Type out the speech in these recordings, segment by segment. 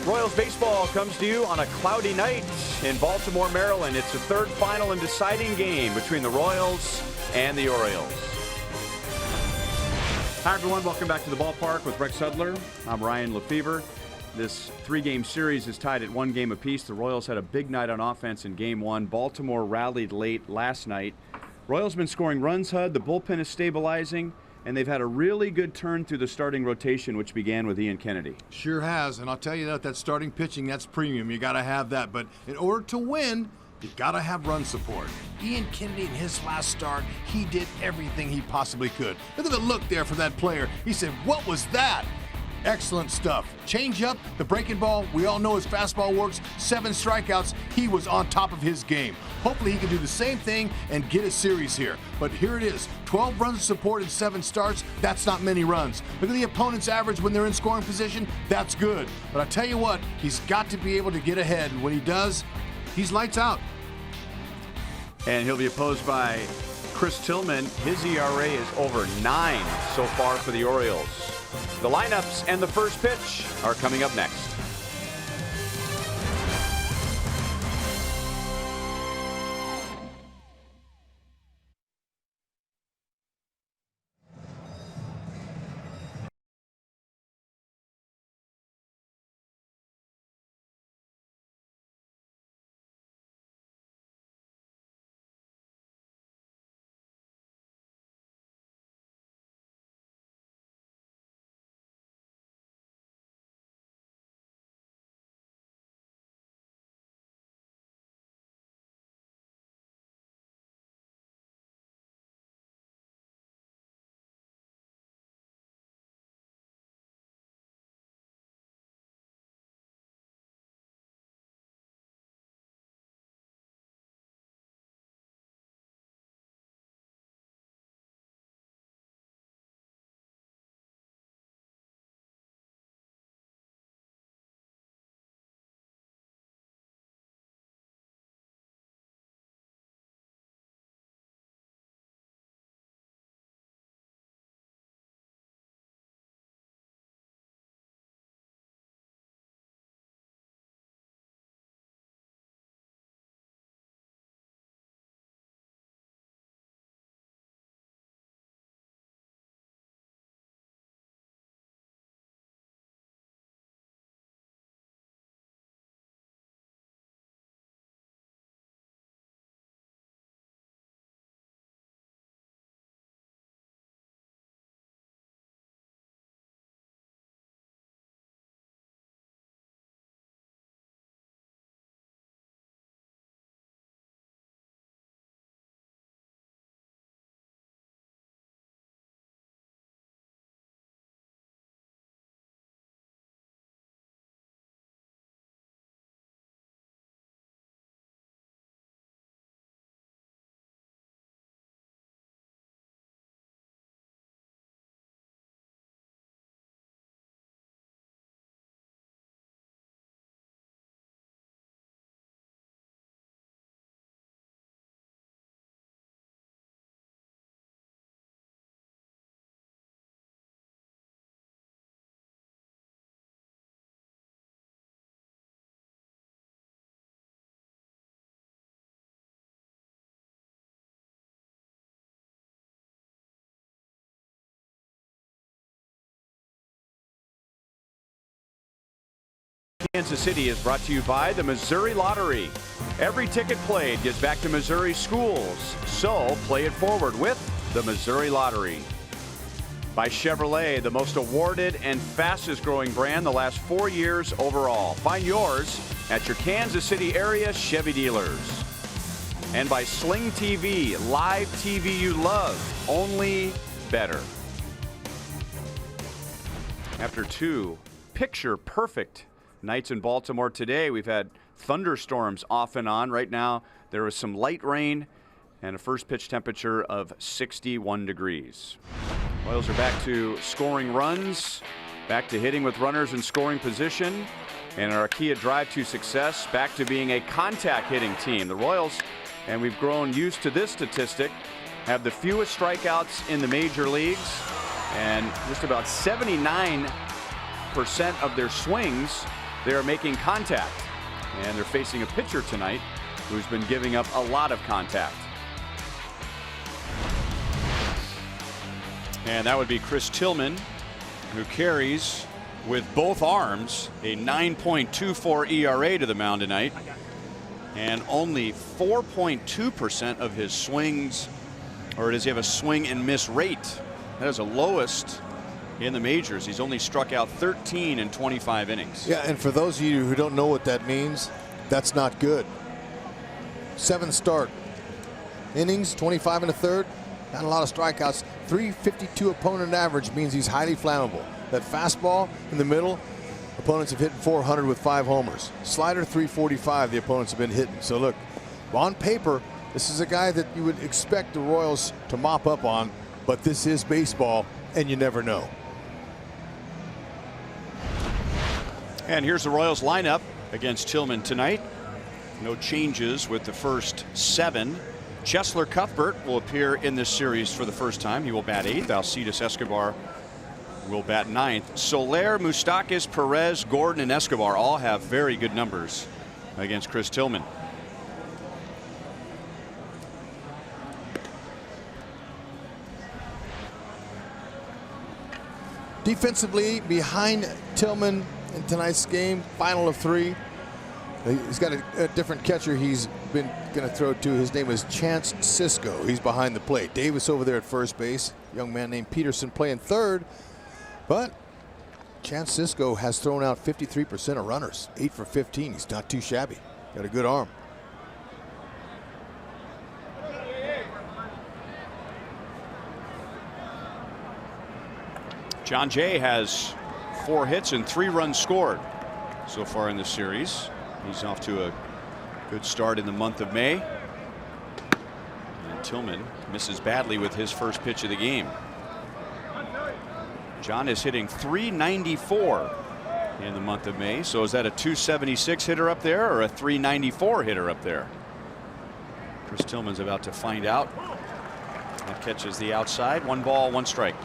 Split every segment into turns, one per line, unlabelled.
Royals baseball comes to you on a cloudy night in Baltimore, Maryland. It's the third final and deciding game between the Royals and the Orioles. Hi, everyone. Welcome back to the ballpark with Rex Hudler. I'm Ryan Lefevre. This three-game series is tied at 1 game apiece. The Royals had a big night on offense in Game 1. Baltimore rallied late last night. Royals been scoring runs, Hud. The bullpen is stabilizing. And they've had a really good turn through the starting rotation, which began with Ian Kennedy.
Sure has, and I'll tell you that starting pitching, that's premium. You got to have that. But in order to win, you got to have run support. Ian Kennedy, in his last start, he did everything he possibly could. Look at the look there for that player. He said, "What was that?" Excellent stuff. Change up, the breaking ball, we all know his fastball works. 7 strikeouts, he was on top of his game. Hopefully he can do the same thing and get a series here. But here it is, 12 runs of support in 7 starts, that's not many runs. Look at the opponent's average when they're in scoring position, that's good. But I tell you what, he's got to be able to get ahead, and when he does, he's lights out.
And he'll be opposed by Chris Tillman. His ERA is over 9 so far for the Orioles. The lineups and the first pitch are coming up next. Kansas City is brought to you by the Missouri Lottery. Every ticket played gives back to Missouri schools, so play it forward with the Missouri Lottery. By Chevrolet, the most awarded and fastest growing brand the last 4 years overall. Find yours at your Kansas City area Chevy dealers. And by Sling TV, live TV you love, only better. After 2 picture-perfect nights in Baltimore today, we've had thunderstorms off and on. Right now, there is some light rain and a first pitch temperature of 61 degrees. Royals are back to scoring runs, back to hitting with runners in scoring position, and our key at drive to success, back to being a contact hitting team. The Royals, and we've grown used to this statistic, have the fewest strikeouts in the major leagues, and just about 79% of their swings they are making contact. And they're facing a pitcher tonight who's been giving up a lot of contact. And that would be Chris Tillman, who carries with both arms a 9.24 ERA to the mound tonight. And only 4.2% of his swings, or does he have a swing and miss rate? That is the lowest in the majors. He's only struck out 13 in 25 innings.
Yeah, and for those of you who don't know what that means, that's not good. 7 start innings, 25 and a third, not a lot of strikeouts. 352 opponent average means he's highly flammable. That fastball in the middle, opponents have hit 400 with 5 homers. Slider 345 the opponents have been hitting. So look, on paper, this is a guy that you would expect the Royals to mop up on, but this is baseball and you never know.
And here's the Royals lineup against Tillman tonight. No changes with the first 7. Chesler Cuthbert will appear in this series for the first time. He will bat 8th. Alcides Escobar will bat 9th. Soler, Moustakas, Perez, Gordon, and Escobar all have very good numbers against Chris Tillman.
Defensively behind Tillman in tonight's game, final of 3. He's got a different catcher he's been going to throw to. His name is Chance Sisco. He's behind the plate. Davis over there at first base. Young man named Peterson playing third. But Chance Sisco has thrown out 53% of runners. 8 for 15. He's not too shabby. Got a good arm.
John Jay has 4 hits and 3 runs scored so far in this series. He's off to a good start in the month of May. And Tillman misses badly with his first pitch of the game. John is hitting .394 in the month of May. So is that a .276 hitter up there or a .394 hitter up there? Chris Tillman's about to find out. That catches the outside. 1 ball, 1 strike.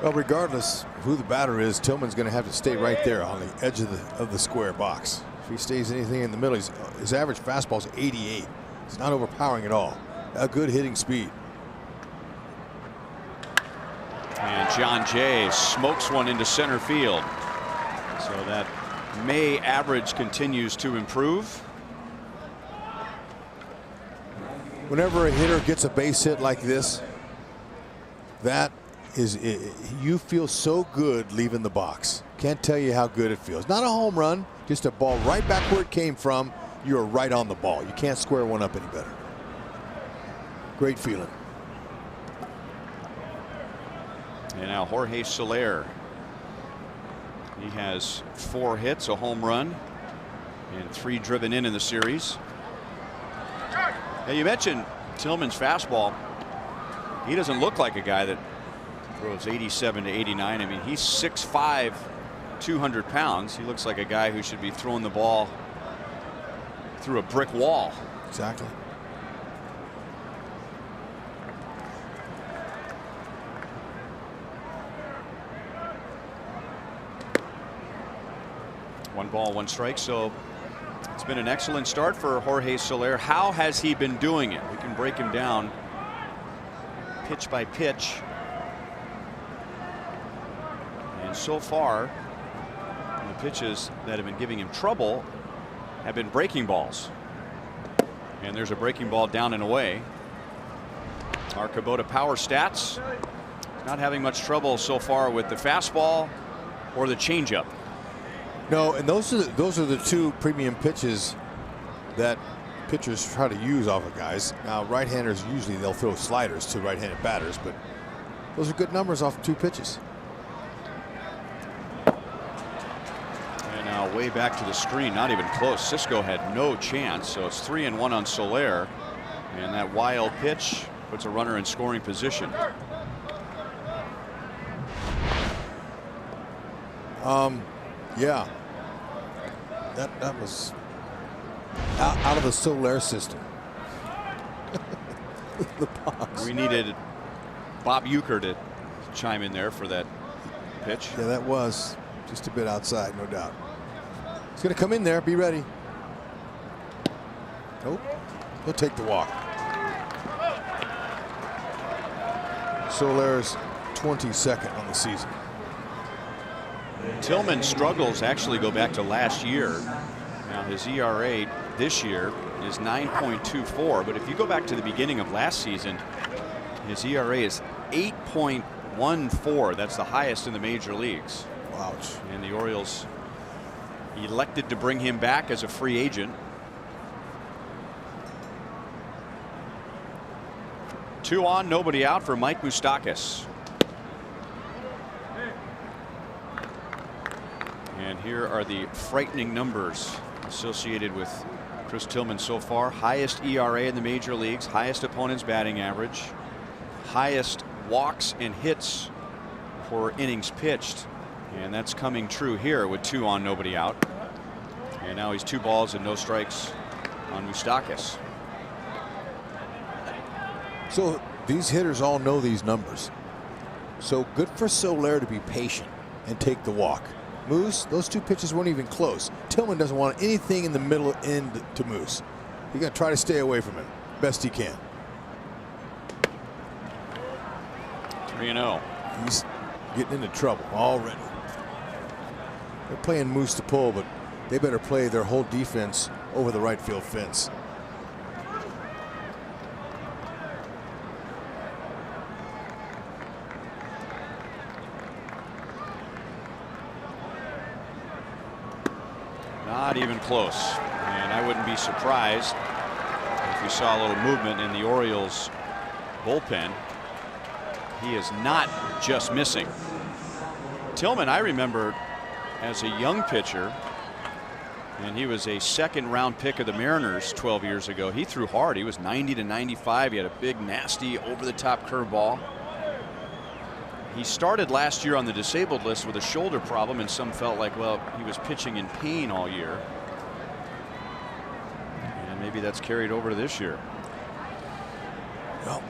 Well, regardless of who the batter is, Tillman's going to have to stay right there on the edge of the square box. If he stays anything in the middle, his average fastball is 88. It's not overpowering at all. A good hitting speed.
And John Jay smokes one into center field. So that May average continues to improve.
Whenever a hitter gets a base hit like this, that is, you feel so good leaving the box. Can't tell you how good it feels. Not a home run, just a ball right back where it came from. You're right on the ball. You can't square one up any better. Great feeling.
And now Jorge Soler. He has 4 hits, a home run, and 3 driven in the series. Now you mentioned Tillman's fastball. He doesn't look like a guy that throws 87 to 89. I mean, he's 6'5", 200 pounds. He looks like a guy who should be throwing the ball through a brick wall.
Exactly.
One ball, 1 strike. So it's been an excellent start for Jorge Soler. How has he been doing it? We can break him down pitch by pitch. And so far, the pitches that have been giving him trouble have been breaking balls. And there's a breaking ball down and away. Our Kubota power stats, not having much trouble so far with the fastball or the changeup.
No, and those are the 2 premium pitches that pitchers try to use off of guys. Now, right-handers usually they'll throw sliders to right-handed batters, but those are good numbers off 2 pitches.
And now way back to the screen, not even close. Sisco had no chance, so it's 3-1 on Soler, and that wild pitch puts a runner in scoring position.
Yeah, that was out of the Soler system. The box.
We needed Bob Uecker to chime in there for that pitch.
Yeah, that was just a bit outside, no doubt. He's going to come in there. Be ready. Nope. He'll take the walk. Soler's 22nd on the season.
Tillman struggles actually go back to last year. Now his ERA this year is 9.24, but if you go back to the beginning of last season, his ERA is 8.14. That's the highest in the major leagues.
Ouch.
And the Orioles elected to bring him back as a free agent. 2 on, nobody out for Mike Moustakas. And here are the frightening numbers associated with Chris Tillman so far. Highest ERA in the major leagues, highest opponent's batting average, highest walks and hits for innings pitched. And that's coming true here with 2 on, nobody out. And now he's 2 balls and no strikes on Moustakas.
So these hitters all know these numbers. So good for Soler to be patient and take the walk. Moose, those 2 pitches weren't even close. Tillman doesn't want anything in the middle end to Moose. He's going to try to stay away from him best he can.
3-0.
He's getting into trouble already. They're playing Moose to pull, but they better play their whole defense over the right field fence.
Not even close. And I wouldn't be surprised if we saw a little movement in the Orioles bullpen. He is not just missing. Tillman, I remember as a young pitcher, and he was a 2nd-round pick of the Mariners 12 years ago. He threw hard. He was 90 to 95. He had a big, nasty, over-the-top curveball. He started last year on the disabled list with a shoulder problem, and some felt like, well, he was pitching in pain all year. And maybe that's carried over to this year.
Well,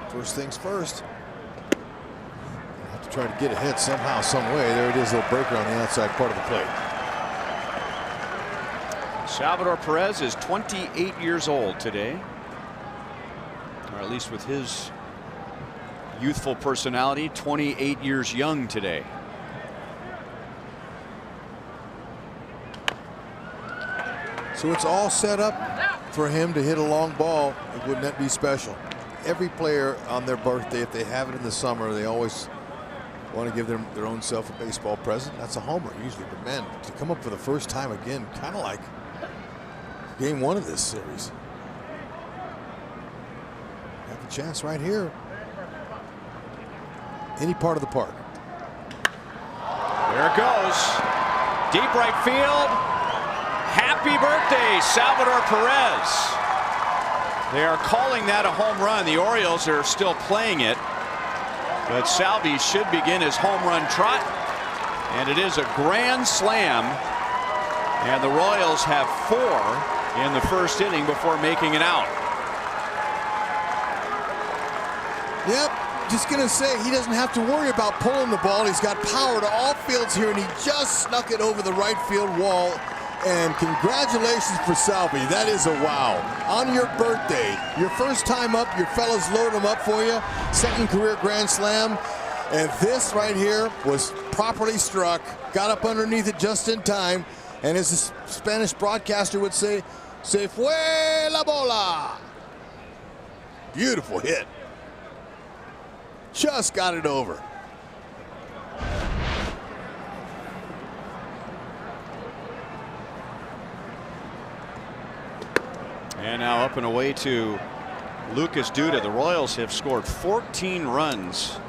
first things first. Have to try to get a hit somehow, some way. There it is, a little breaker on the outside part of the plate.
Salvador Perez is 28 years old today, or at least with his youthful personality, 28 years young today.
So it's all set up for him to hit a long ball. Wouldn't that be special? Every player on their birthday, if they have it in the summer, they always want to give their own self a baseball present. That's a homer usually, but man, to come up for the first time again, kind of like game 1 of this series. Have a chance right here. Any part of the park.
There it goes. Deep right field. Happy birthday, Salvador Perez. They are calling that a home run. The Orioles are still playing it, but Salvi should begin his home run trot, and it is a grand slam, and the Royals have 4 in the first inning before making it out.
Yep. Just gonna say he doesn't have to worry about pulling the ball. He's got power to all fields here, and he just snuck it over the right field wall. And congratulations for Salvi. That is a wow. On your birthday, your first time up, your fellas loaded him up for you. 2nd career grand slam. And this right here was properly struck. Got up underneath it just in time. And as the Spanish broadcaster would say, "Se fue la bola." Beautiful hit. Just got it over.
And now up and away to Lucas Duda. The Royals have scored 14 runs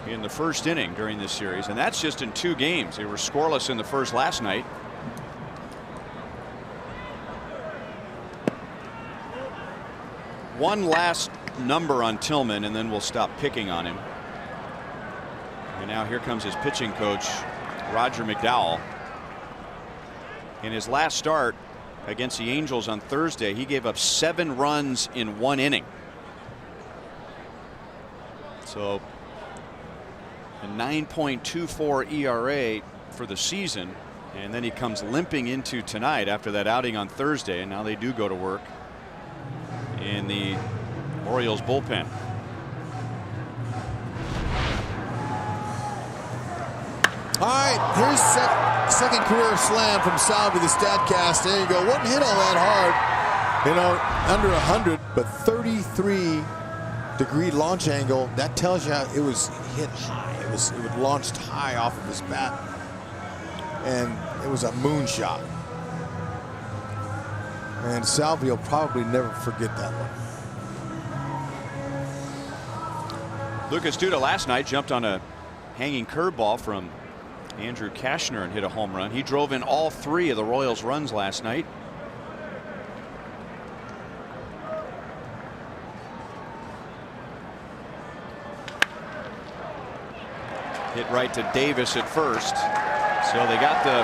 in the first inning during this series, and that's just in 2 games. They were scoreless in the first last night. One last number on Tillman, and then we'll stop picking on him. And now here comes his pitching coach, Roger McDowell. In his last start against the Angels on Thursday, he gave up 7 runs in 1 inning. So a 9.24 ERA for the season. And then he comes limping into tonight after that outing on Thursday, and now they do go to work in the Orioles bullpen.
All right, here's second career slam from Salvi, the StatCast. There you go. Wasn't hit all that hard, you know, under 100, but 33-degree launch angle. That tells you it was hit high. It was launched high off of his bat, and it was a moonshot. And Salvi will probably never forget that one.
Lucas Duda last night jumped on a hanging curveball from Andrew Kashner and hit a home run. He drove in all 3 of the Royals' runs last night. Hit right to Davis at first. So they got the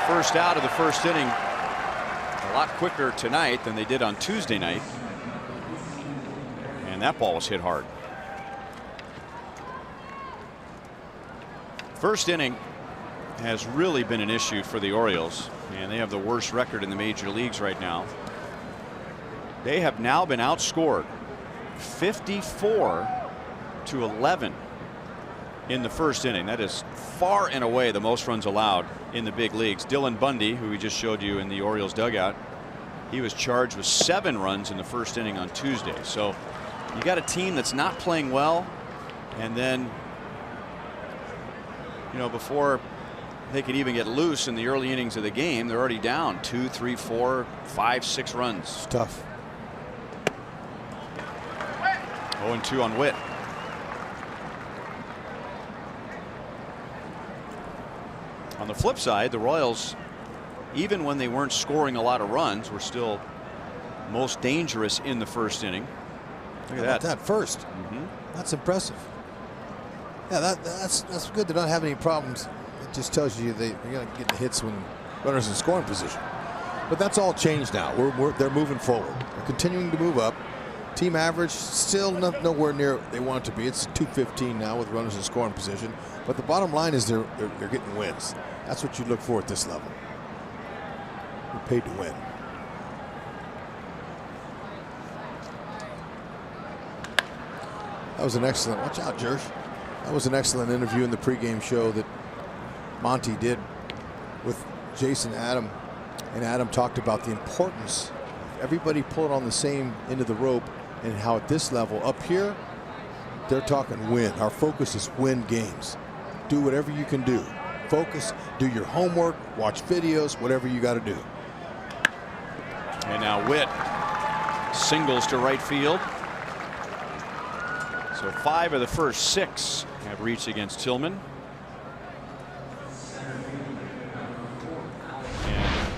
first out of the first inning a lot quicker tonight than they did on Tuesday night. And that ball was hit hard. First inning has really been an issue for the Orioles, and they have the worst record in the major leagues right now. They have now been outscored 54-11 in the first inning. That is far and away the most runs allowed in the big leagues. Dylan Bundy, who we just showed you in the Orioles dugout, he was charged with 7 runs in the first inning on Tuesday. So you got a team that's not playing well, and then, you know, before they could even get loose in the early innings of the game, they're already down 2, 3, 4, 5, 6 runs.
It's tough.
0-2 on Witt. On the flip side, the Royals, even when they weren't scoring a lot of runs, were still most dangerous in the first inning. Look at that
first. That's impressive. Yeah, that's good. They don't have any problems. It just tells you they're going to get the hits when runners in scoring position. But that's all changed now. They're moving forward. They're continuing to move up. Team average still nowhere near they want it to be. It's 215 now with runners in scoring position. But the bottom line is they're getting wins. That's what you look for at this level. You're paid to win. That was an excellent. Watch out, Jersh. That was an excellent interview in the pregame show that Monty did with Jason Adam. And Adam talked about the importance of everybody pulling on the same end of the rope, and how at this level up here, they're talking win. Our focus is win games. Do whatever you can do. Focus, do your homework, watch videos, whatever you got to do.
And now Witt singles to right field. So 5 of the first 6 have reached against Tillman. And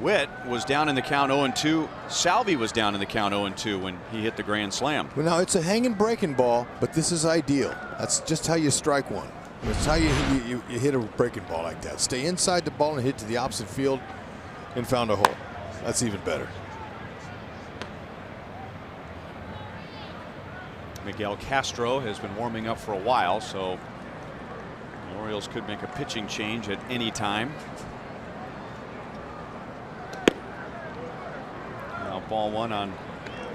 Witt was down in the count 0-2. Salvi was down in the count 0-2 when he hit the grand slam.
Well, now it's a hanging breaking ball, but this is ideal. That's just how you strike one. It's how you hit a breaking ball like that. Stay inside the ball and hit to the opposite field and found a hole. That's even better.
Miguel Castro has been warming up for a while, so the Orioles could make a pitching change at any time. Now ball 1 on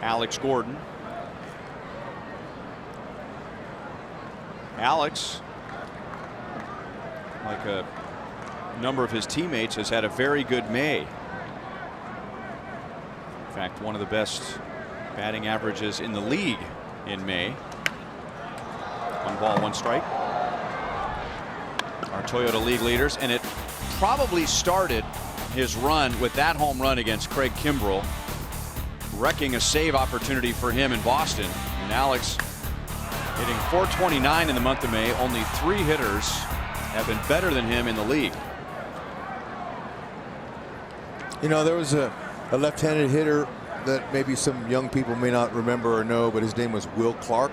Alex Gordon. Alex, like a number of his teammates, has had a very good May. In fact, one of the best batting averages in the league in May. 1 ball, 1 strike. Our Toyota League leaders, and it probably started his run with that home run against Craig Kimbrell, wrecking a save opportunity for him in Boston. And Alex hitting .429 in the month of May. Only 3 hitters have been better than him in the league.
You know, there was a left-handed hitter that maybe some young people may not remember or know, but his name was Will Clark.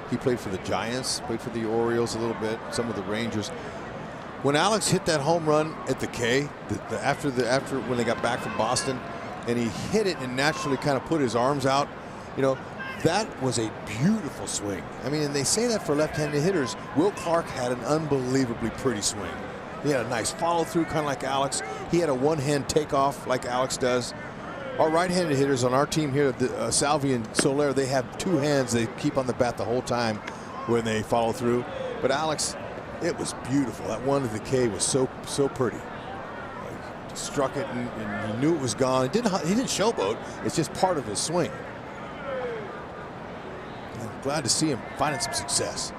He played for the Giants, played for the Orioles a little bit, some of the Rangers. When Alex hit that home run at the K, after when they got back from Boston, and he hit it and naturally kind of put his arms out, you know, that was a beautiful swing. I mean, and they say that for left-handed hitters. Will Clark had an unbelievably pretty swing. He had a nice follow through, kind of like Alex. He had a one-hand takeoff like Alex does. Our right-handed hitters on our team here, Salvi and Soler, they have two hands. They keep on the bat the whole time when they follow through. But Alex, it was beautiful. That one to the K was so pretty. He struck it and he knew it was gone. He didn't showboat. It's just part of his swing. I'm glad to see him finding some success.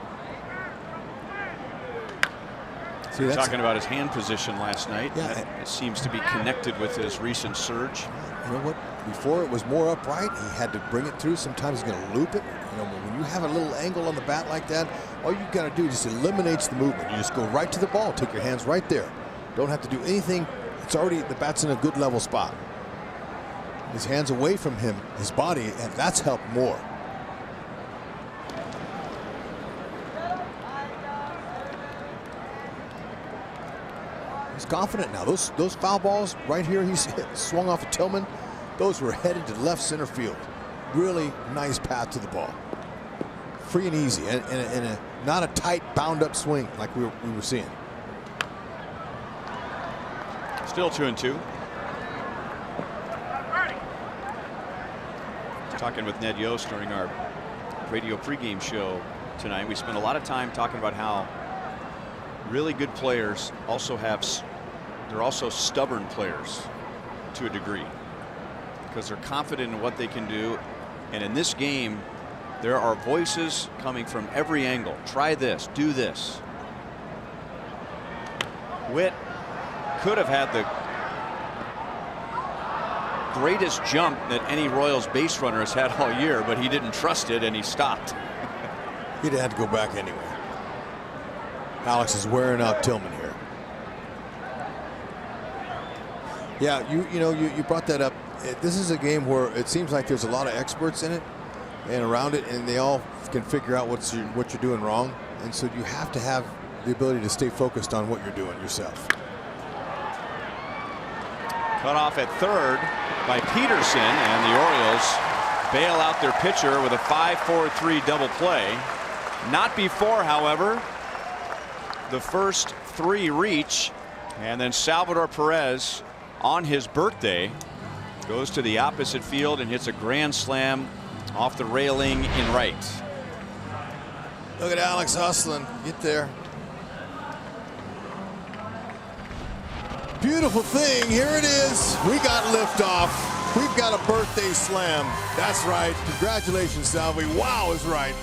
See, talking about his hand position last night.
Yeah,
it seems to be connected with his recent surge.
You know what? Before it was more upright. He had to bring it through. Sometimes he's going to loop it. You know, when you have a little angle on the bat like that, all you got to do just eliminates the movement. You just go right to the ball. Take your hands right there. Don't have to do anything. It's already, the bat's in a good level spot. His hands away from him, his body, and that's helped more. He's confident now. Those foul balls right here, he's swung off of Tillman. Those were headed to left center field. Really nice path to the ball. Free and easy, and not a tight, bound-up swing like we were seeing.
Still 2-2. Talking with Ned Yost during our radio pregame show tonight. We spent a lot of time talking about how really good players also they're also stubborn players to a degree, because they're confident in what they can do. And in this game, there are voices coming from every angle. Try this, do this. Witt could have had the greatest jump that any Royals base runner has had all year, but he didn't trust it and he stopped.
He'd have had to go back anyway. Alex is wearing out Tillman here. Yeah, you brought that up. This is a game where it seems like there's a lot of experts in it and around it, and they all can figure out what you're doing wrong. And so you have to have the ability to stay focused on what you're doing yourself.
Cut off at third by Peterson, and the Orioles bail out their pitcher with a 5-4-3 double play. Not before, however, the first three reach, and then Salvador Perez on his birthday goes to the opposite field and hits a grand slam off the railing in right.
Look at Alex hustling. Get there. Beautiful thing. Here it is. We got liftoff. We've got a birthday slam. That's right. Congratulations, Salvi. Wow is right.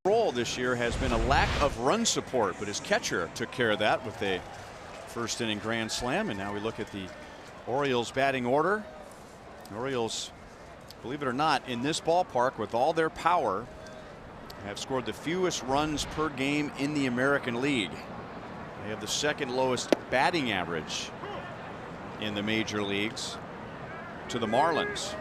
Control this year has been a lack of run support, but his catcher took care of that with a first inning grand slam. And now we look at the Orioles batting order. The Orioles, believe it or not, in this ballpark with all their power, have scored the fewest runs per game in the American League. They have the second lowest batting average in the major leagues to the Marlins.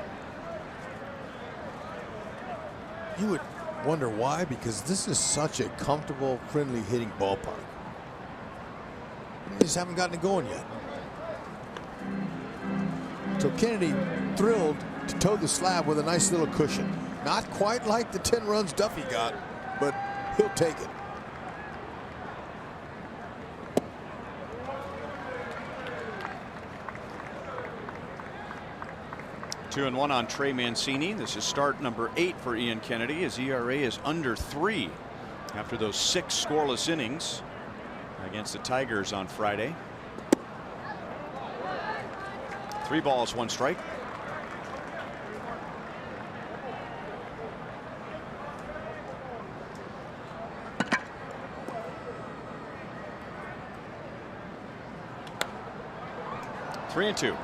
You would wonder why, because this is such a comfortable, friendly hitting ballpark. They just haven't gotten it going yet. So Kennedy thrilled to toe the slab with a nice little cushion. Not quite like the 10 runs Duffy got, but he'll take it.
Two and one on Trey Mancini. This is start number 8 for Ian Kennedy. His ERA is under 3 after those 6 scoreless innings against the Tigers on Friday. 3 balls, 1 strike. Three and 2.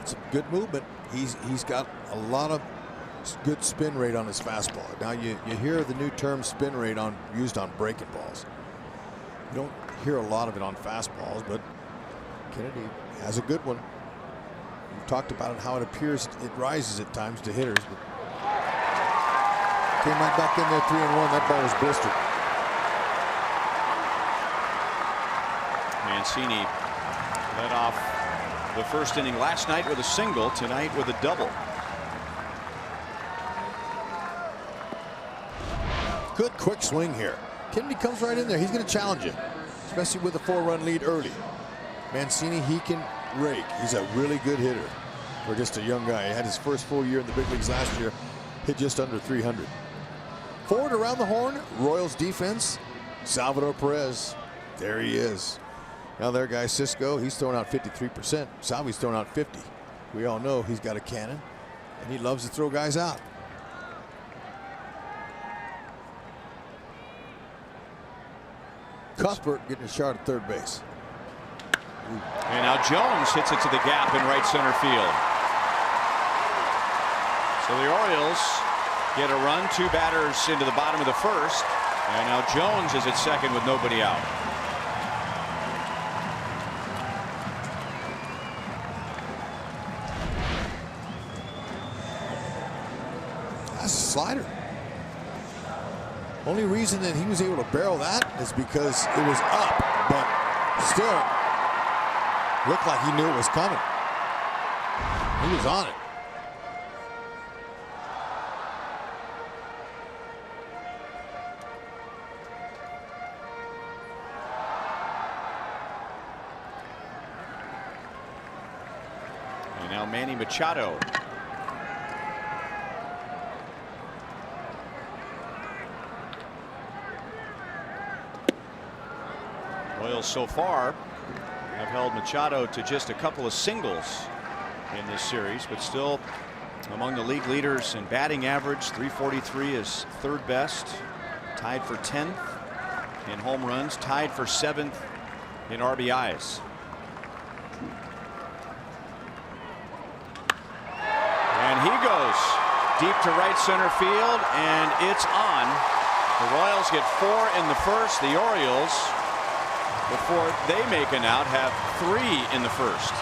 It's a good movement. He's got a lot of good spin rate on his fastball. Now you hear the new term spin rate used on breaking balls. You don't hear a lot of it on fastballs, but Kennedy has a good one. We've talked about it, how it appears it rises at times to hitters, but came right back in there 3-1. That ball was blistered.
Mancini led off the first inning last night with a single, tonight with a double.
Good quick swing here. Kennedy comes right in there. He's going to challenge you, especially with a 4-run lead early. Mancini, he can rake. He's a really good hitter for just a young guy. He had his first full year in the big leagues last year, hit just under 300. Forward around the horn, Royals defense, Salvador Perez. There he is. Now there, guys, Cisco, he's throwing out 53%. Salvi's throwing out 50. We all know he's got a cannon, and he loves to throw guys out. Cuthbert getting a shot at third base.
And now Jones hits it to the gap in right center field. So the Orioles get a run, 2 batters into the bottom of the first, and now Jones is at second with nobody out.
That's a slider. Only reason that he was able to barrel that is because it was up, but still looked like he knew it was coming. He was on it.
And now Manny Machado. Royals so far have held Machado to just a couple of singles in this series, but still among the league leaders in batting average. 343 is third best, tied for 10th in home runs, tied for 7th in RBIs. And he goes deep to right center field, and it's on. The Royals get 4 in the first. The Orioles, before they make an out, have 3 in the first.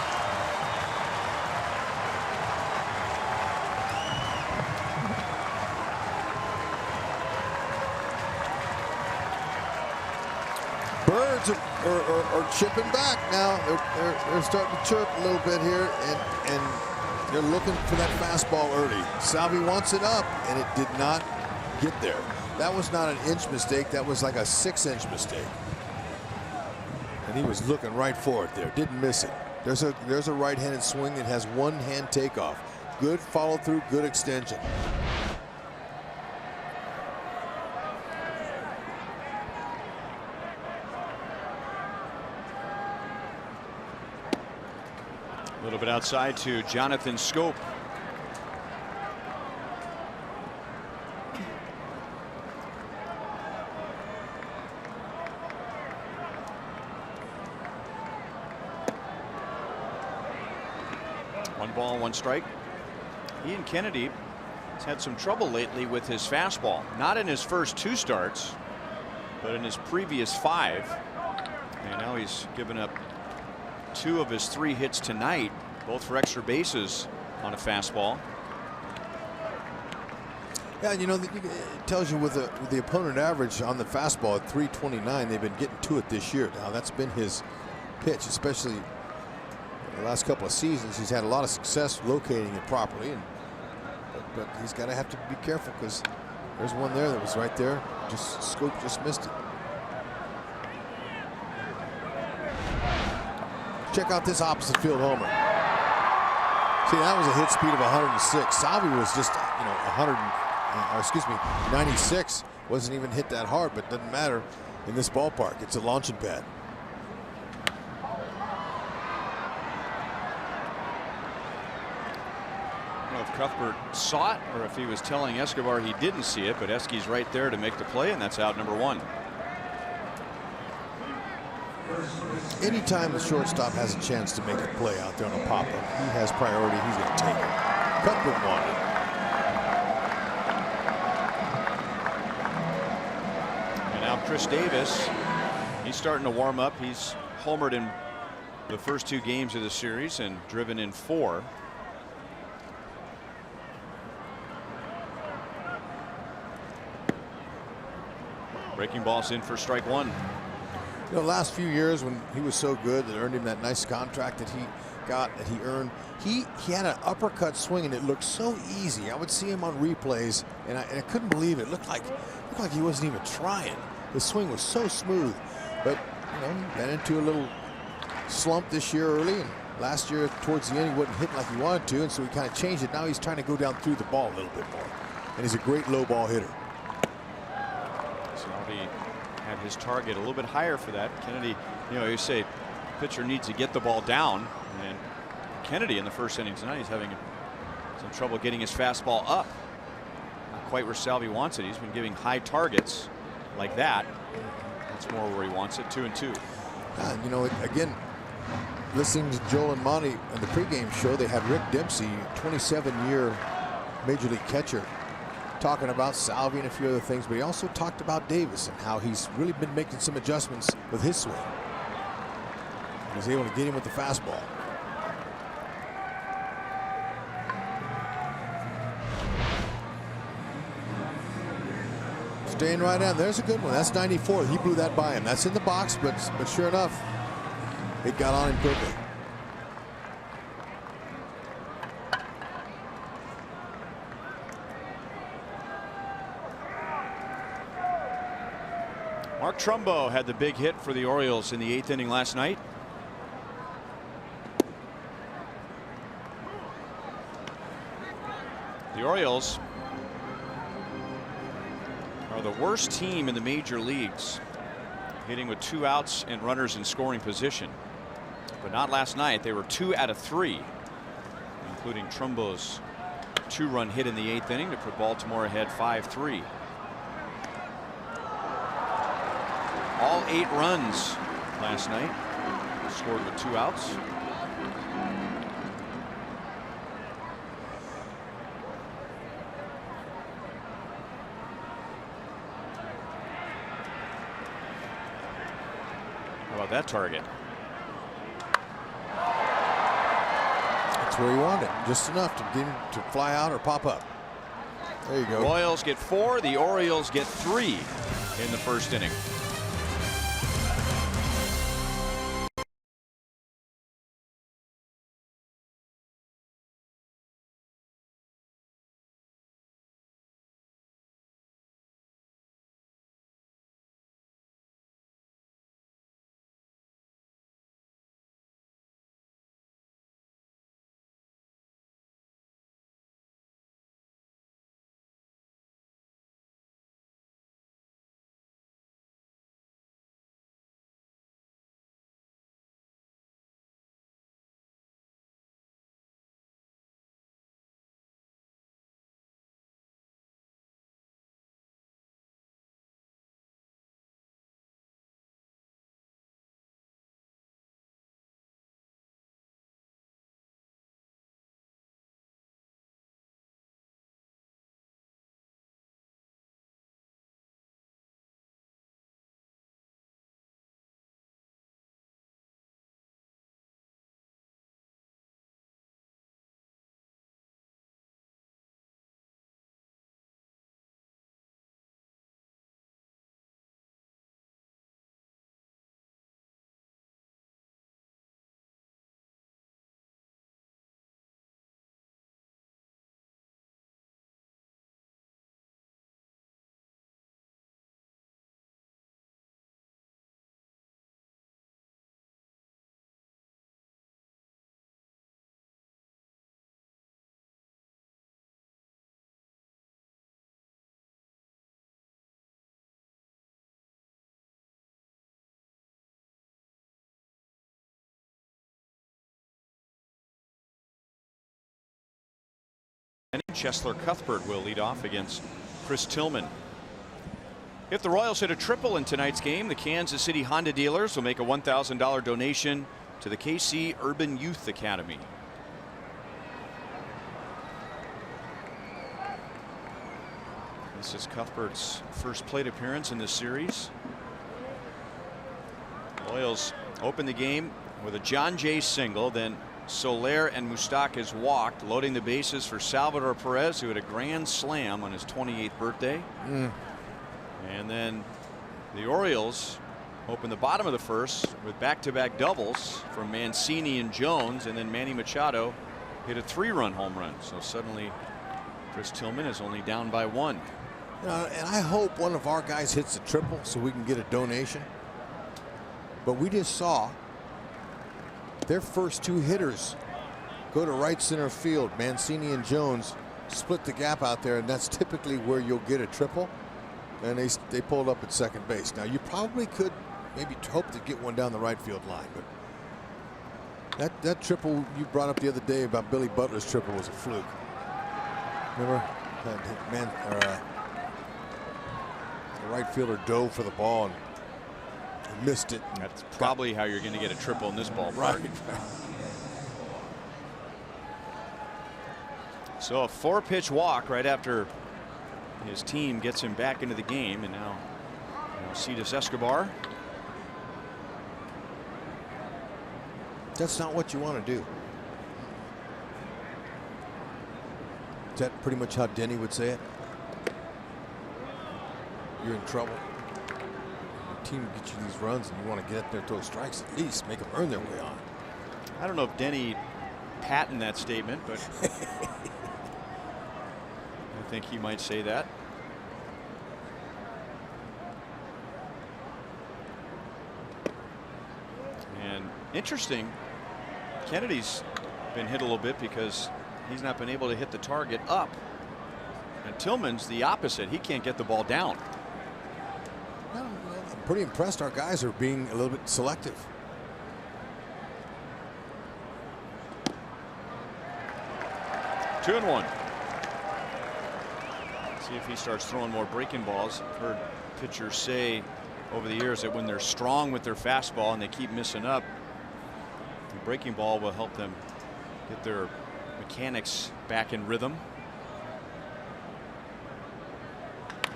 Birds are chipping back now. They're starting to chirp a little bit here, and they're looking for that fastball early. Salvi wants it up, and it did not get there. That was not an inch mistake. That was like a 6-inch mistake. And he was looking right for it there. Didn't miss it. There's a right-handed swing that has one-hand takeoff. Good follow-through, good extension.
A little bit outside to Jonathan Scope. One ball, 1 strike. Ian Kennedy has had some trouble lately with his fastball. Not in his first 2 starts, but in his previous 5. And now he's given up 2 of his 3 hits tonight, both for extra bases on a fastball.
Yeah, you know, it tells you with the opponent average on the fastball at 329, they've been getting to it this year. Now, that's been his pitch, especially the last couple of seasons. He's had a lot of success locating it properly, but he's got to have to be careful because there's one there that was right there. Just scope just missed it. Check out this opposite field homer. See, that was a hit speed of 106. Salvi was just, you know, 96. Wasn't even hit that hard, but doesn't matter in this ballpark. It's a launching pad.
I don't know if Cuthbert saw it or if he was telling Escobar he didn't see it, but Esky's right there to make the play, and that's out number 1.
Anytime the shortstop has a chance to make a play out there on a pop-up, he has priority. He's going to take it. Cuthbert wanted.
And now Chris Davis, he's starting to warm up. He's homered in the first 2 games of the series and driven in 4. Breaking ball's in for strike 1.
You know, last few years when he was so good that earned him that nice contract that he got, that he earned, he had an uppercut swing and it looked so easy. I would see him on replays and I couldn't believe it. It looked like he wasn't even trying. His swing was so smooth, but you know, he got into a little slump this year early, and last year towards the end he wasn't hitting like he wanted to, and so he kind of changed it. Now he's trying to go down through the ball a little bit more, and he's a great low ball hitter.
Had his target a little bit higher for that. Kennedy, you know, you say pitcher needs to get the ball down, and Kennedy in the first inning tonight, he's having some trouble getting his fastball up. Not quite where Salvi wants it. He's been giving high targets like that. That's more where he wants it. 2-2.
You know, again, listening to Joel and Monty on the pregame show, they had Rick Dempsey, 27-year major league catcher, talking about Salvi and a few other things, but he also talked about Davis and how he's really been making some adjustments with his swing. He was able to get him with the fastball. Staying right on. There's a good one. That's 94. He blew that by him. That's in the box, but sure enough, it got on him quickly.
Mark Trumbo had the big hit for the Orioles in the 8th inning last night. The Orioles are the worst team in the major leagues, hitting with 2 outs and runners in scoring position. But not last night. They were 2 out of 3, including Trumbo's 2-run hit in the 8th inning to put Baltimore ahead 5-3. All 8 runs last night scored with 2 outs. How about that target?
That's where he wanted it, just enough to get him to fly out or pop up. There you go.
Royals get 4, the Orioles get 3 in the first inning. Chesler Cuthbert will lead off against Chris Tillman. If the Royals hit a triple in tonight's game, the Kansas City Honda dealers will make a $1,000 donation to the KC Urban Youth Academy. This is Cuthbert's first plate appearance in this series. Royals open the game with a John Jay single, then Soler and Moustakas walked, loading the bases for Salvador Perez, who had a grand slam on his 28th birthday. And then the Orioles open the bottom of the first with back-to-back doubles from Mancini and Jones, and then Manny Machado hit a 3-run home run. So suddenly Chris Tillman is only down by 1.
And I hope one of our guys hits a triple so we can get a donation. But we just saw their first 2 hitters go to right center field. Mancini and Jones split the gap out there, and that's typically where you'll get a triple. And they pulled up at second base. Now you probably could maybe hope to get one down the right field line, but that triple you brought up the other day about Billy Butler's triple was a fluke. Remember that the right fielder dove for the ball and missed it.
That's probably how you're going to get a triple in this ballpark.
Right.
So a 4-pitch walk right after his team gets him back into the game, and now Alcides Escobar.
That's not what you want to do. Is that pretty much how Denny would say it? You're in trouble. Your team gets you these runs, and you want to get up there, throw strikes, at least make them earn their way on.
I don't know if Denny patented that statement, but I think he might say that. And interesting, Kennedy's been hit a little bit because he's not been able to hit the target up. And Tillman's the opposite. He can't get the ball down.
Well, I'm pretty impressed our guys are being a little bit selective.
Two and one. See if he starts throwing more breaking balls. I've heard pitchers say over the years that when they're strong with their fastball and they keep missing up, the breaking ball will help them get their mechanics back in rhythm.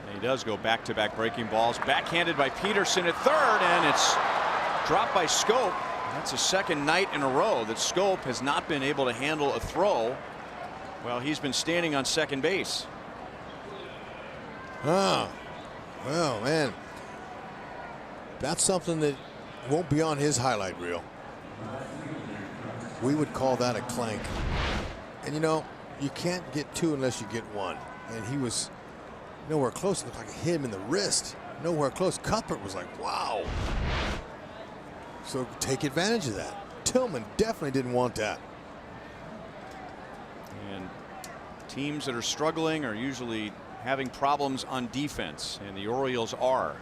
And he does go back-to-back breaking balls. Backhanded by Peterson at third, and it's dropped by Scope. That's the second night in a row that Scope has not been able to handle a throw while he's been standing on second base.
Oh, well, man. That's something that won't be on his highlight reel. We would call that a clank. And you know, you can't get 2 unless you get 1. And he was nowhere close. It looked like it hit him in the wrist. Nowhere close. Cuthbert was like, wow. So take advantage of that. Tillman definitely didn't want that.
And teams that are struggling are usually having problems on defense, and the Orioles are.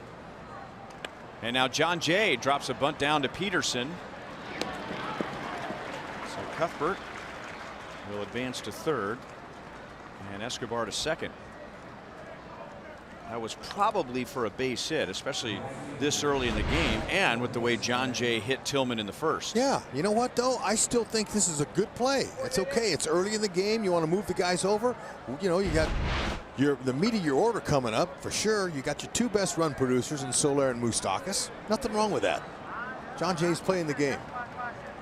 And now John Jay drops a bunt down to Peterson. So Cuthbert will advance to third, and Escobar to second. That was probably for a base hit, especially this early in the game, and with the way John Jay hit Tillman in the first.
Yeah, you know what though? I still think this is a good play. It's okay. It's early in the game. You want to move the guys over. You know, you got the meat of your order coming up for sure. You got your 2 best run producers in Soler and Moustakas. Nothing wrong with that. John Jay's playing the game.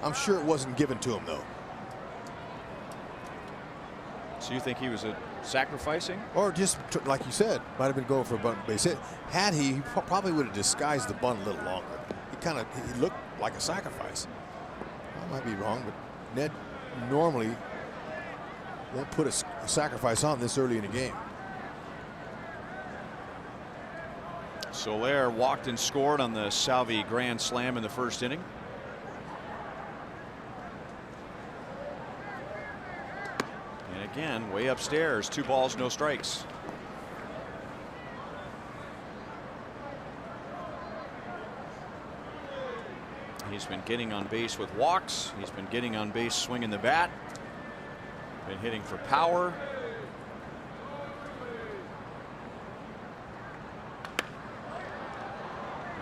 I'm sure it wasn't given to him though.
So you think he was sacrificing?
Or just like you said, might have been going for a bunt base hit. Had he probably would have disguised the bunt a little longer. He looked like a sacrifice. I might be wrong, but Ned normally won't put a sacrifice on this early in the game.
Soler walked and scored on the Salvi grand slam in the first inning. And again, way upstairs, 2 balls, no strikes. He's been getting on base with walks. He's been getting on base swinging the bat. Been hitting for power.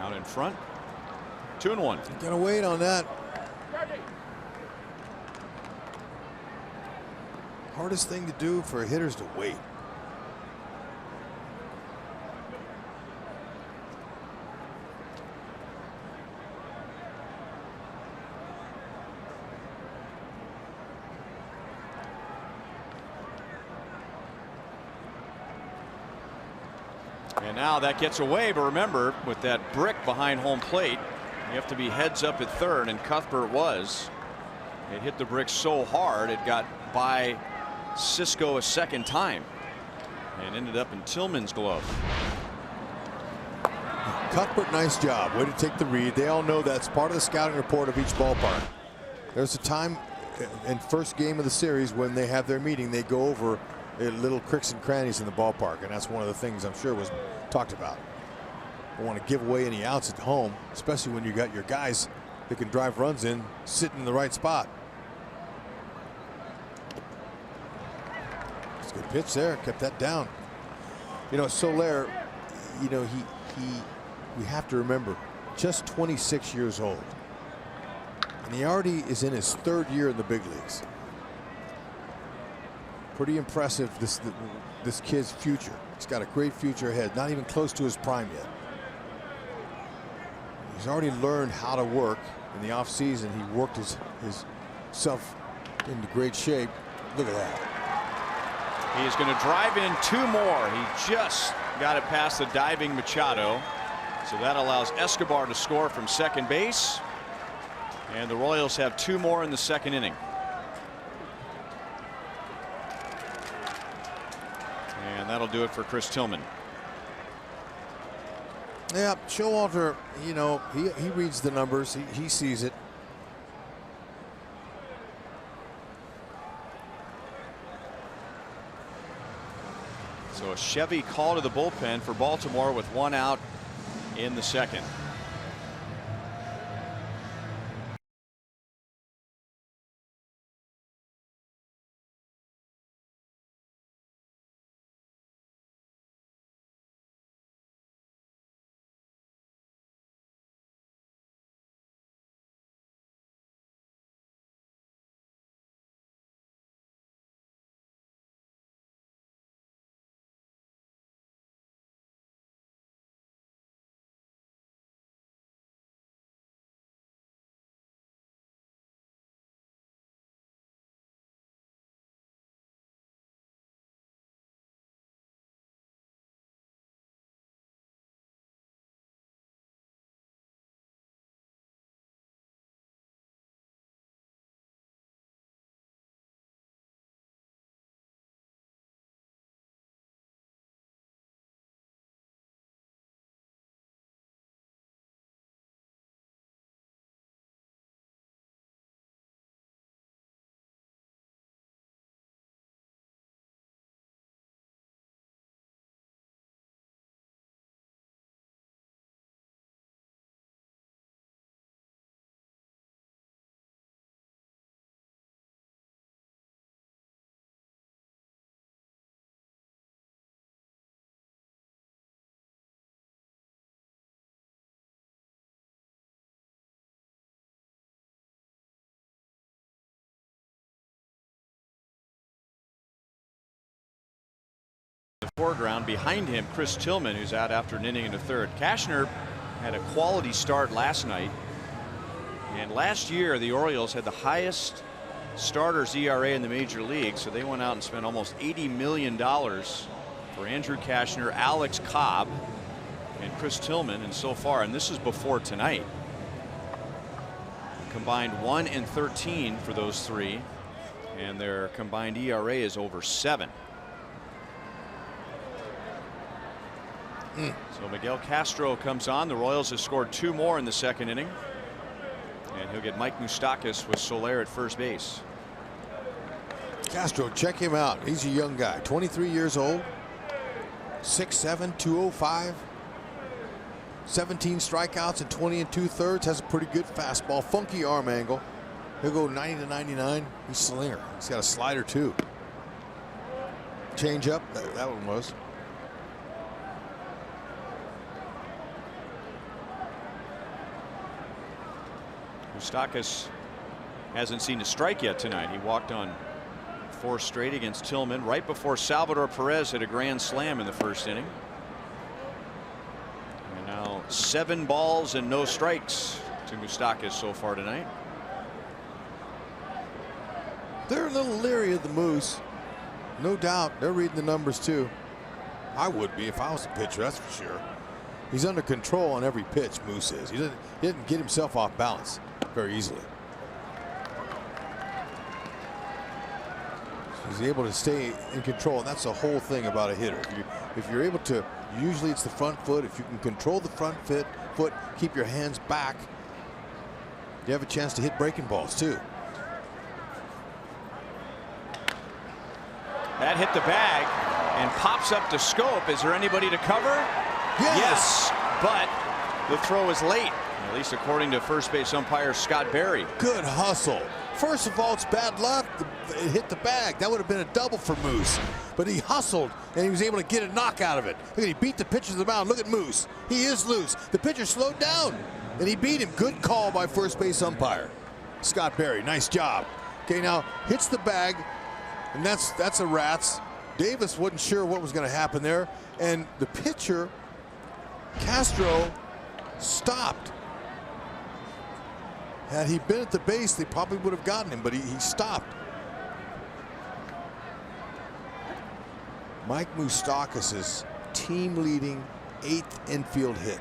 Out in front. 2-1.
Gonna wait on that. Hardest thing to do for hitters to wait.
And now that gets away, but remember, with that brick behind home plate, you have to be heads up at third, and Cuthbert was. It hit the brick so hard it got by Cisco a second time and ended up in Tillman's glove.
Cuthbert, nice job. Way to take the read. They all know that's part of the scouting report of each ballpark. There's a time in first game of the series when they have their meeting, they go over little cricks and crannies in the ballpark, and that's one of the things I'm sure was talked about. Don't want to give away any outs at home, especially when you got your guys that can drive runs in sitting in the right spot. It's a good pitch there, kept that down. You know, Soler, you know, we have to remember, just 26 years old, and he already is in his third year in the big leagues. Pretty impressive, this kid's future. He's got a great future ahead, not even close to his prime yet. He's already learned how to work in the offseason. He worked himself into great shape. Look at that.
He is going to drive in 2 more. He just got it past the diving Machado. So that allows Escobar to score from second base. And the Royals have 2 more in the second inning. And that'll do it for Chris Tillman.
Yeah, Showalter, you know, he reads the numbers. He sees it.
So a Chevy call to the bullpen for Baltimore with 1 out in the second. The foreground behind him, Chris Tillman, who's out after an inning and a third. Cashner had a quality start last night, and last year the Orioles had the highest starters ERA in the major league, so they went out and spent almost $80 million for Andrew Cashner, Alex Cobb, and Chris Tillman, and so far, and this is before tonight, combined 1 and 13 for those 3, and their combined ERA is over 7. So Miguel Castro comes on. The Royals have scored 2 more in the second inning, and he'll get Mike Moustakas with Soler at first base.
Castro, check him out. He's a young guy, 23 years old, 6'7", 205, 17 strikeouts and 20 2/3. Has a pretty good fastball, funky arm angle. He'll go 90 to 99. He's a slinger. He's got a slider too. Change up. That one was.
Moustakas hasn't seen a strike yet tonight. He walked on 4 straight against Tillman right before Salvador Perez hit a grand slam in the first inning. And now 7 balls and no strikes to Moustakas so far tonight.
They're a little leery of the Moose. No doubt they're reading the numbers too. I would be if I was a pitcher, that's for sure. He's under control on every pitch, Moose is. He didn't get himself off balance very easily. He's able to stay in control, and that's the whole thing about a hitter. If you're able to, usually it's the front foot. If you can control the front foot, keep your hands back, you have a chance to hit breaking balls too.
That hit the bag and pops up to Scope. Is there anybody to cover? Yes, but the throw is late, at least according to first base umpire Scott Berry.
Good hustle. First of all, it's bad luck. It hit the bag. That would have been a double for Moose. But he hustled, and he was able to get a knock out of it. Look, he beat the pitcher to the mound. Look at Moose. He is loose. The pitcher slowed down, and he beat him. Good call by first base umpire Scott Berry. Nice job. Okay, now hits the bag, and that's a Rats. Davis wasn't sure what was going to happen there, and the pitcher, Castro, stopped. Had he been at the base, they probably would have gotten him, but he stopped. Mike Moustakas' team-leading 8th infield hit.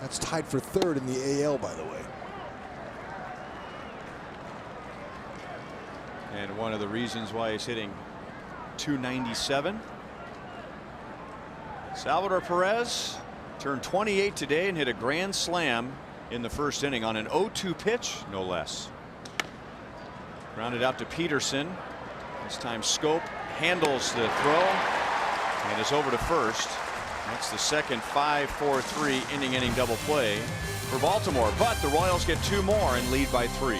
That's tied for 3rd in the AL, by the way.
And one of the reasons why he's hitting .297. Salvador Perez turned 28 today and hit a grand slam in the first inning on an 0-2 pitch, no less. Grounded out to Peterson. This time Scope handles the throw and is over to first. That's the second 5-4-3 inning double play for Baltimore, but the Royals get 2 more and lead by 3.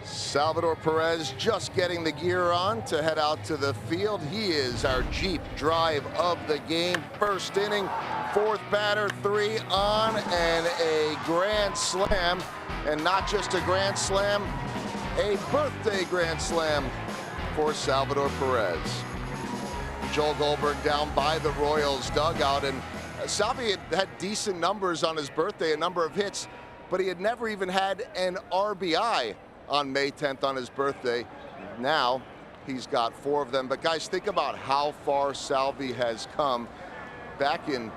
Salvador Perez just getting the gear on to head out to the field. He is our Jeep drive of the game. First inning, 4th batter, 3 on, and a grand slam. And not just a grand slam, a birthday grand slam for Salvador Perez. Joel Goldberg down by the Royals dugout, and Salvi had decent numbers on his birthday, a number of hits, but he had never even had an RBI on May 10th on his birthday. Now he's got 4 of them. But guys, think about how far Salvi has come. Back in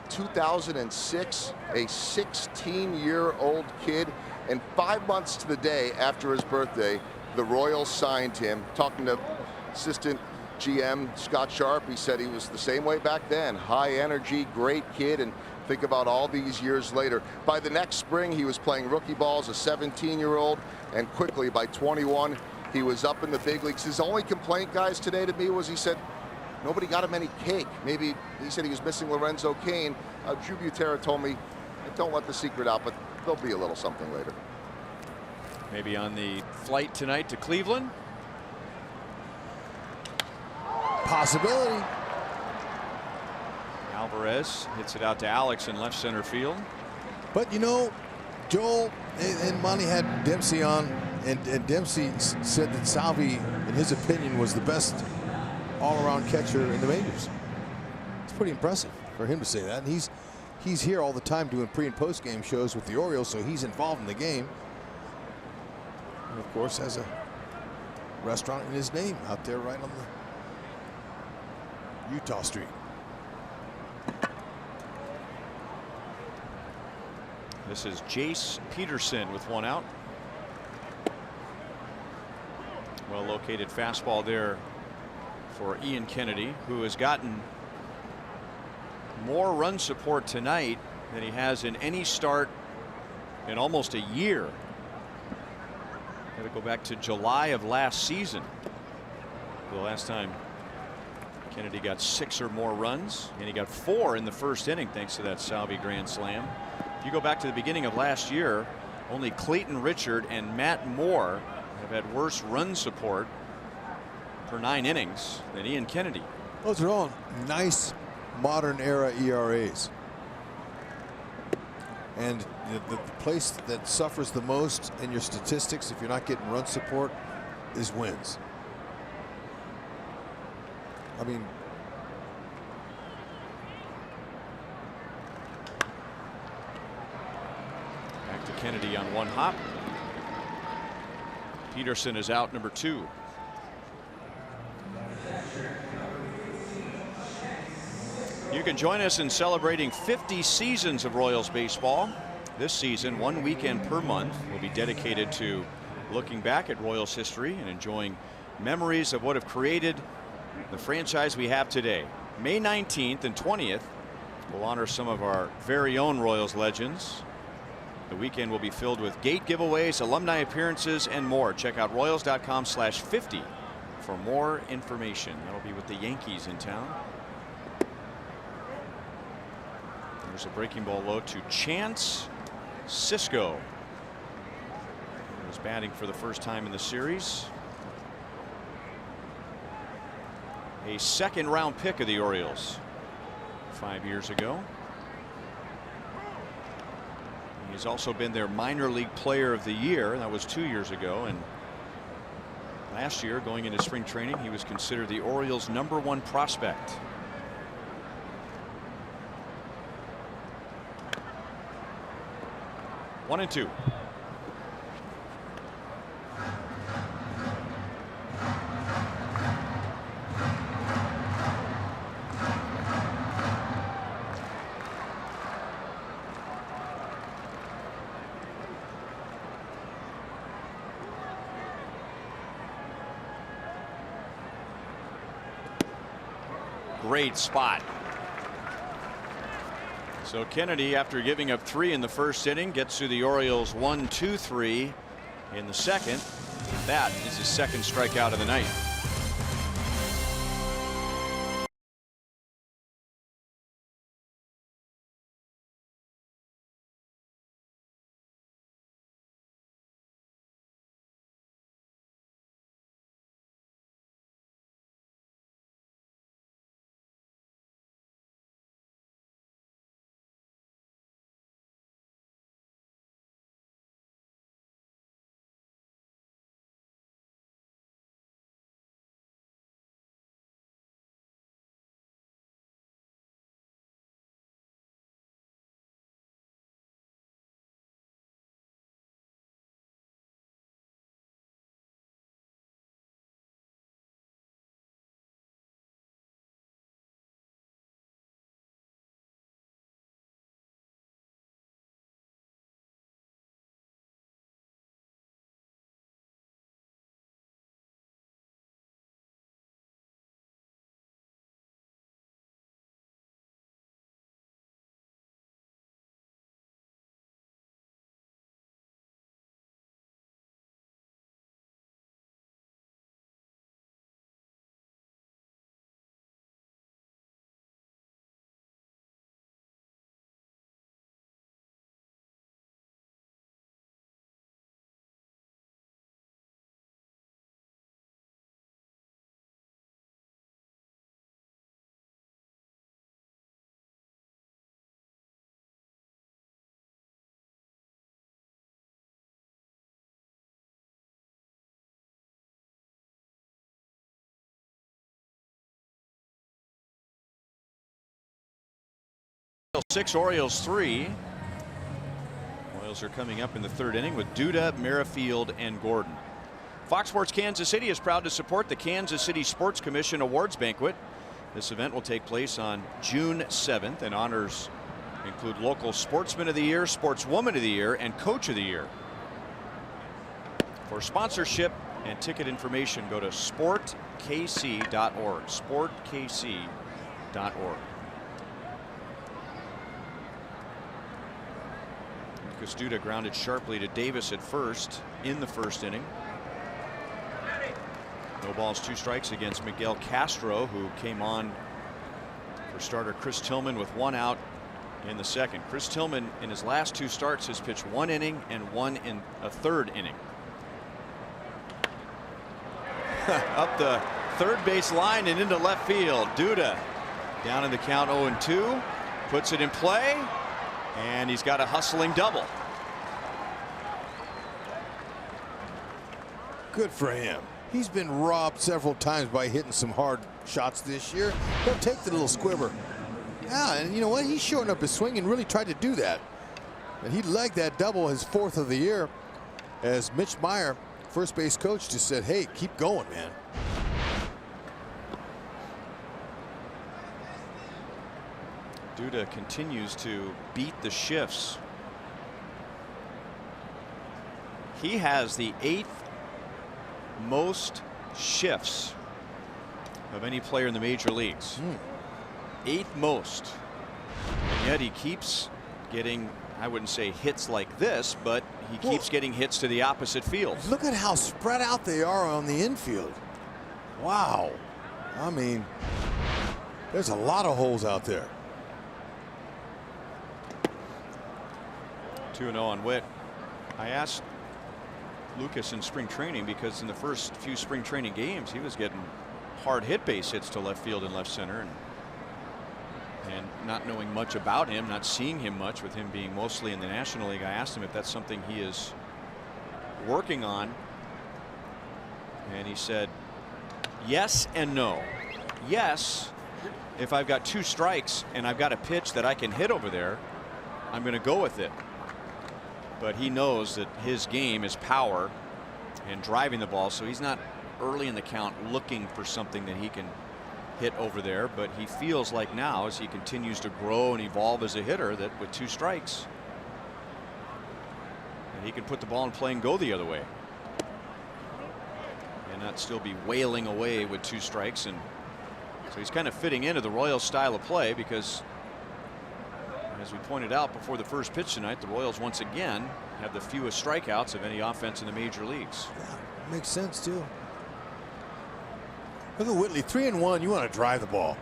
2006, a 16-year-old kid, and 5 months to the day after his birthday, the Royals signed him. Talking to assistant GM Scott Sharp, he said he was the same way back then. High energy, great kid, and Think about all these years later. By the next spring, he was playing rookie ball as a 17-year-old, and quickly by 21, he was up in the big leagues. His only complaint, guys, today to me was he said nobody got him any cake. Maybe he said he was missing Lorenzo Cain. Drew Butera told me, don't let the secret out, but there'll be a little something later.
Maybe on the flight tonight to Cleveland.
Possibility.
Alvarez hits it out to Alex in left center field.
But you know, Joel and Monty had Dempsey on, and Dempsey said that Salvi, in his opinion, was the best all-around catcher in the majors. It's pretty impressive for him to say that. And he's here all the time doing pre and post game shows with the Orioles, so he's involved in the game. And of course has a restaurant in his name out there right on the Utah Street.
This is Jace Peterson with one out. Well located fastball there for Ian Kennedy, who has gotten more run support tonight than he has in any start in almost a year. Got to go back to July of last season, the last time Kennedy got 6 or more runs, and he got 4 in the first inning thanks to that Salvi grand slam. If you go back to the beginning of last year, only Clayton Richard and Matt Moore have had worse run support per 9 innings than Ian Kennedy.
Those are all nice modern era ERAs. And the place that suffers the most in your statistics if you're not getting run support is wins. I mean,
back to Kennedy on one hop. Peterson is out, number 2. You can join us in celebrating 50 seasons of Royals baseball. This season, 1 weekend per month will be dedicated to looking back at Royals history and enjoying memories of what have created the franchise we have today. May 19th and 20th will honor some of our very own Royals legends. The weekend will be filled with gate giveaways, alumni appearances, and more. Check out Royals.com/50 for more information. That'll be with the Yankees in town. There's a breaking ball low to Chance Sisco. He was batting for the first time in the series. A second-round pick of the Orioles 5 years ago. He's also been their minor league player of the year. That was 2 years ago. And last year, going into spring training, he was considered the Orioles' #1 prospect. One and two. Great spot. So Kennedy, after giving up 3 in the first inning, gets to the Orioles 1-2-3 in the second. That is his second strikeout of the night. 6, Orioles 3. Royals are coming up in the 3rd inning with Duda, Merrifield, and Gordon. Fox Sports Kansas City is proud to support the Kansas City Sports Commission Awards Banquet. This event will take place on June 7th, and honors include local Sportsman of the Year, Sportswoman of the Year, and Coach of the Year. For sponsorship and ticket information, go to sportkc.org. Sportkc.org. Lucas Duda grounded sharply to Davis at first in the 1st inning. No balls, 2 strikes against Miguel Castro, who came on for starter Chris Tillman with 1 out in the 2nd. Chris Tillman in his last 2 starts has pitched 1 inning and 1 in a 3rd inning. Up the 3rd base line and into left field. Duda down in the count, 0-2, puts it in play, and he's got a hustling double.
Good for him. He's been robbed several times by hitting some hard shots this year. He'll take the little squibber. Yeah, and you know what? He shortened up his swing and really tried to do that. And he legged that double, his 4th of the year, as Mitch Meyer, first base coach, just said, hey, keep going, man.
Duda continues to beat the shifts. He has the 8th most shifts of any player in the major leagues. 8th most. And yet he keeps getting, I wouldn't say hits like this, but he keeps getting hits to the opposite field.
Look at how spread out they are on the infield. Wow. I mean, there's a lot of holes out there.
2-0 on Witt. I asked Lucas in spring training, because in the first few spring training games he was getting hard hit base hits to left field and left center, and not knowing much about him, not seeing him much, with him being mostly in the National League, I asked him if that's something he is working on, and he said yes and no. Yes, if I've got 2 strikes and I've got a pitch that I can hit over there, I'm going to go with it. But he knows that his game is power and driving the ball, so he's not early in the count looking for something that he can hit over there. But he feels like now, as he continues to grow and evolve as a hitter, that with 2 strikes, and he can put the ball in play and go the other way, and not still be wailing away with 2 strikes. And so he's kind of fitting into the Royals style of play, because as we pointed out before the first pitch tonight, the Royals once again have the fewest strikeouts of any offense in the major leagues.
Yeah, makes sense too. Look at Whitley, 3-1. You want to drive the ball.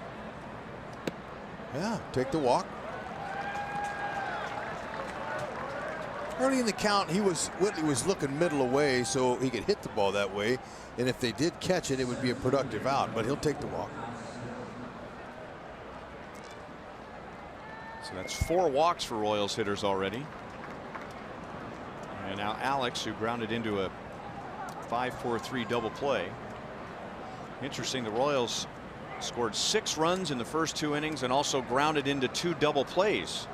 Yeah, take the walk. Early in the count, Whitley was looking middle away so he could hit the ball that way, and if they did catch it, it would be a productive out, but he'll take the walk.
So that's 4 walks for Royals hitters already. And now Alex, who grounded into a 5-4-3 double play. Interesting, the Royals scored 6 runs in the first 2 innings and also grounded into 2 double plays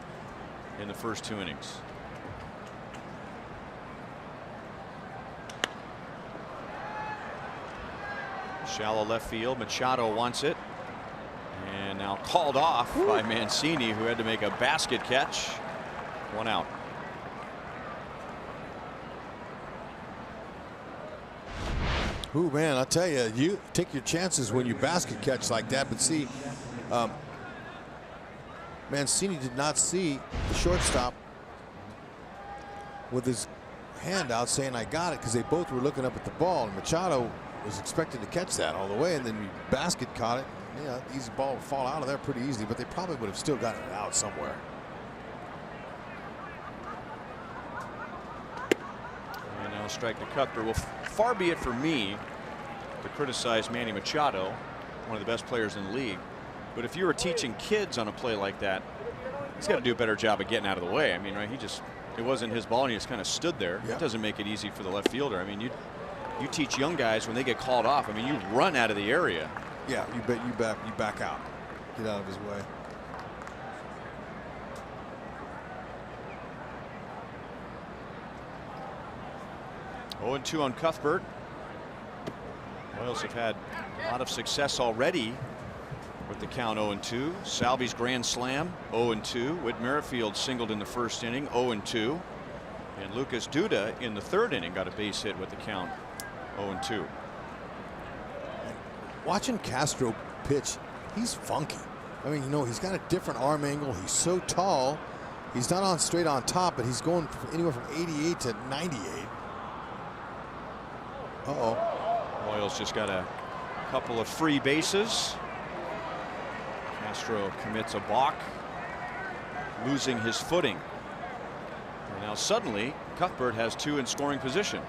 in the first 2 innings. Shallow left field. Machado wants it. And now called off by Mancini, who had to make a basket catch. 1 out.
Ooh, man, I'll tell you, you take your chances when you basket catch like that. But see, Mancini did not see the shortstop with his hand out saying, I got it, because they both were looking up at the ball. And Machado was expected to catch that all the way, and then you basket caught it. Yeah, easy ball would fall out of there pretty easily, but they probably would have still gotten it out somewhere.
And now strike to Cuthbert. Well, far be it for me to criticize Manny Machado, one of the best players in the league. But if you were teaching kids on a play like that, he's got to do a better job of getting out of the way. I mean, right? It wasn't his ball, and he just kind of stood there.
Yeah.
It doesn't make it easy for the left fielder. I mean, you teach young guys when they get called off. I mean, you run out of the area.
Yeah, you back out. Get out of his way.
0-2 on Cuthbert. Royals have had a lot of success already with the count 0-2. Salvy's grand slam 0-2. Whit Merrifield singled in the first inning 0-2. And Lucas Duda in the third inning got a base hit with the count 0-2.
Watching Castro pitch, he's funky. I mean, you know, he's got a different arm angle. He's so tall. He's not on straight on top, but he's going anywhere from 88 to 98.
Royals just got a couple of free bases. Castro commits a balk, losing his footing. And now suddenly Cuthbert has two in scoring position.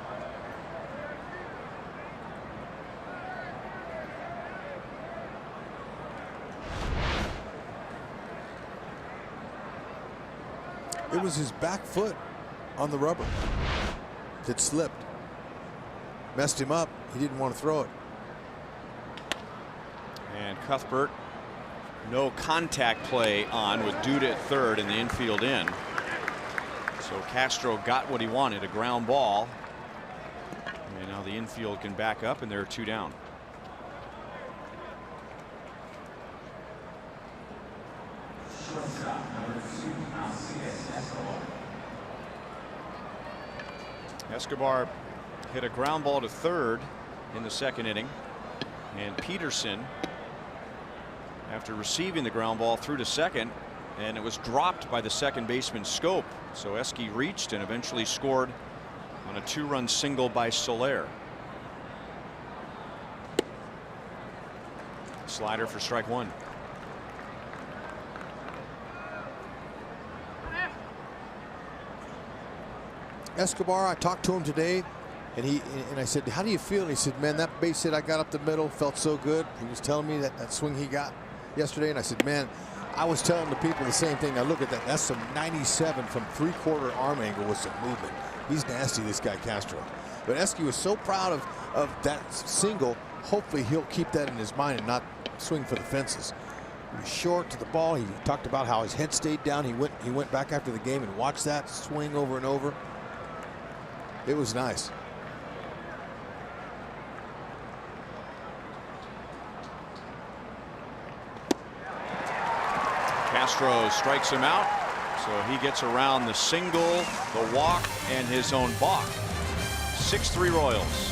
It was his back foot on the rubber that slipped. Messed him up. He didn't want to throw it.
And Cuthbert, no contact play on with Duda at third and the infield in. So Castro got what he wanted, a ground ball. And now the infield can back up, and there are two down. Escobar hit a ground ball to third in the second inning, and Peterson, after receiving the ground ball, threw to second, and it was dropped by the second baseman Scope. So Esky reached and eventually scored on a two-run single by Soler. Slider for strike one.
Escobar, I talked to him today, and I said, how do you feel? And he said, man, that base hit I got up the middle felt so good. He was telling me that swing he got yesterday, and I said, man, I was telling the people the same thing. Now look at that. That's some 97 from three-quarter arm angle with some movement. He's nasty, this guy Castro. But Esky was so proud of that single. Hopefully he'll keep that in his mind and not swing for the fences. He was short to the ball. He talked about how his head stayed down. He went back after the game and watched that swing over and over. It was nice.
Castro strikes him out, so he gets around the single, the walk, and his own balk. 6-3 Royals.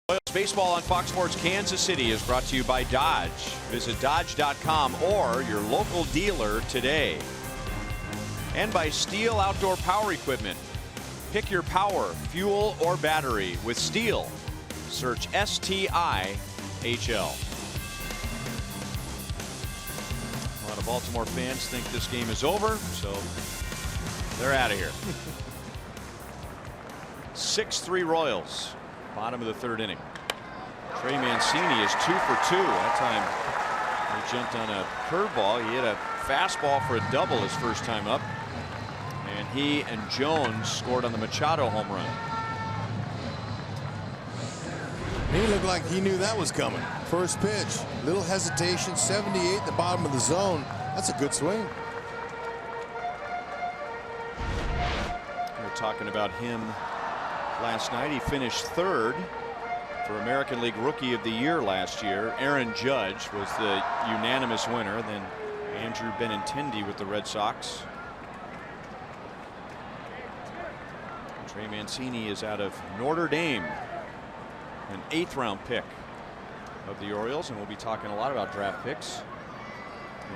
Royals baseball on Fox Sports Kansas City is brought to you by Dodge. Visit Dodge.com or your local dealer today. And by Steel Outdoor Power Equipment. Pick your power, fuel, or battery with Steel. Search STIHL. A lot of Baltimore fans think this game is over, so they're out of here. 6-3 Royals. Bottom of the third inning. Trey Mancini is 2 for 2. That time He jumped on a curveball. He hit a fastball for a double his first time up. And he and Jones scored on the Machado home run.
He looked like he knew that was coming. First pitch, little hesitation, 78 at the bottom of the zone. That's a good swing.
We were talking about him last night. He finished third for American League Rookie of the Year last year. Aaron Judge was the unanimous winner. Then Andrew Benintendi with the Red Sox. Trey Mancini is out of Notre Dame, an 8th round pick of the Orioles, and we'll be talking a lot about draft picks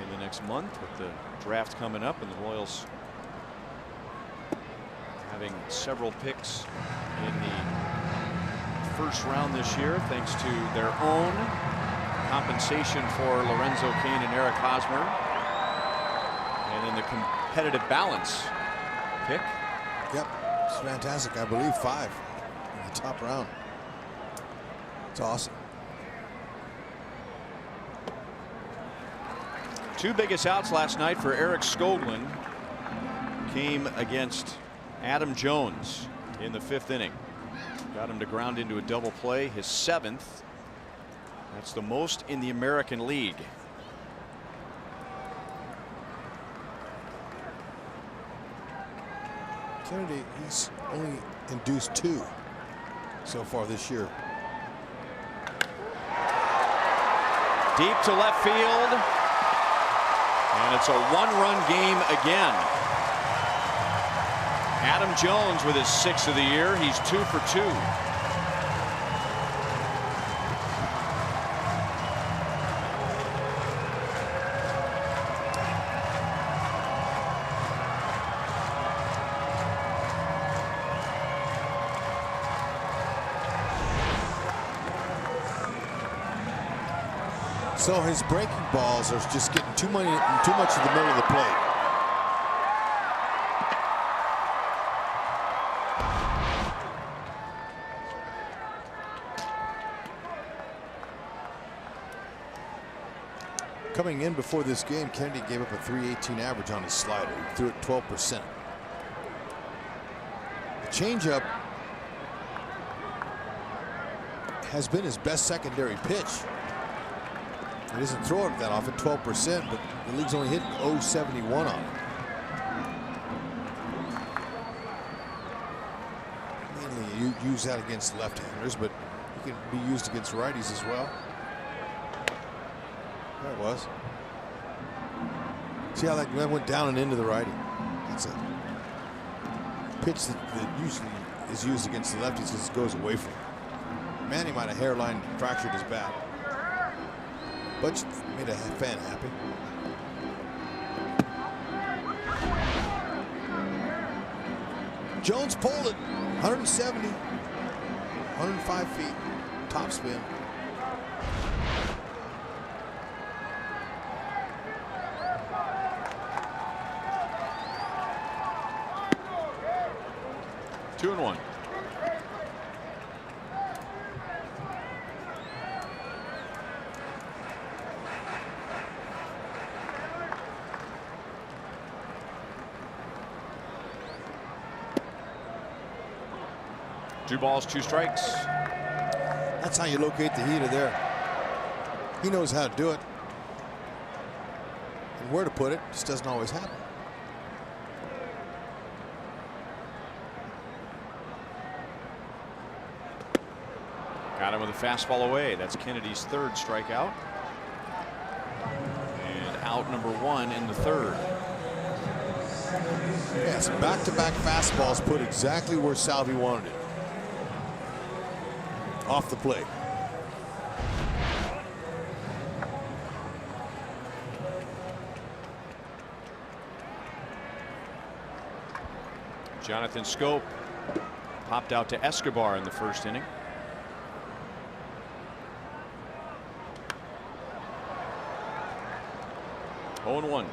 in the next month with the draft coming up and the Royals having several picks in the first round this year thanks to their own compensation for Lorenzo Cain and Eric Hosmer, and then the competitive balance pick.
Yep, it's fantastic. I believe 5 in the top round. It's awesome.
2 biggest outs last night for Eric Skoglund came against Adam Jones in the 5th inning. Got him to ground into a double play, his 7th. That's the most in the American League.
Kennedy, he's only induced 2 so far this year.
Deep to left field. And it's a 1-run game again. Adam Jones with his 6th of the year. He's 2 for 2.
So his breaking balls are just getting too much in the middle of the plate. Coming in before this game, Kennedy gave up a .318 average on his slider. He threw it 12%. The changeup has been his best secondary pitch. He doesn't throw it that often, 12%, but the league's only hitting .071 on it. Mainly you use that against left-handers, but it can be used against righties as well. There it was. See how that went down and into the righty? That's a pitch that usually is used against the lefties because it goes away from him. Manny might have hairline fractured his back. But made a fan happy. Jones pulled it. 170. 105 feet. Top spin.
Two and one. Two balls, 2 strikes.
That's how you locate the heater there. He knows how to do it. And where to put it just doesn't always happen.
Got him with a fastball away. That's Kennedy's 3rd strikeout. And out number 1 in the 3rd.
Yes, back-to-back fastballs put exactly where Salvi wanted it. Off the plate.
Jonathan Scope popped out to Escobar in the 1st inning. Oh and 1.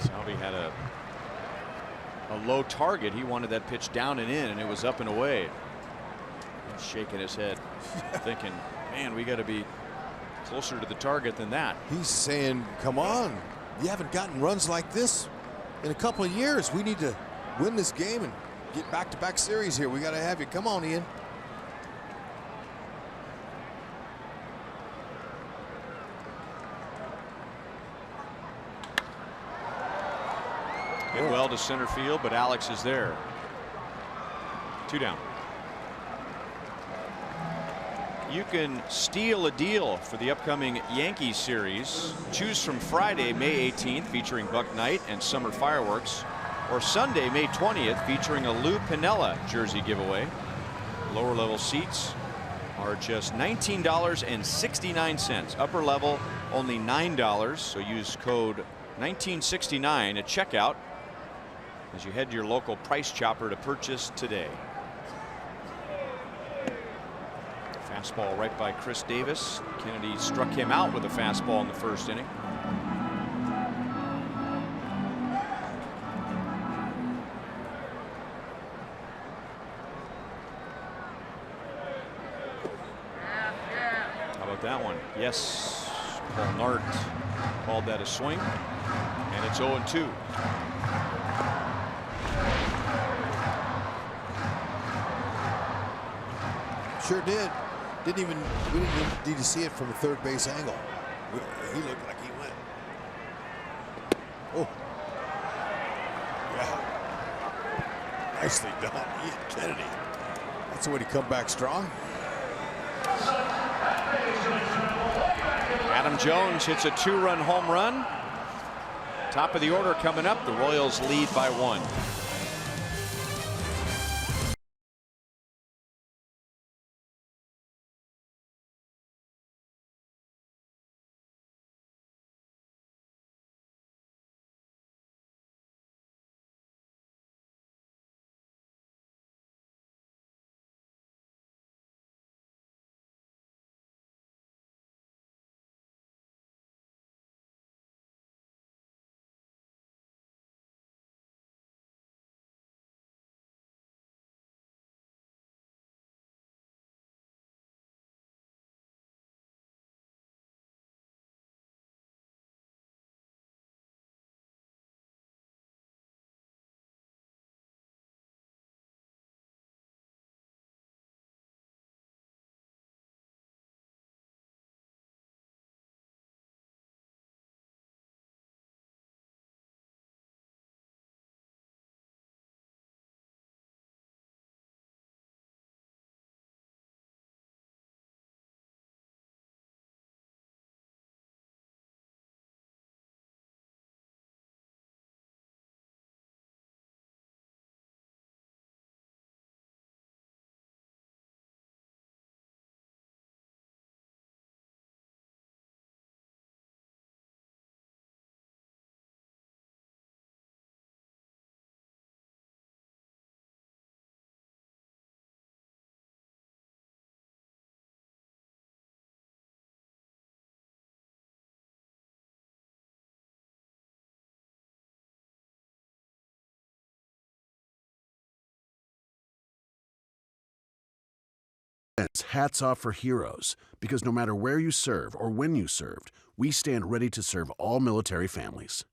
Salvi had a low target. He wanted that pitch down and in, and it was up and away. He's shaking his head, thinking, man, we got to be closer to the target than that.
He's saying, come on, you haven't gotten runs like this in a couple of years. We need to win this game and get back-to-back series here. We got to have you. Come on, Ian.
Hit well to center field, but Alex is there. 2 down. You can steal a deal for the upcoming Yankees series. Choose from Friday, May 18th, featuring Buck Knight and summer fireworks, or Sunday, May 20th, featuring a Lou Piniella jersey giveaway. Lower level seats are just $19.69. Upper level only $9. So use code 1969 at checkout as you head to your local Price Chopper to purchase today. Fastball right by Chris Davis. Kennedy struck him out with a fastball in the first inning. How about that one? Yes, Paul Nart called that a swing, and it's 0-2.
Sure did. We didn't even need to see it from a third base angle. He looked like he went. Oh. Yeah. Nicely done, Ian Kennedy. That's the way to come back strong.
Adam Jones hits a 2-run home run. Top of the order coming up. The Royals lead by 1.
Hats off for heroes, because no matter where you serve or when you served, we stand ready to serve all military families.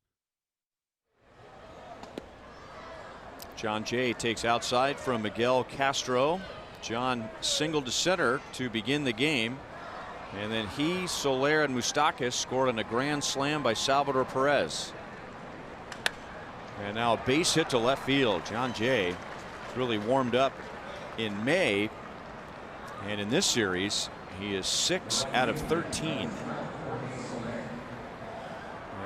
John Jay takes outside from Miguel Castro. John singled to center to begin the game, and then he, Soler, and Moustakas scored on a grand slam by Salvador Perez. And now a base hit to left field. John Jay really warmed up in May, and in this series he is 6 out of 13.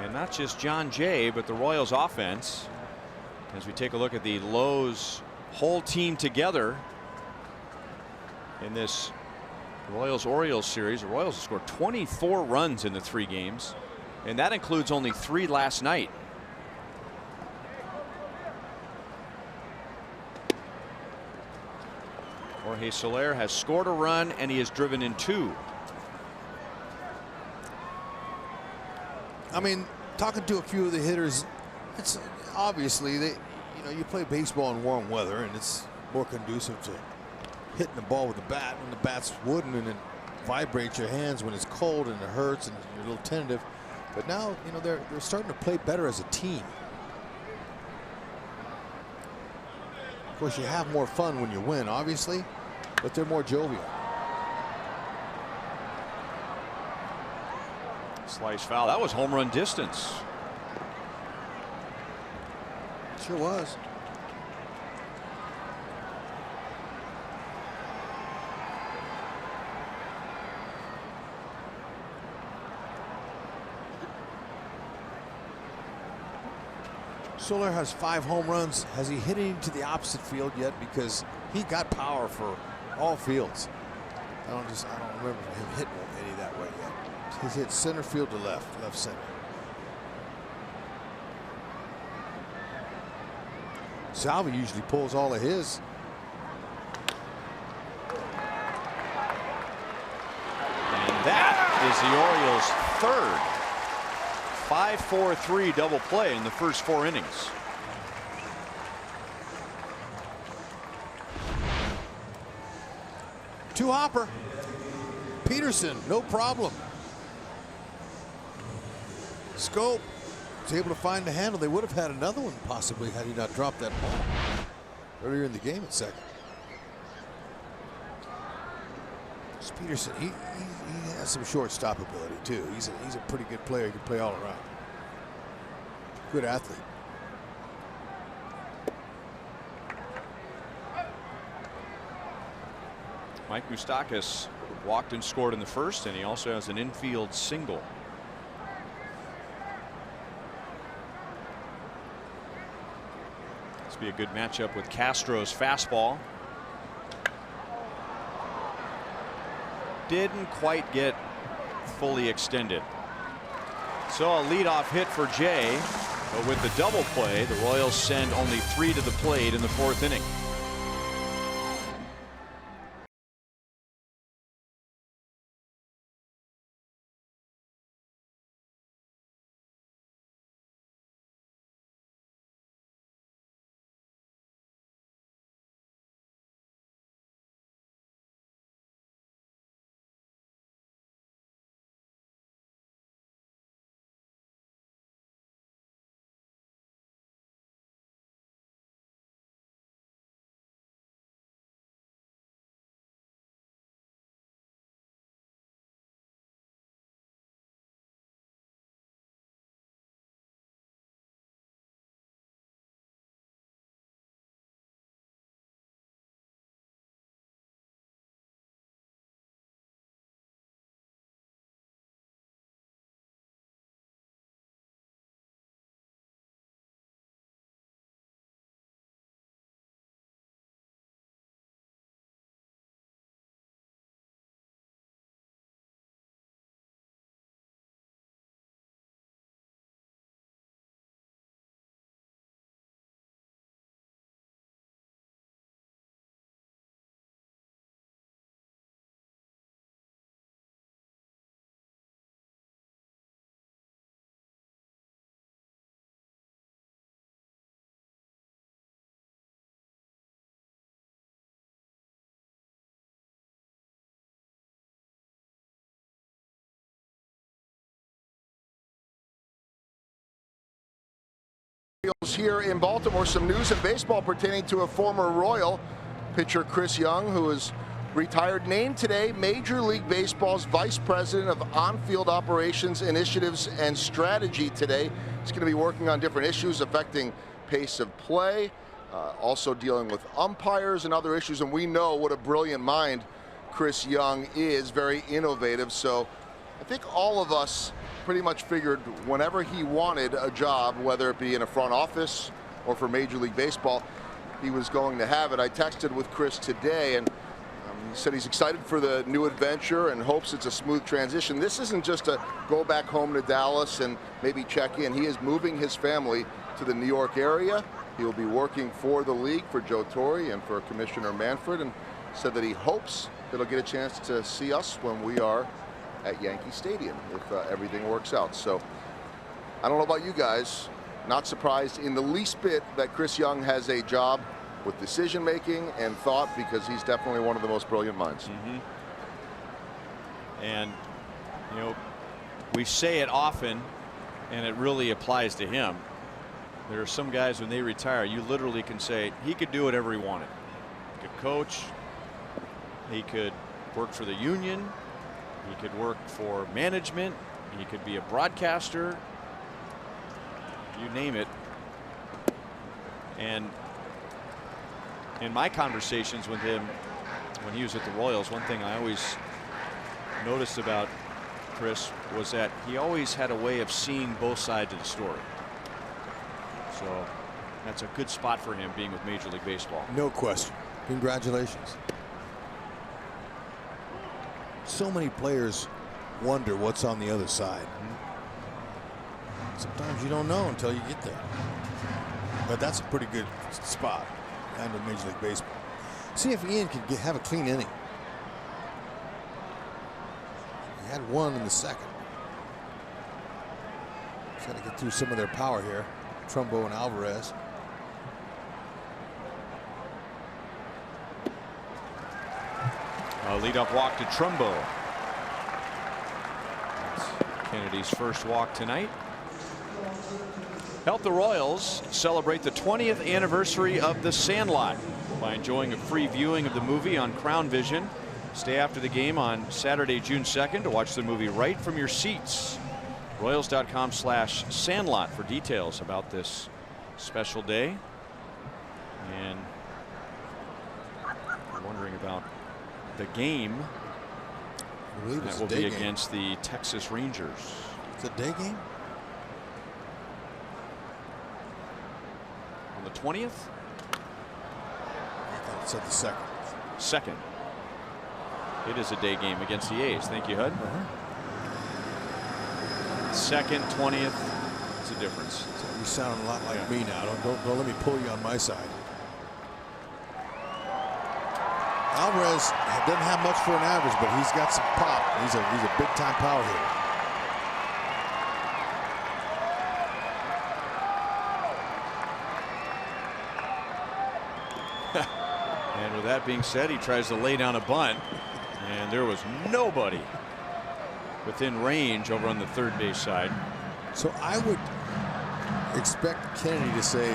And not just John Jay, but the Royals offense, as we take a look at the Lowe's whole team together in this Royals-Orioles series. The Royals have scored 24 runs in the 3 games, and that includes only 3 last night. Jorge Soler has scored a run, and he has driven in 2.
I mean, talking to a few of the hitters It's obviously you play baseball in warm weather and it's more conducive to hitting the ball with the bat when the bat's wooden and it vibrates your hands when it's cold and it hurts and you're a little tentative. But now they're starting to play better as a team. Of course, you have more fun when you win, obviously, but they're more jovial.
Slice foul. That was home run distance.
Sure was. Soler has 5 home runs. Has he hit any to the opposite field yet? Because he got power for all fields. I don't remember him hitting any that way yet. He's hit center field to left center. Salvi usually pulls all of his.
And that is the Orioles' third 5-4-3 double play in the first 4 innings.
Two hopper. Peterson, no problem. Scope was able to find the handle. They would have had another one possibly had he not dropped that ball earlier in the game at second. Peterson, he has some shortstop ability too. He's a pretty good player. He can play all around. Good athlete.
Mike Moustakas walked and scored in the first, and he also has an infield single. This will be a good matchup with Castro's fastball. Didn't quite get fully extended. So a leadoff hit for Jay, but with the double play, the Royals send only 3 to the plate in the 4th inning.
Here in Baltimore, some news in baseball pertaining to a former Royal pitcher, Chris Young, who is retired, named today Major League Baseball's Vice President of On-Field Operations, Initiatives, and Strategy today. He's going to be working on different issues affecting pace of play, also dealing with umpires and other issues, and we know what a brilliant mind Chris Young is, very innovative. So I think all of us pretty much figured whenever he wanted a job, whether it be in a front office or for Major League Baseball, he was going to have it. I texted with Chris today, and he said he's excited for the new adventure and hopes it's a smooth transition. This isn't just a go back home to Dallas and maybe check in. He is moving his family to the New York area. He will be working for the league, for Joe Torre and for Commissioner Manfred, and said that he hopes that he'll get a chance to see us when we are at Yankee Stadium if everything works out. So I don't know about you guys, Not surprised in the least bit that Chris Young has a job with decision making and thought, because he's definitely one of the most brilliant minds.
And you know, we say it often, and it really applies to him. There are some guys, when they retire, you literally can say he could do whatever he wanted. He could coach, he could work for the union, he could work for management, he could be a broadcaster, you name it. And in my conversations with him when he was at the Royals, one thing I always noticed about Chris was that he always had a way of seeing both sides of the story. So that's a good spot for him, being with Major League Baseball.
No question. Congratulations. So many players wonder what's on the other side. Sometimes you don't know until you get there. But that's a pretty good spot under Major League Baseball. See if Ian can have a clean inning. He had one in the second. He's got to get through some of their power here. Trumbo and Alvarez.
A leadoff walk to Trumbo. That's Kennedy's first walk tonight. Help the Royals celebrate the 20th anniversary of The Sandlot by enjoying a free viewing of the movie on Crown Vision. Stay after the game on Saturday, June 2nd to watch the movie right from your seats. Royals.com/Sandlot for details about this special day. And I'm wondering about the game.
I believe it's
that will
a day
be
game
against the Texas Rangers.
It's a day game?
On the 20th?
I thought it said the second.
Second. It is a day game against the A's. Thank you, Hud. Second, 20th. It's a difference.
So you sound a lot like me now. Don't let me pull you on my side. Alvarez doesn't have much for an average, but he's got some pop. He's a big time power hitter.
And with that being said, he tries to lay down a bunt, and there was nobody within range over on the third base side.
So I would expect Kennedy to say,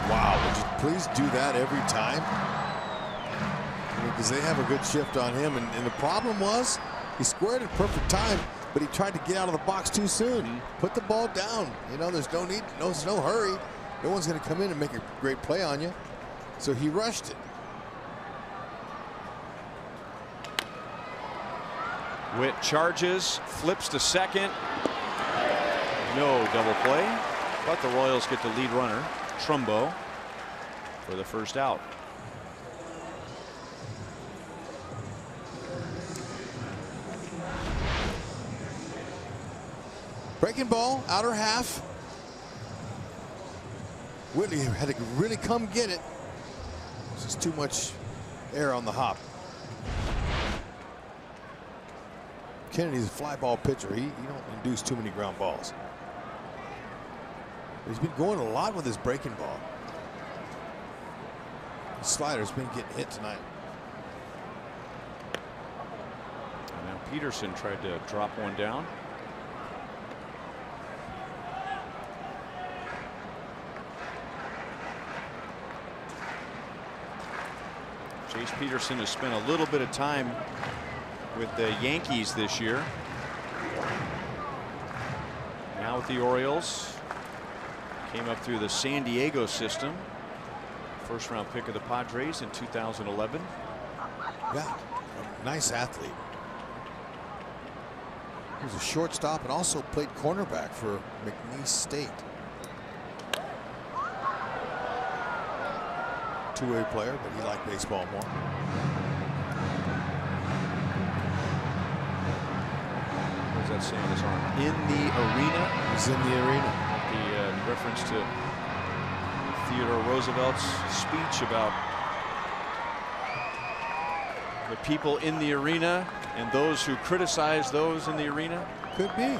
wow, would you please do that every time? Because they have a good shift on him, and the problem was he squared at perfect time, but he tried to get out of the box too soon. Put the ball down. You know, there's no need, there's no hurry. No one's going to come in and make a great play on you. So he rushed it.
Witt charges, flips to second. No double play, but the Royals get the lead runner, Trumbo, for the first out.
Breaking ball, outer half. Whitley had to really come get it. There's just too much air on the hop. Kennedy's a fly ball pitcher. He don't induce too many ground balls. He's been going a lot with his breaking ball. His slider's been getting hit tonight.
And now Peterson tried to drop one down. Chase Peterson has spent a little bit of time with the Yankees this year. Now with the Orioles. Came up through the San Diego system. First round pick of the Padres in 2011.
Yeah, a nice athlete. He was a shortstop and also played cornerback for McNeese State. Two-way player, but he liked baseball more.
What does that say on his arm? In the arena.
He's in the arena.
The reference to Theodore Roosevelt's speech about the people in the arena and those who criticize those in the arena.
Could be.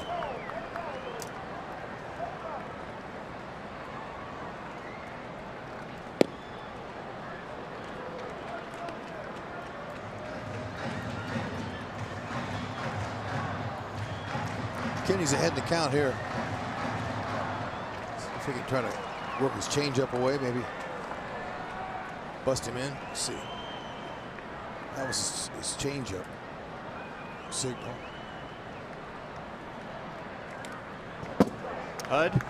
Kennedy's ahead in the count here. See if he can try to work his changeup away, maybe bust him in. Let's see. That was his changeup signal.
Hud,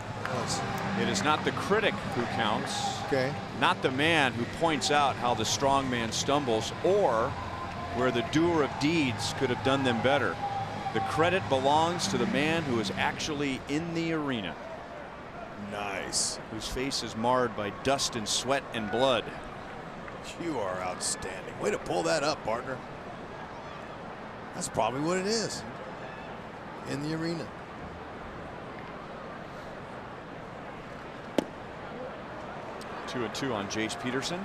it is not the critic who counts.
Okay.
Not the man who points out how the strong man stumbles or where the doer of deeds could have done them better. The credit belongs to the man who is actually in the arena.
Nice.
Whose face is marred by dust and sweat and blood.
You are outstanding. Way to pull that up, partner. That's probably what it is. In the arena.
Two and two on Jace Peterson.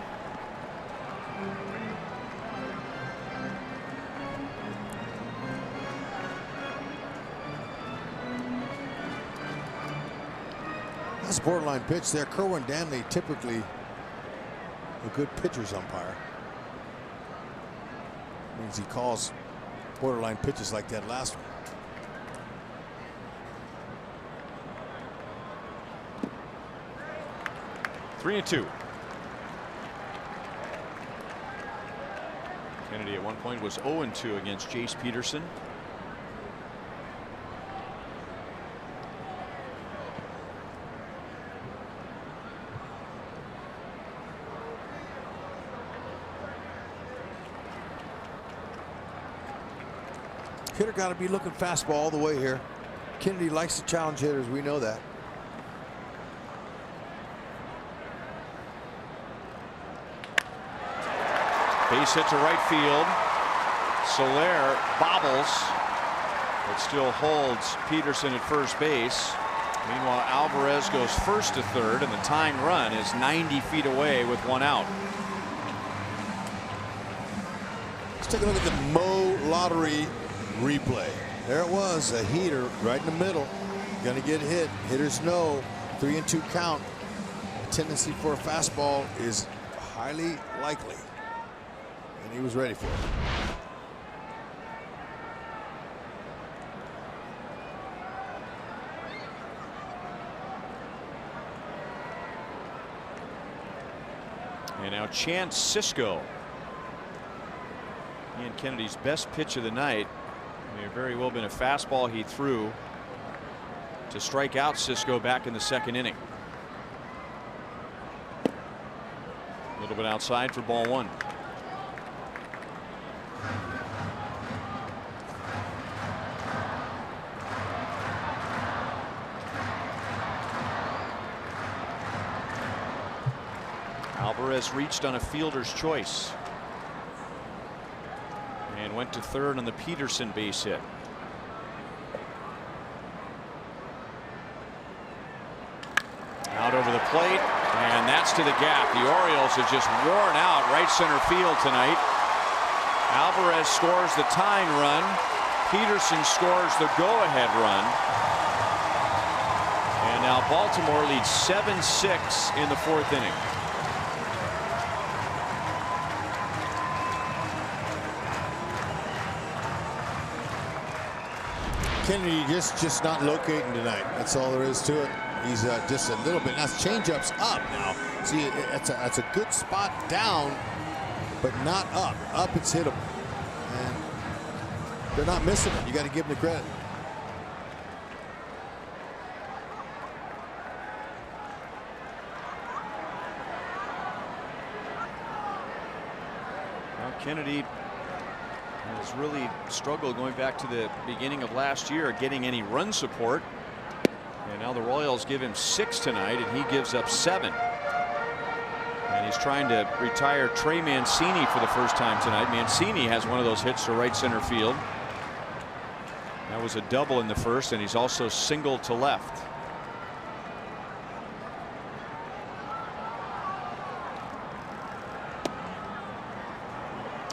That's a borderline pitch there. Kerwin Danley, typically a good pitcher's umpire. Means he calls borderline pitches like that last one.
Three and two. Kennedy at one point was 0-2 against Jace Peterson.
Hitter got to be looking fastball all the way here. Kennedy likes to challenge hitters. We know that.
Base hit to right field. Soler bobbles, but still holds Peterson at first base. Meanwhile, Alvarez goes first to third, and the tying run is 90 feet away with one out.
Let's take a look at the Mo Lottery replay. There it was, a heater right in the middle. Gonna get hit. Hitters know. 3-2 count. A tendency for a fastball is highly likely. And he was ready for it.
And now Chance Sisco. Ian Kennedy's best pitch of the night. May have very well been a fastball he threw to strike out Sisco back in the second inning. A little bit outside for ball one. Alvarez reached on a fielder's choice and went to third on the Peterson base hit. Out over the plate, and that's to the gap. The Orioles have just worn out right center field tonight. Alvarez scores the tying run. Peterson scores the go-ahead run. And now Baltimore leads 7-6 in the fourth inning.
Kennedy just not locating tonight. That's all there is to it. He's just a little bit. Now changeup's up now. See, that's a good spot down, but not up. Up, it's hittable, and they're not missing it. You got to give them the credit.
Well, Kennedy has really struggled going back to the beginning of last year getting any run support. And now the Royals give him 6 tonight, and he gives up 7. And he's trying to retire Trey Mancini for the first time tonight. Mancini has one of those hits to right center field. That was a double in the first, and he's also singled to left.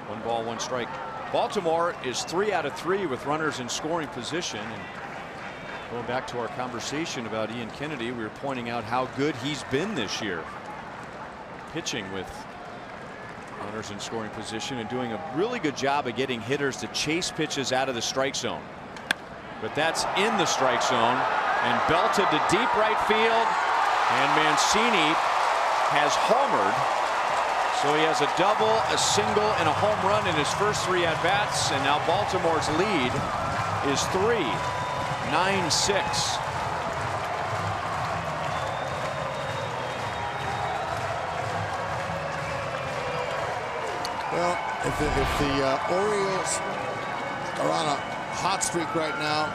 One ball, one strike. Baltimore is 3 out of 3 with runners in scoring position. And going back to our conversation about Ian Kennedy, we were pointing out how good he's been this year. Pitching with runners in scoring position and doing a really good job of getting hitters to chase pitches out of the strike zone. but that's in the strike zone and belted to deep right field. And Mancini has homered. So he has a double, a single, and a home run in his first 3 at-bats. And now Baltimore's lead is 9-6.
Well, if the Orioles are on a hot streak right now,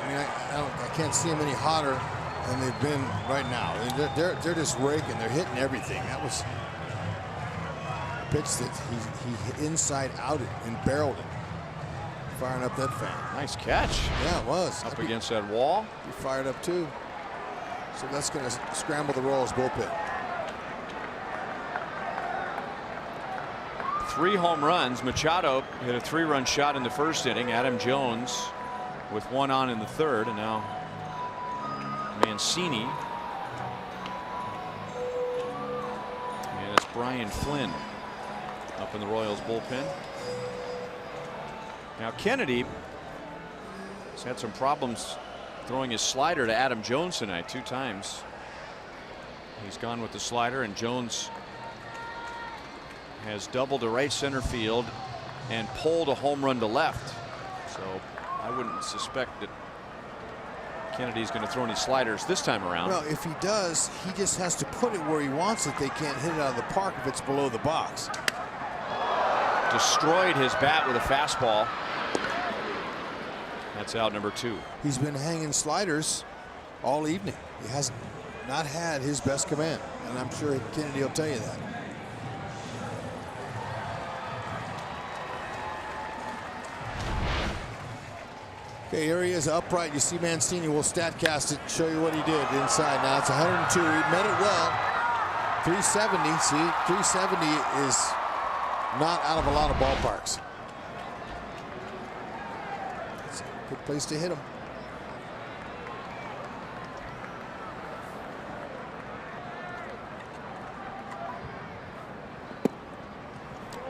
I mean, I can't see them any hotter than they've been right now. I mean, they're just raking. They're hitting everything. That was a pitch that he inside out it and barreled it, firing up that fan.
Nice catch.
Yeah, it was.
Up against that wall.
He fired up too. So that's going to scramble the Royals bullpen.
3 home runs. Machado hit a 3-run shot in the first inning. Adam Jones with 1 on in the third, and now Mancini. And it's Brian Flynn up in the Royals bullpen. Now Kennedy has had some problems throwing his slider to Adam Jones tonight. 2 times he's gone with the slider, and Jones has doubled to right center field and pulled a home run to left. So I wouldn't suspect that Kennedy's going to throw any sliders this time around.
Well, if he does, he just has to put it where he wants it. They can't hit it out of the park if it's below the box.
Destroyed his bat with a fastball. That's out number 2.
He's been hanging sliders all evening. He has not had his best command, and I'm sure Kennedy will tell you that. Okay, here he is upright. You see Mancini will statcast it, show you what he did inside. Now it's 102. He met it well. 370. See, 370 is not out of a lot of ballparks. It's a good place to hit him.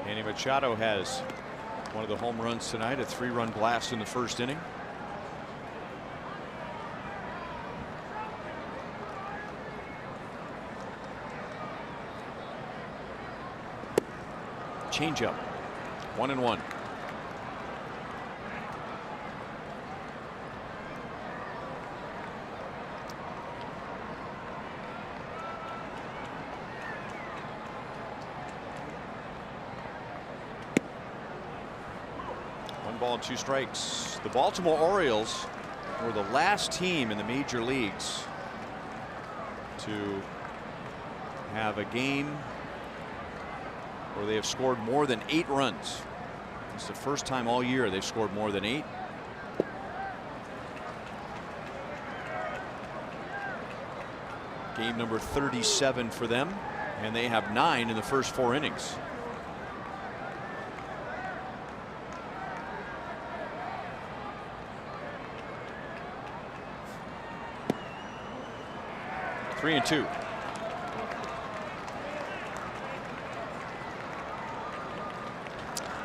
Manny Machado has one of the home runs tonight, a 3-run blast in the first inning. Changeup, 1-1. One ball, 2 strikes. The Baltimore Orioles were the last team in the major leagues to have a game where they have scored more than 8 runs. It's the first time all year they've scored more than 8. Game number 37 for them, and they have 9 in the first 4 innings. Three and 2.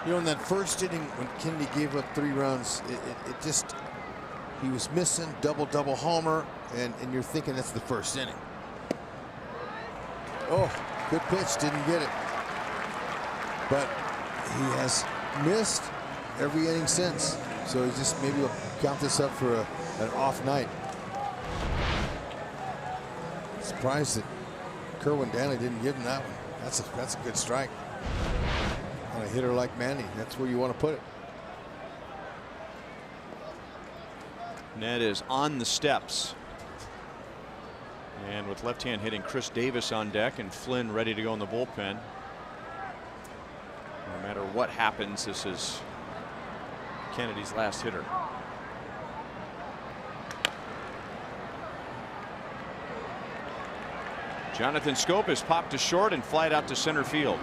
You know, in that first inning when Kennedy gave up 3 runs, it just, he was missing double homer, and you're thinking that's the first inning. Oh, good pitch, didn't get it. But he has missed every inning since, so he just maybe will count this up for an off night. Surprised that Kerwin Danley didn't give him that one. That's a good strike. On a hitter like Manny, that's where you want to put it.
Ned is on the steps, and with left hand hitting Chris Davis on deck and Flynn ready to go in the bullpen. No matter what happens, this is Kennedy's last hitter. Jonathan Scope is popped to short and flied out to center field.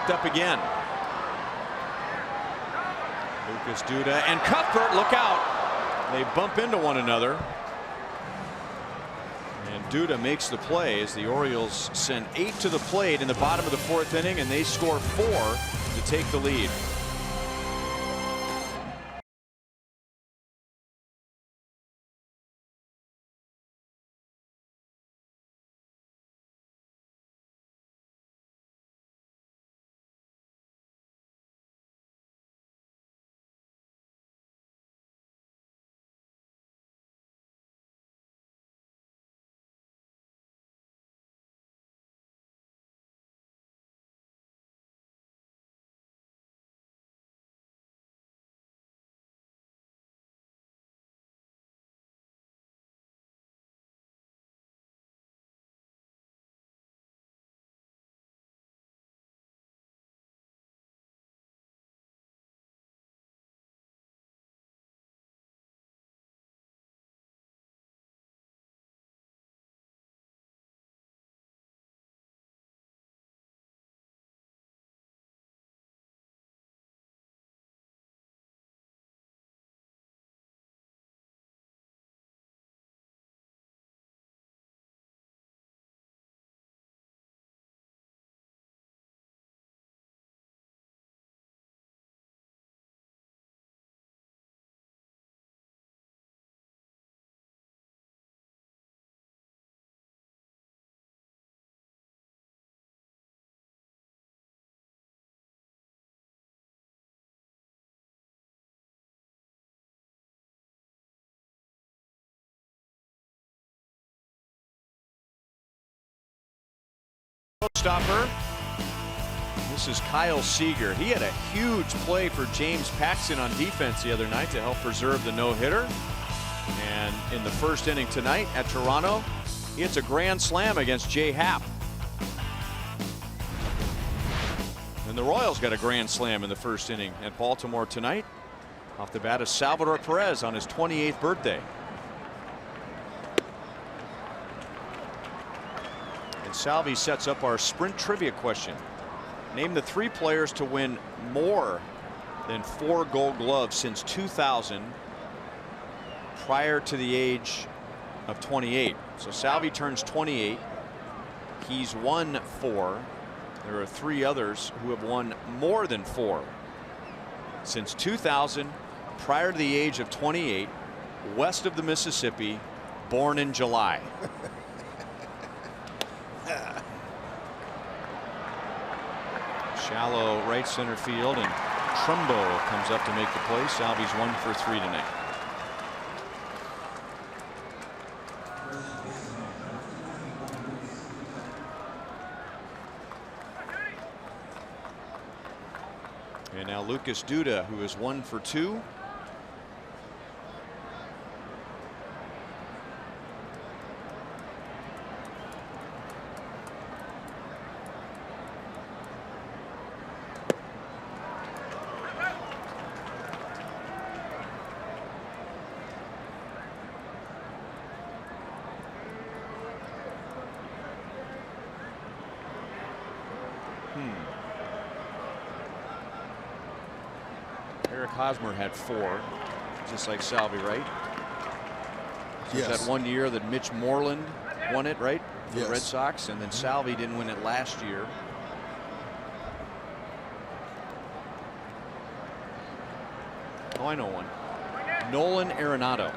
picked up again. Lucas Duda and Cuthbert, look out. They bump into one another. And Duda makes the play as the Orioles send 8 to the plate in the bottom of the 4th inning, and they score 4 to take the lead. Stopper. This is Kyle Seager. He had a huge play for James Paxton on defense the other night to help preserve the no-hitter. And in the 1st inning tonight at Toronto, he hits a grand slam against Jay Happ. And the Royals got a grand slam in the 1st inning at Baltimore tonight. Off the bat is Salvador Perez on his 28th birthday. And Salvi sets up our sprint trivia question. Name the 3 players to win more than 4 Gold Gloves since 2000 prior to the age of 28. So Salvi turns 28. He's won 4. There are 3 others who have won more than 4 since 2000 prior to the age of 28, west of the Mississippi, born in July. Shallow right center field, and Trumbo comes up to make the play. Salvi's 1 for 3 tonight. And now Lucas Duda, who is 1 for 2. Eric Hosmer had 4, just like Salvi, right? So
Yes.
that 1 year that Mitch Moreland won it, right? For
Yes.
the Red Sox, and then Salvi didn't win it last year. Oh, I know one. Nolan Arenado.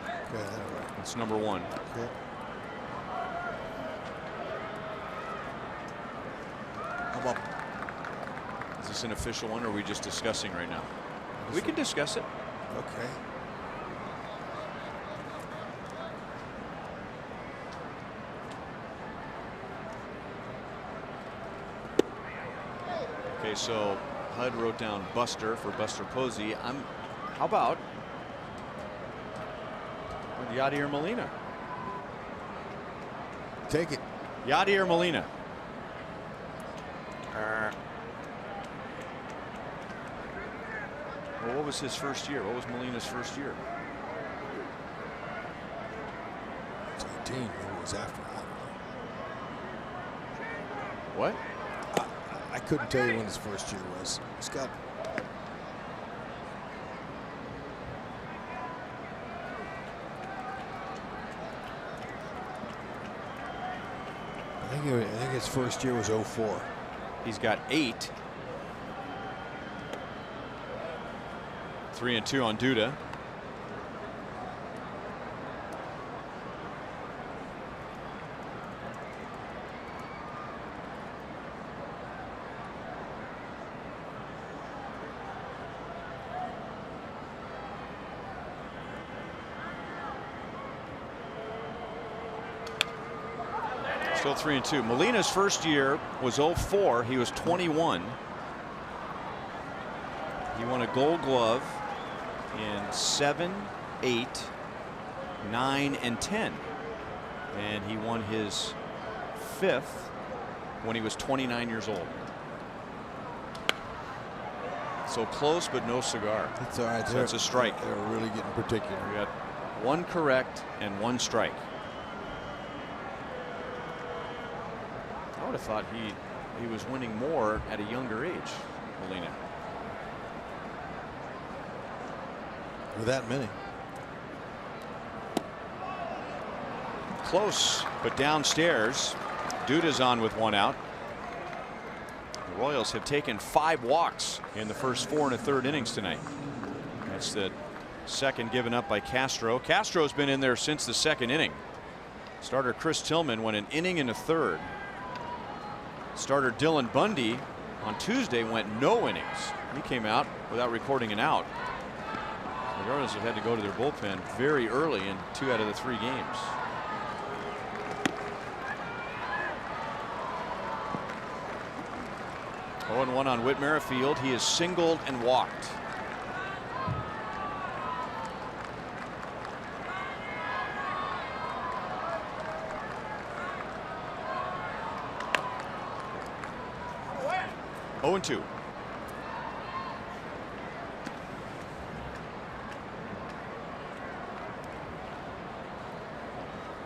Yeah, right.
That's number 1.
Okay. How about
Is this an official one, or are we just discussing right now? We can discuss it.
okay?
Okay, so HUD wrote down Buster for Buster Posey. How about Yadier Molina?
Take it.
Yadier Molina. Well, what was his first year? What was Molina's first year?
It's 18. Maybe it was after. I don't know.
What?
I couldn't tell you when his first year was. He's got. I think his first year was 04.
He's got 8. 3-2 on Duda. Still 3-2. Molina's first year was 04. He was 21. He won a Gold Glove in 7, 8, 9, and 10. And he won his 5th when he was 29 years old. So close, but no cigar.
That's all right.
So that's a strike.
They're really getting particular.
We got 1 correct and 1 strike. I would have thought he was winning more at a younger age, Molina.
With that many.
Close, but downstairs. Duda's on with 1 out. The Royals have taken 5 walks in the first 4 1/3 innings tonight. That's the second given up by Castro. Castro's been in there since the 2nd inning. Starter Chris Tillman went an inning and a third. Starter Dylan Bundy on Tuesday went no innings. He came out without recording an out. The Royals have had to go to their bullpen very early in 2 out of the 3 games. Oh, and 1 on Whit Merrifield. He is singled and walked. Oh, and 2.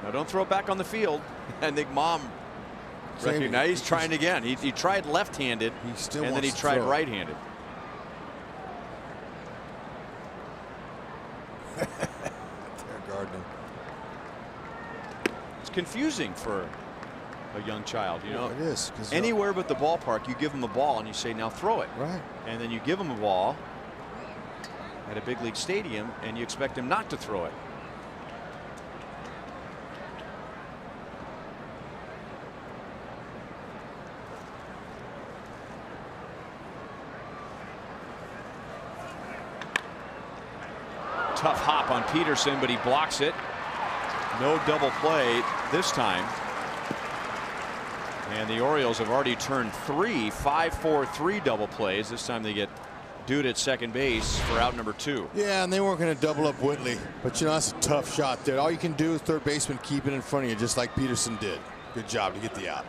Now don't throw it back on the field. I think Mom recognized he's trying again. He tried left-handed, and then he tried right-handed.
They're gardening.
It's confusing for a young child, you know.
It is.
Anywhere but the ballpark, you give them a ball and you say, now throw it.
Right.
And then you give them a ball at a big league stadium and you expect him not to throw it. Tough hop on Peterson, but he blocks it. No double play this time. And the Orioles have already turned 3 5-4-3 double plays. This time they get Dude at second base for out number 2.
Yeah, and they weren't going to double up Whitley. But, you know, that's a tough shot there. All you can do is third baseman keep it in front of you, just like Peterson did. Good job to get the out.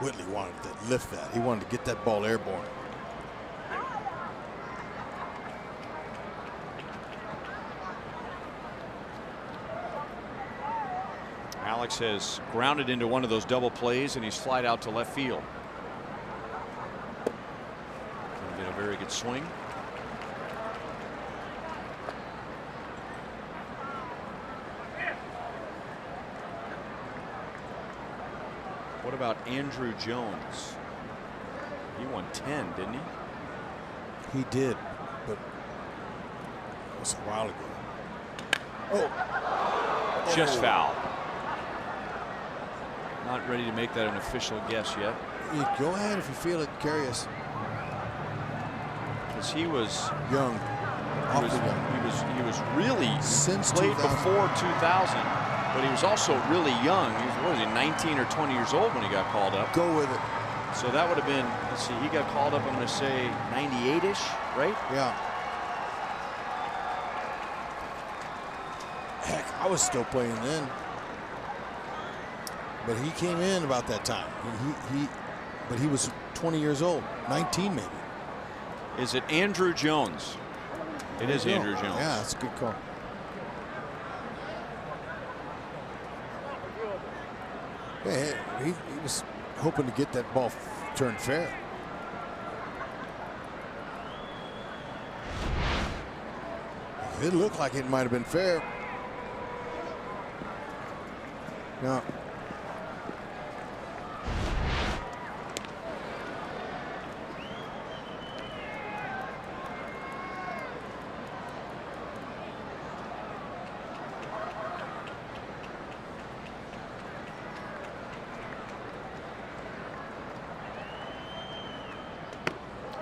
Whitley wanted to lift that. He wanted to get that ball airborne.
Alex has grounded into one of those double plays and he's flied out to left field. Gonna get a very good swing. What about Andrew Jones? He won 10, didn't he?
He did, but it was a while ago. Oh.
Just foul. Not ready to make that an official guess yet.
You go ahead if you feel it. Curious.
Because he was
young.
He was really
since
played
2000.
before 2000, but he was also really young. He was, what was he, 19 or 20 years old when he got called up.
Go with it.
So that would have been, let's see, he got called up, I'm going to say 98-ish, right?
Yeah. Heck, I was still playing then. But he came in about that time. But he was 20 years old, 19 maybe.
Is it Andrew Jones? It is Andrew Jones.
Yeah, that's a good call. Yeah, he was hoping to get that ball turned fair. It looked like it might have been fair. No.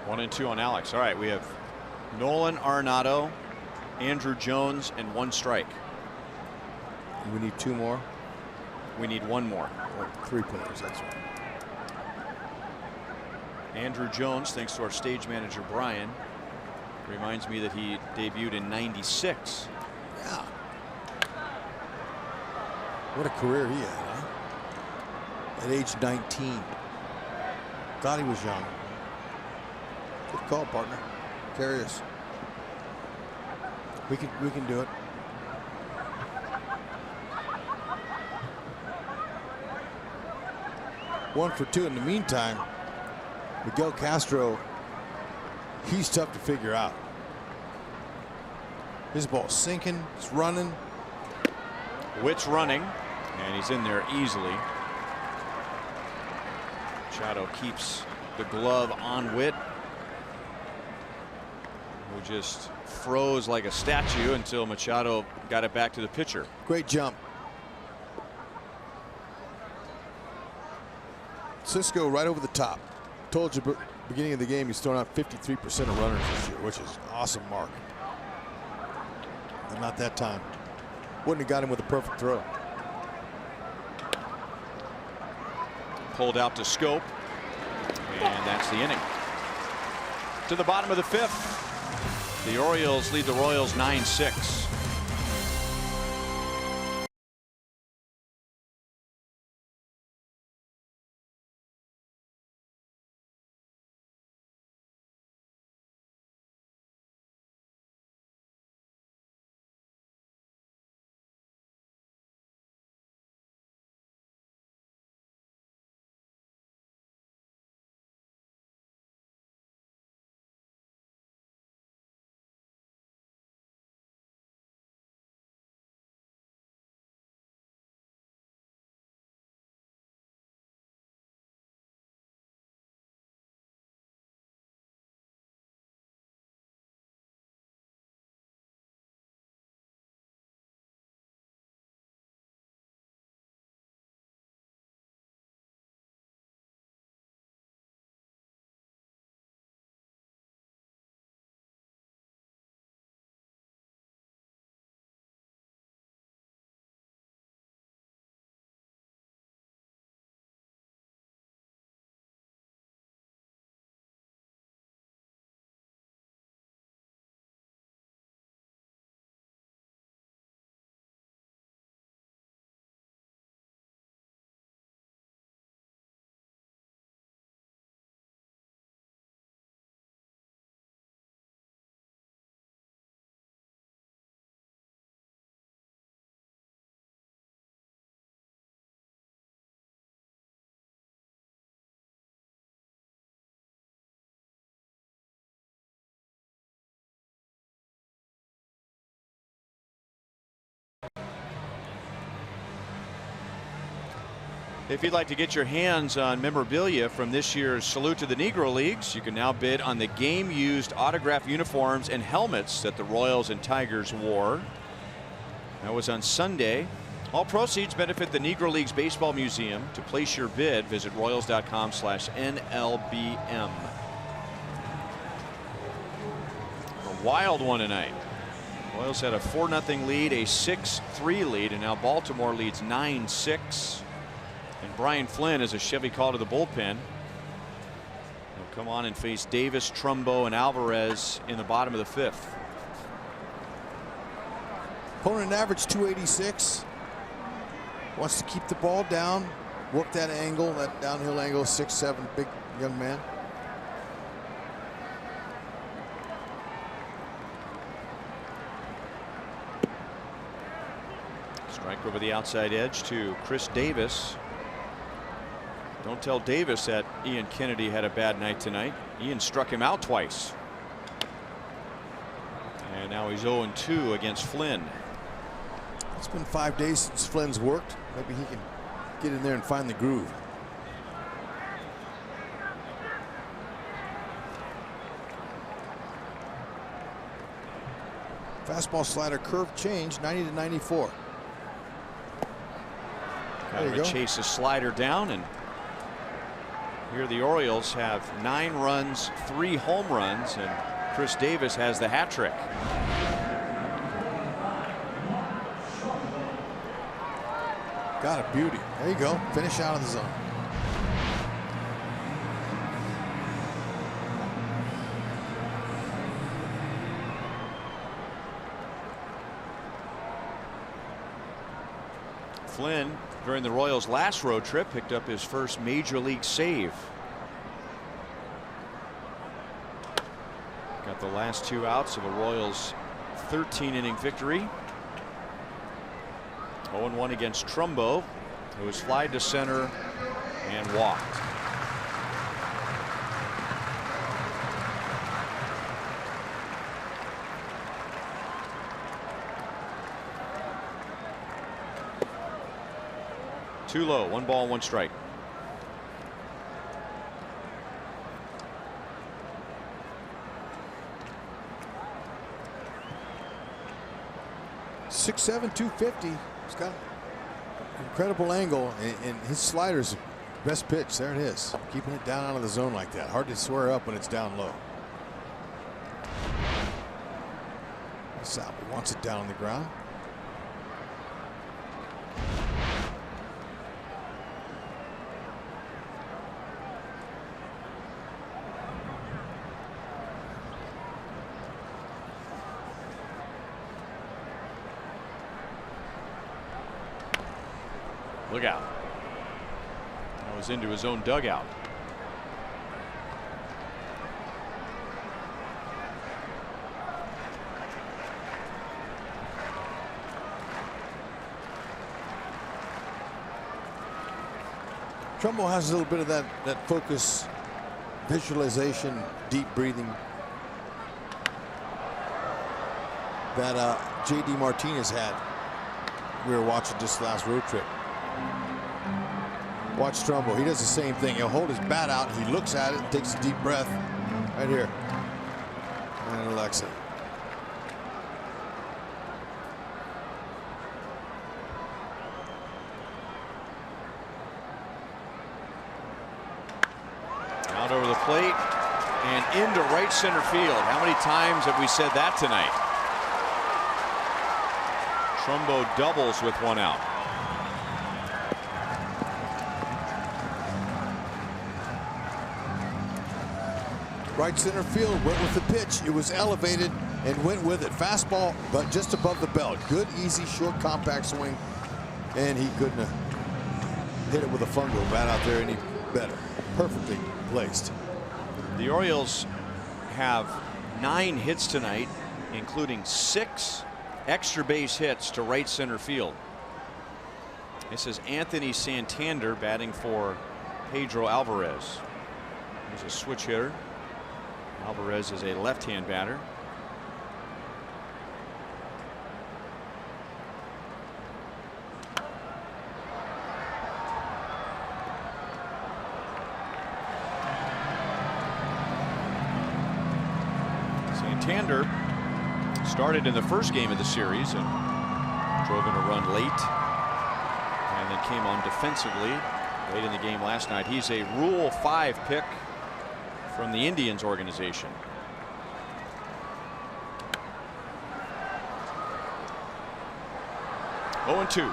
One and two on Alex. All right, we have Nolan Arenado, Andrew Jones, and one strike.
We need two more.
We need one more.
Or three players, that's right.
Andrew Jones, thanks to our stage manager Brian, reminds me that he debuted in '96.
Yeah. What a career he had, huh? At age 19. Thought he was young. Good call, partner. Carry us. We can do it. One for two. In the meantime, Miguel Castro, he's tough to figure out. His ball's sinking, it's running.
Witt's running, and he's in there easily. Machado keeps the glove on Witt, who just froze like a statue until Machado got it back to the pitcher.
Great jump. Cisco right over the top. Told you beginning of the game he's thrown out 53% of runners this year, which is an awesome mark. And not that time. Wouldn't have got him with a perfect throw.
Pulled out to Scope, and that's the inning. To the bottom of the fifth, the Orioles lead the Royals 9-6. If you'd like to get your hands on memorabilia from this year's Salute to the Negro Leagues, you can now bid on the game-used autographed uniforms and helmets that the Royals and Tigers wore. That was on Sunday. All proceeds benefit the Negro Leagues Baseball Museum. To place your bid, visit royals.com/NLBM. A wild one tonight. Royals had a 4-0 lead, a 6-3 lead, and now Baltimore leads 9-6. And Brian Flynn is a Chevy call to the bullpen. He'll come on and face Davis, Trumbo, and Alvarez in the bottom of the fifth.
Opponent average 286. Wants to keep the ball down, work that angle, that downhill angle, 6'7", big young man.
Strike over the outside edge to Chris Davis. Don't tell Davis that Ian Kennedy had a bad night tonight. Ian struck him out twice. And now he's 0-2 against Flynn.
It's been 5 days since Flynn's worked. Maybe he can get in there and find the groove. Fastball slider curve change, 90 to 94.
Kind of a chase a slider down, and here the Orioles have 9 runs, 3 home runs, and Chris Davis has the hat trick.
Got a beauty. There you go. Finish out of the zone.
Flynn, during the Royals' last road trip, picked up his first major league save. Got the last 2 outs of the Royals' 13-inning victory. 0-1 against Trumbo, who was flied to center and walked. Too low, 1 ball, 1 strike.
.67, 250. He's got an incredible angle, and his slider's best pitch. There it is. Keeping it down out of the zone like that. Hard to swear up when it's down low. Salvo wants it down on the ground.
Look out. That was into his own dugout.
Trumbo has a little bit of that focus, visualization, deep breathing that J.D. Martinez had. We were watching just last road trip. Watch Trumbo. He does the same thing. He'll hold his bat out. He looks at it and takes a deep breath. Right here. And Alexa.
Out over the plate and into right center field. How many times have we said that tonight? Trumbo doubles with 1 out.
Right center field went with the pitch. It was elevated and went with it. Fastball, but just above the belt. Good, easy, short, compact swing. And he couldn't have hit it with a fungo bat out there any better. Perfectly placed.
The Orioles have 9 hits tonight, including 6 extra base hits to right center field. This is Anthony Santander batting for Pedro Alvarez. He's a switch hitter. Alvarez is a left-hand batter. Santander started in the first game of the series and drove in a run late, and then came on defensively late in the game last night. He's a Rule 5 pick from the Indians organization. Oh, 0-2.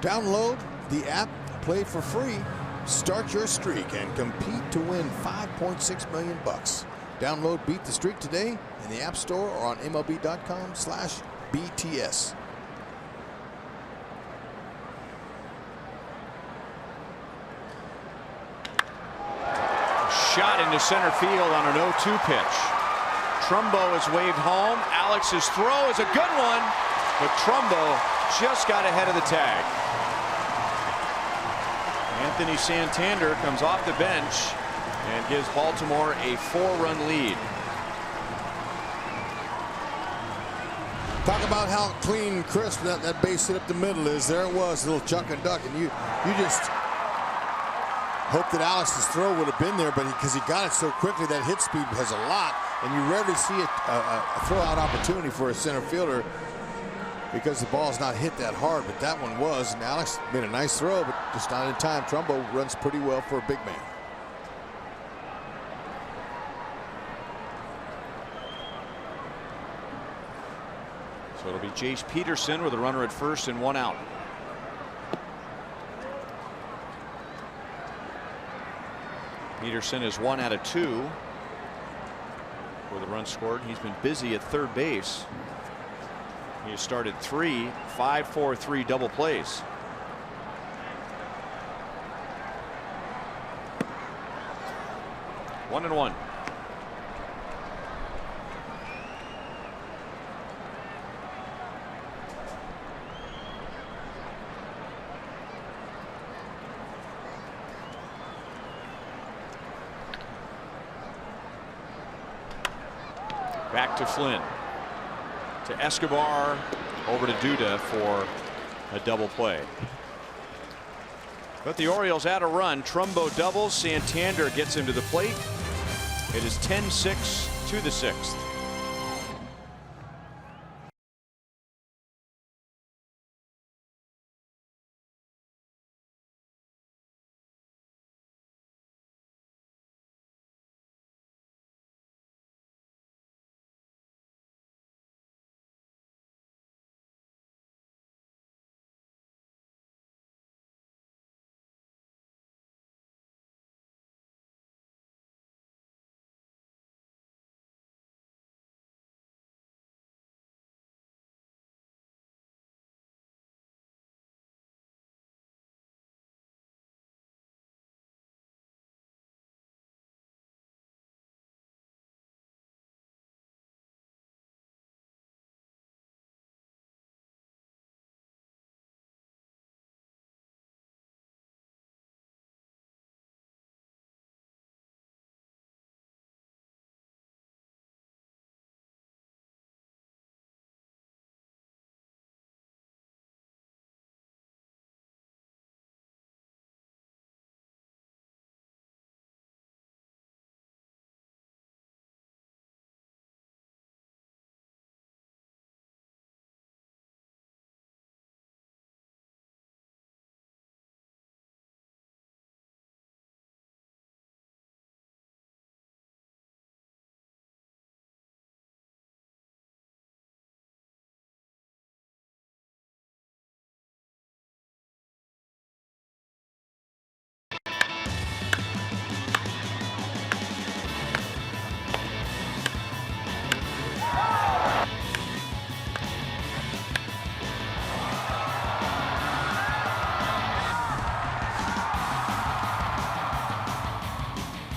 Down low, the app, play for free, start your streak, and compete to win $5.6 million. Download Beat the Streak today in the App Store or on MLB.com/BTS.
Shot into center field on an 0-2 pitch. Trumbo is waved home. Alex's throw is a good one, but Trumbo just got ahead of the tag. Anthony Santander comes off the bench and gives Baltimore a 4-run lead.
Talk about how clean and crisp that base hit up the middle is. There it was, a little chuck and duck, and you just hope that Alex's throw would have been there, but because he got it so quickly, that hit speed has a lot, and you rarely see a throw-out opportunity for a center fielder because the ball's not hit that hard, but that one was, and Alex made a nice throw, but just not in time. Trumbo runs pretty well for a big man.
So it'll be Jace Peterson with a runner at first and 1 out. Peterson is 1 out of 2 with a run scored. He's been busy at third base. He has started 3 5-4-3 double plays. One and one. Back to Flynn, to Escobar, over to Duda for a double play. But the Orioles add a run. Trumbo doubles. Santander gets him to the plate. It is 10-6 to the 6th.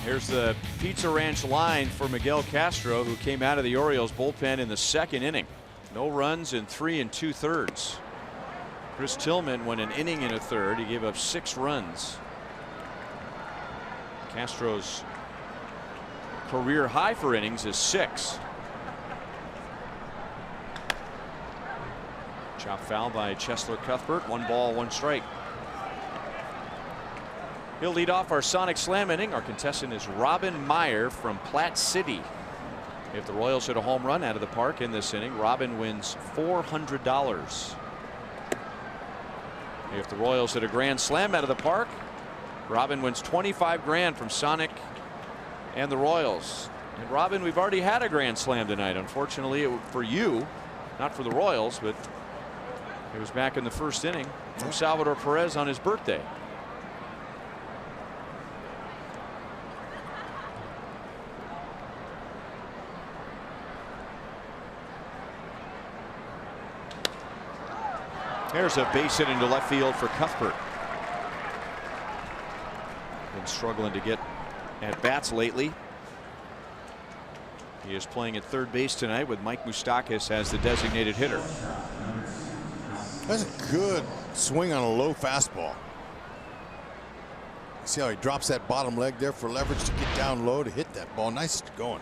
Here's the Pizza Ranch line for Miguel Castro, who came out of the Orioles bullpen in the second inning. No runs in 3 2/3. Chris Tillman went an inning and a third. He gave up 6 runs. Castro's career high for innings is 6. Chop foul by Chesler Cuthbert. 1 ball, 1 strike. He'll lead off our Sonic Slam inning. Our contestant is Robin Meyer from Platte City. If the Royals hit a home run out of the park in this inning, Robin wins $400. If the Royals hit a grand slam out of the park, Robin wins $25,000 from Sonic and the Royals. And Robin, we've already had a grand slam tonight. Unfortunately for you, not for the Royals, but He was back in the first inning from Salvador Perez on his birthday. There's a base hit into left field for Cuthbert. Been struggling to get at bats lately. He is playing at third base tonight with Mike Moustakas as the designated hitter.
That's a good swing on a low fastball. See how he drops that bottom leg there for leverage to get down low to hit that ball. Nice going.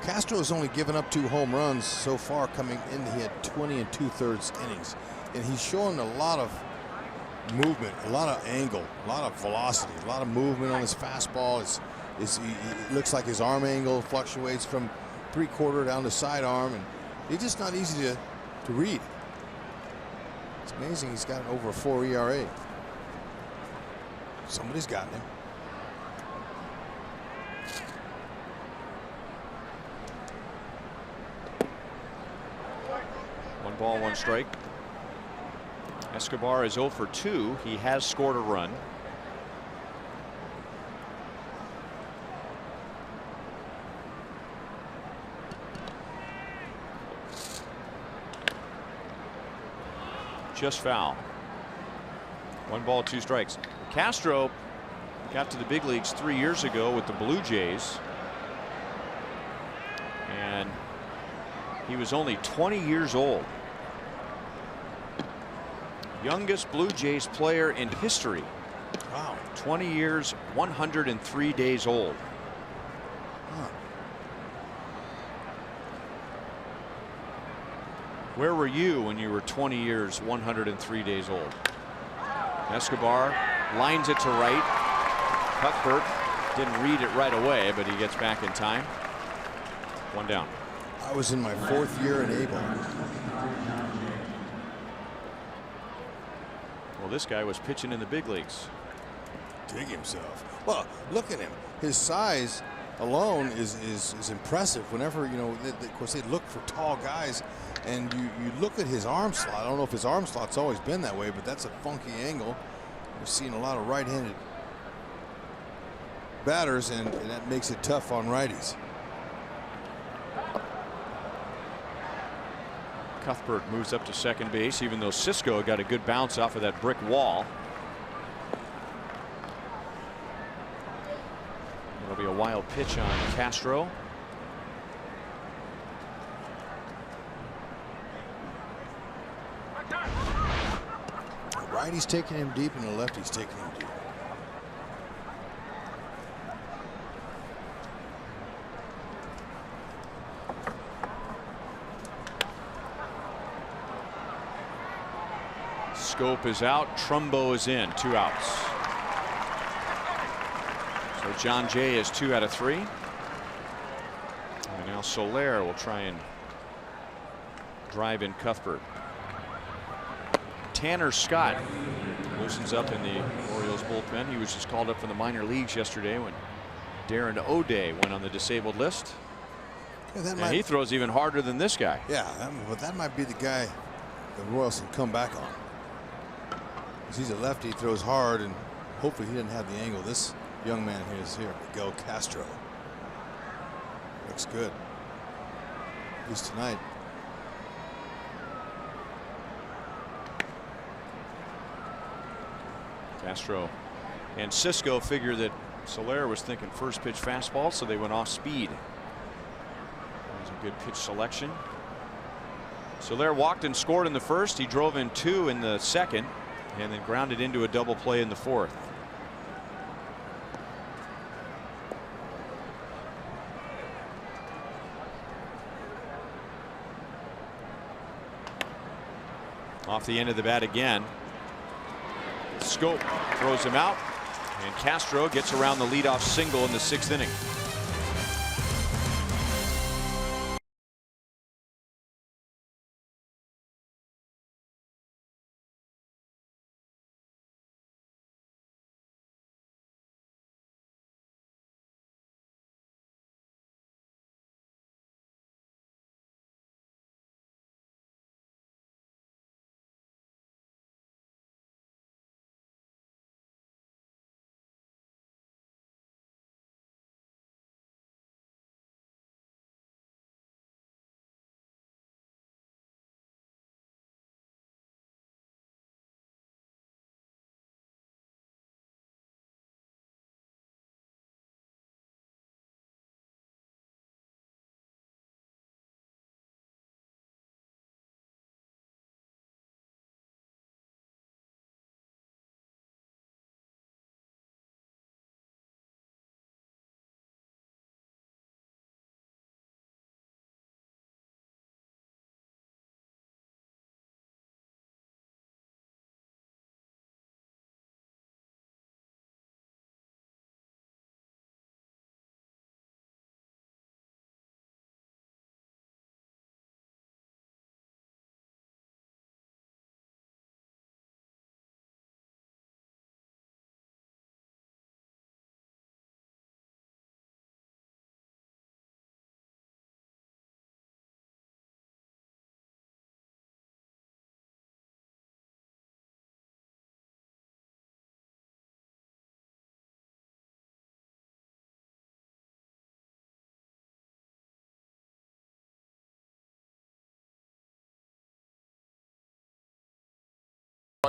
Castro has only given up 2 home runs so far coming in. He had 20 2/3 innings, and he's showing a lot of movement, a lot of angle, a lot of velocity, a lot of movement on his fastball. He looks like his arm angle fluctuates from 3/4 down to sidearm, and it's just not easy to read. It's amazing he's got an over a 4 ERA. Somebody's gotten him.
One ball, one strike. Escobar is 0 for 2. He has scored a run. Just foul. 1 ball, 2 strikes. Castro got to the big leagues 3 years ago with the Blue Jays. And he was only 20 years old. Youngest Blue Jays player in history.
Wow.
20 years, 103 days old.
Huh.
Where were you when you were 20 years, 103 days old? Escobar lines it to right. Cuthbert didn't read it right away, but he gets back in time. 1 down.
I was in my 4th year in A-ball.
Well, this guy was pitching in the big leagues.
Dig himself. Well, look at him. His size alone is impressive. Whenever, you know, of course they look for tall guys, and you look at his arm slot. I don't know if his arm slot's always been that way, but that's a funky angle. We're seeing a lot of right-handed batters, and that makes it tough on righties.
Cuthbert moves up to second base, even though Cisco got a good bounce off of that brick wall. It'll be a wild pitch on Castro.
The righty's taking him deep, and the lefty's taking him deep.
Scope is out. Trumbo is in. 2 outs. So John Jay is 2 out of 3. And now Soler will try and drive in Cuthbert. Tanner Scott loosens up in the Orioles bullpen. He was just called up from the minor leagues yesterday when Darren O'Day went on the disabled list.
Yeah,
and he throws even harder than this guy.
Yeah, but that might be the guy the Royals can come back on. He's a lefty, he throws hard, and hopefully he didn't have the angle. This young man here is here, Miguel Castro. Looks good, at least tonight.
Castro and Cisco figure that Soler was thinking first pitch fastball, so they went off speed. That was a good pitch selection. Soler walked and scored in the first. He drove in 2 in the second, and then grounded into a double play in the 4th. Off the end of the bat again. Scope throws him out, and Castro gets around the leadoff single in the 6th inning.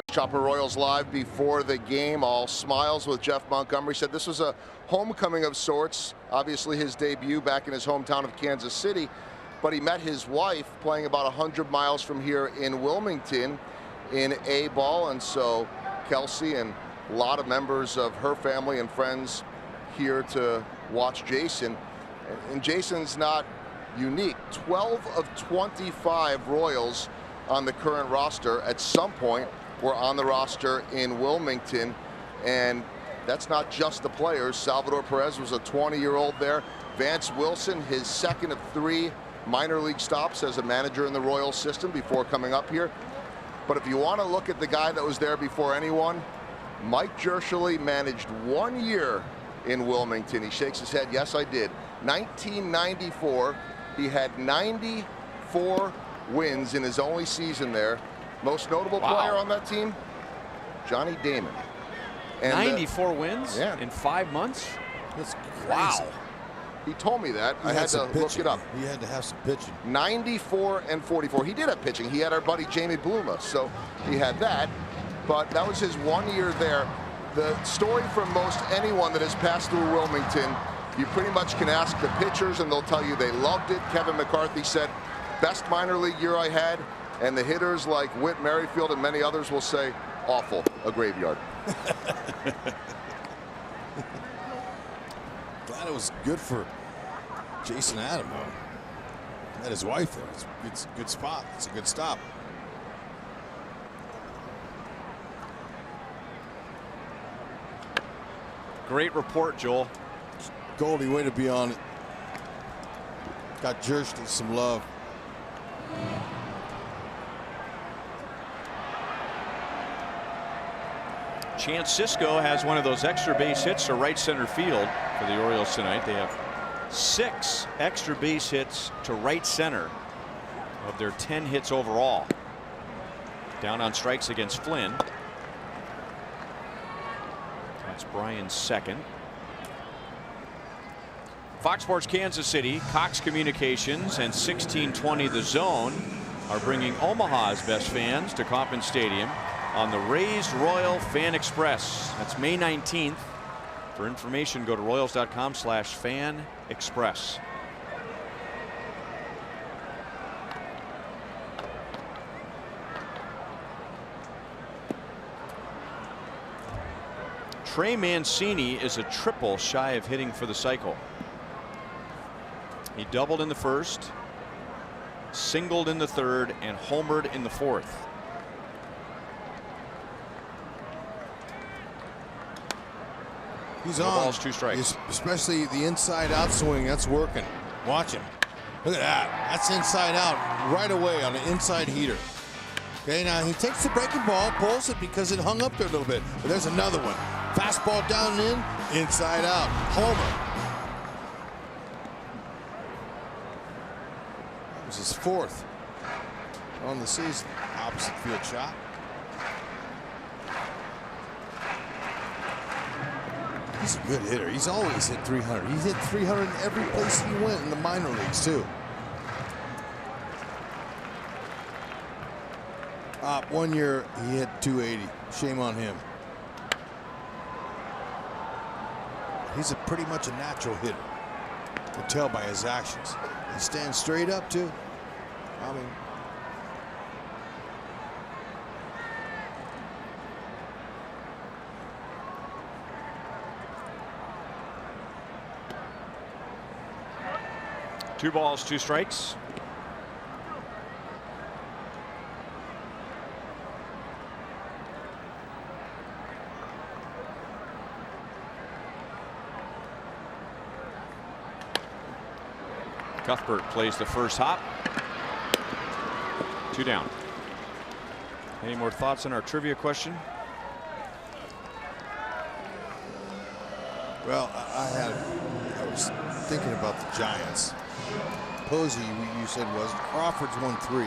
Chopper Royals live before the game, all smiles with Jeff Montgomery. Said this was a homecoming of sorts. Obviously his debut back in his hometown of Kansas City, but he met his wife playing about 100 miles from here in Wilmington in A ball, and so Kelsey and a lot of members of her family and friends here to watch Jason. And Jason's not unique. 12 of 25 Royals on the current roster at some point were on the roster in Wilmington, and that's not just the players. Salvador Perez was a 20-year-old there. Vance Wilson, his second of 3 minor league stops as a manager in the Royals system before coming up here. But if you want to look at the guy that was there before anyone, Mike Jerschele managed 1 year in Wilmington. He shakes his head. Yes, I did. 1994, he had 94 wins in his only season there. Most notable player on that team, Johnny Damon. And
94 wins in 5 months?
That's crazy.
Wow.
He told me that. I had to look it up.
He had to have some pitching.
94 and 44. He did have pitching. He had our buddy Jamie Bluma, so he had that. But that was his 1 year there. The story from most anyone that has passed through Wilmington, you pretty much can ask the pitchers and they'll tell you they loved it. Kevin McCarthy said, best minor league year I had. And the hitters like Whit Merrifield and many others will say, awful, a graveyard.
Glad it was good for Jason Adam. Met his wife there. It's a good spot. It's a good stop.
Great report, Joel.
Goldie, way to be on it. Got Jerschele some love.
Chance Sisco has one of those extra base hits to right center field for the Orioles tonight. They have 6 extra base hits to right center of their 10 hits overall. Down on strikes against Flynn. That's Brian's second. Fox Sports Kansas City, Cox Communications, and 1620 The Zone are bringing Omaha's best fans to Kauffman Stadium on the Raised Royal Fan Express. That's May 19th. For information, go to Royals.com/Fan Express. Trey Mancini is a triple shy of hitting for the cycle. He doubled in the first, singled in the third, and homered in the fourth.
He's
No
on.
balls, 2 strikes.
Especially the inside out swing. That's working. Watch him. Look at that. That's inside out right away on an inside heater. Okay, now he takes the breaking ball, pulls it because it hung up there a little bit. But there's another one. Fastball down and in, inside out. Homer. That was his 4th on the season. Opposite field shot. He's a good hitter. He's always hit 300. He's hit 300 in every place he went in the minor leagues, too. 1 year, he hit 280. Shame on him. He's pretty much a natural hitter. You can tell by his actions. He stands straight up, too. I mean,
Two balls, 2 strikes. Cuthbert plays the first hop. 2 down. Any more thoughts on our trivia question?
well, I was thinking about the Giants. Posey, you said was. Crawford's won 3.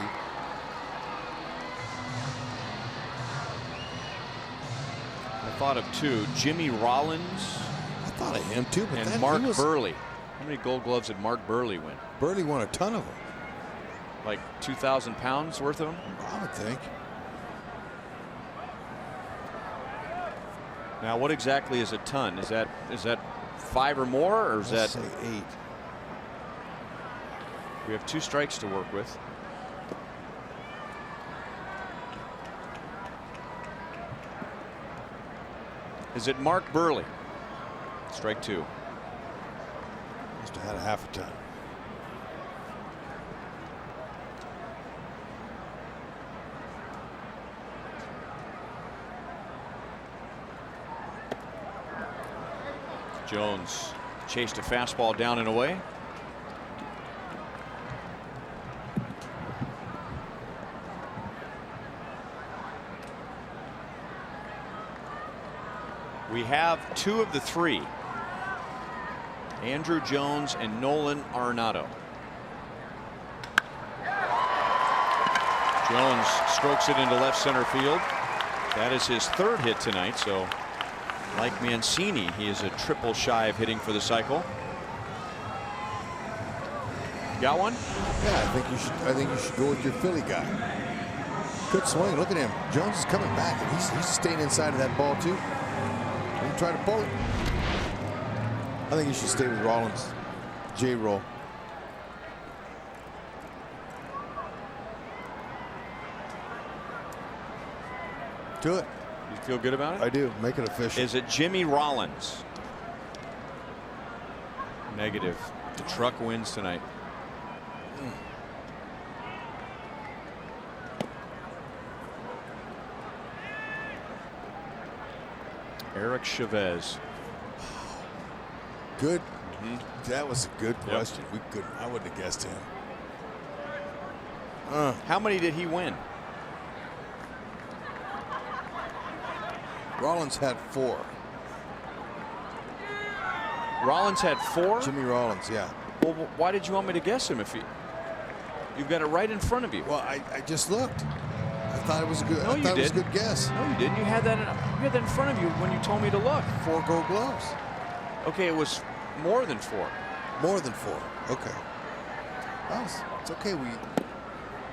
I thought of 2. Jimmy Rollins
I thought of him, too. But
and
then
Mark
he was,
Burley. How many Gold Gloves did Mark Burley win?
Burley won a ton of them,
Like 2,000 pounds worth of them?
I would think.
Now, what exactly is a ton? Is that 5 or more, or is
Let's
that
say 8?
We have 2 strikes to work with. Is it Mark Burley? Strike 2.
Must have had a half a ton.
Jones chased a fastball down and away. We have 2 of the 3. Andrew Jones and Nolan Arenado. Jones strokes it into left center field. That is his 3rd hit tonight, so like Mancini, he is a triple shy of hitting for the cycle. Got one?
Yeah, I think you should go with your Philly guy. Good swing. Look at him. Jones is coming back, and he's staying inside of that ball too. Don't try to pull it. I think you should stay with Rollins. J-roll. Do it.
You feel good about it?
I do. Make it official.
Is it Jimmy Rollins? Negative. The truck wins tonight. Eric Chavez.
Good. That was a good question. We couldn't. I wouldn't have guessed him.
How many did he win?
Rollins had 4.
Rollins had 4?
Jimmy Rollins, yeah.
Well, why did you want me to guess him if you've got it right in front of you?
Well, I just looked. I thought it was a good.
No,
I
you
thought it was a
didn't.
good guess.
No, you didn't. You had that in front of you when you told me to look.
4 Gold Gloves.
Okay, it was more than 4.
More than 4. Okay. Well, it's okay. We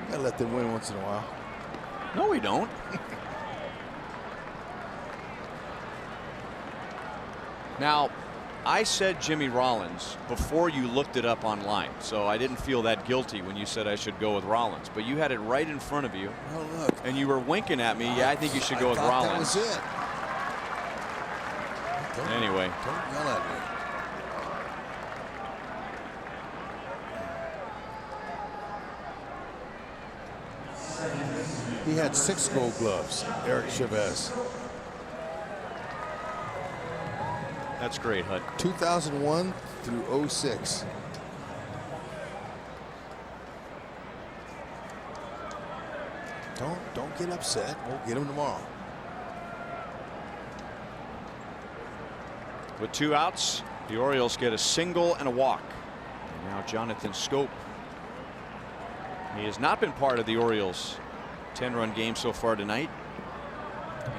gotta let them win once in a while.
No, we don't. Now, I said Jimmy Rollins before you looked it up online, so I didn't feel that guilty when you said I should go with Rollins. But you had it right in front of you.
Oh, look.
And you were winking at me. Yeah, I think you should go with Rollins.
That was it.
Anyway.
Don't yell at me. He had 6 Gold Gloves, Eric Chavez.
That's great, Hud.
2001 through 06. Don't get upset. We'll get him tomorrow.
With 2 outs, the Orioles get a single and a walk. And now Jonathan Schoop. He has not been part of the Orioles' 10-run game so far tonight.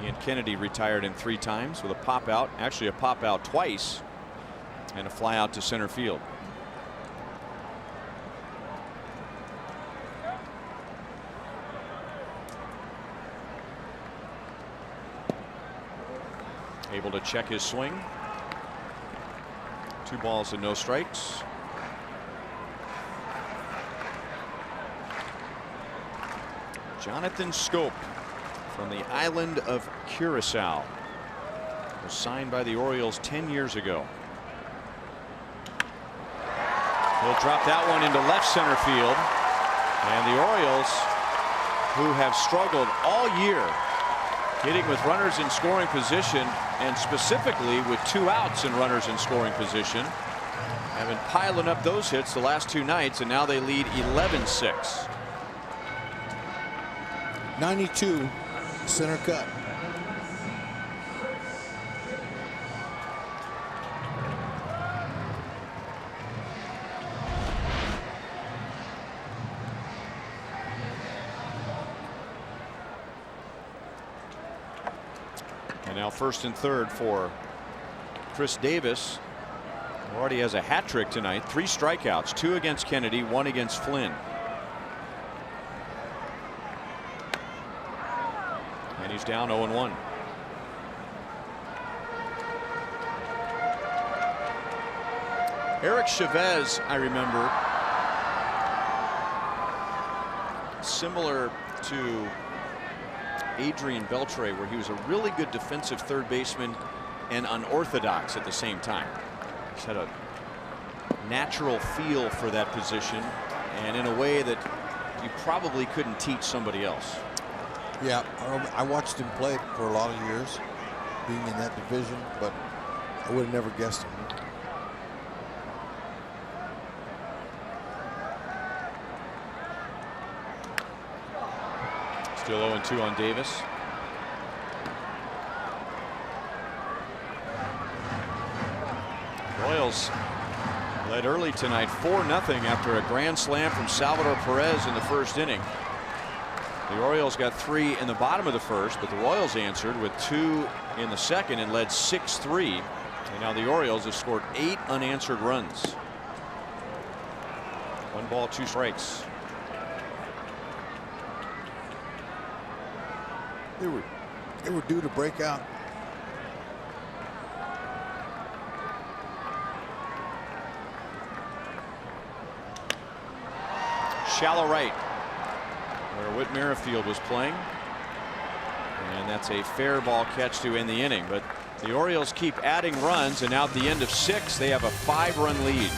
Ian Kennedy retired him 3 times with a pop out, actually a pop out twice, and a fly out to center field. Able to check his swing. 2 balls and no strikes. Jonathan Schoop from the island of Curacao was signed by the Orioles 10 years ago. He'll drop that one into left center field, and the Orioles, who have struggled all year hitting with runners in scoring position, and specifically with 2 outs and runners in scoring position, have been piling up those hits the last 2 nights, and now they lead 11-6.
92 center cut.
And now 1st and 3rd for Chris Davis, who already has a hat trick tonight. 3 strikeouts, 2 against Kennedy, 1 against Flynn. And he's down 0-1. Eric Chavez, I remember, similar to Adrian Beltre, where he was a really good defensive third baseman and unorthodox at the same time. He's had a natural feel for that position, and in a way that you probably couldn't teach somebody else.
Yeah, I watched him play for a lot of years, being in that division, but I would have never guessed him.
Still 0-2 on Davis. Royals led early tonight 4-0 after a grand slam from Salvador Perez in the first inning. The Orioles got 3 in the bottom of the first, but the Royals answered with 2 in the second and led 6-3. And now the Orioles have scored 8 unanswered runs. 1 ball, 2 strikes.
They were due to break out.
Shallow right, where Whit Merrifield was playing, and that's a fair ball catch to end the inning. But the Orioles keep adding runs, and now at the end of 6 they have a 5-run lead.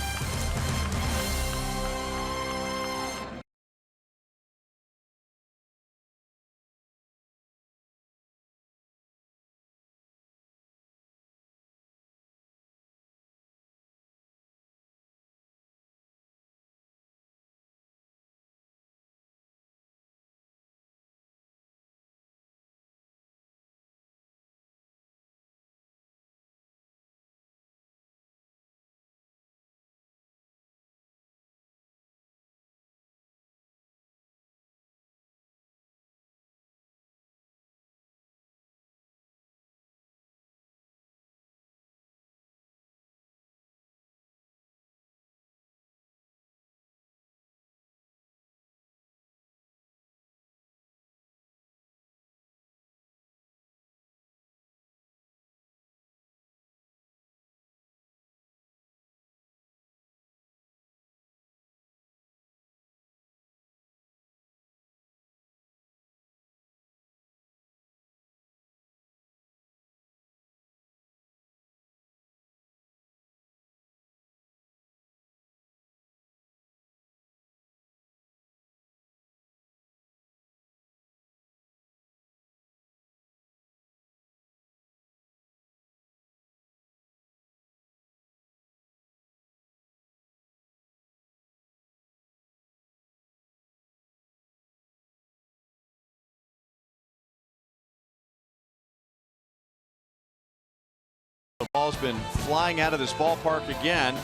The ball's been flying out of this ballpark again.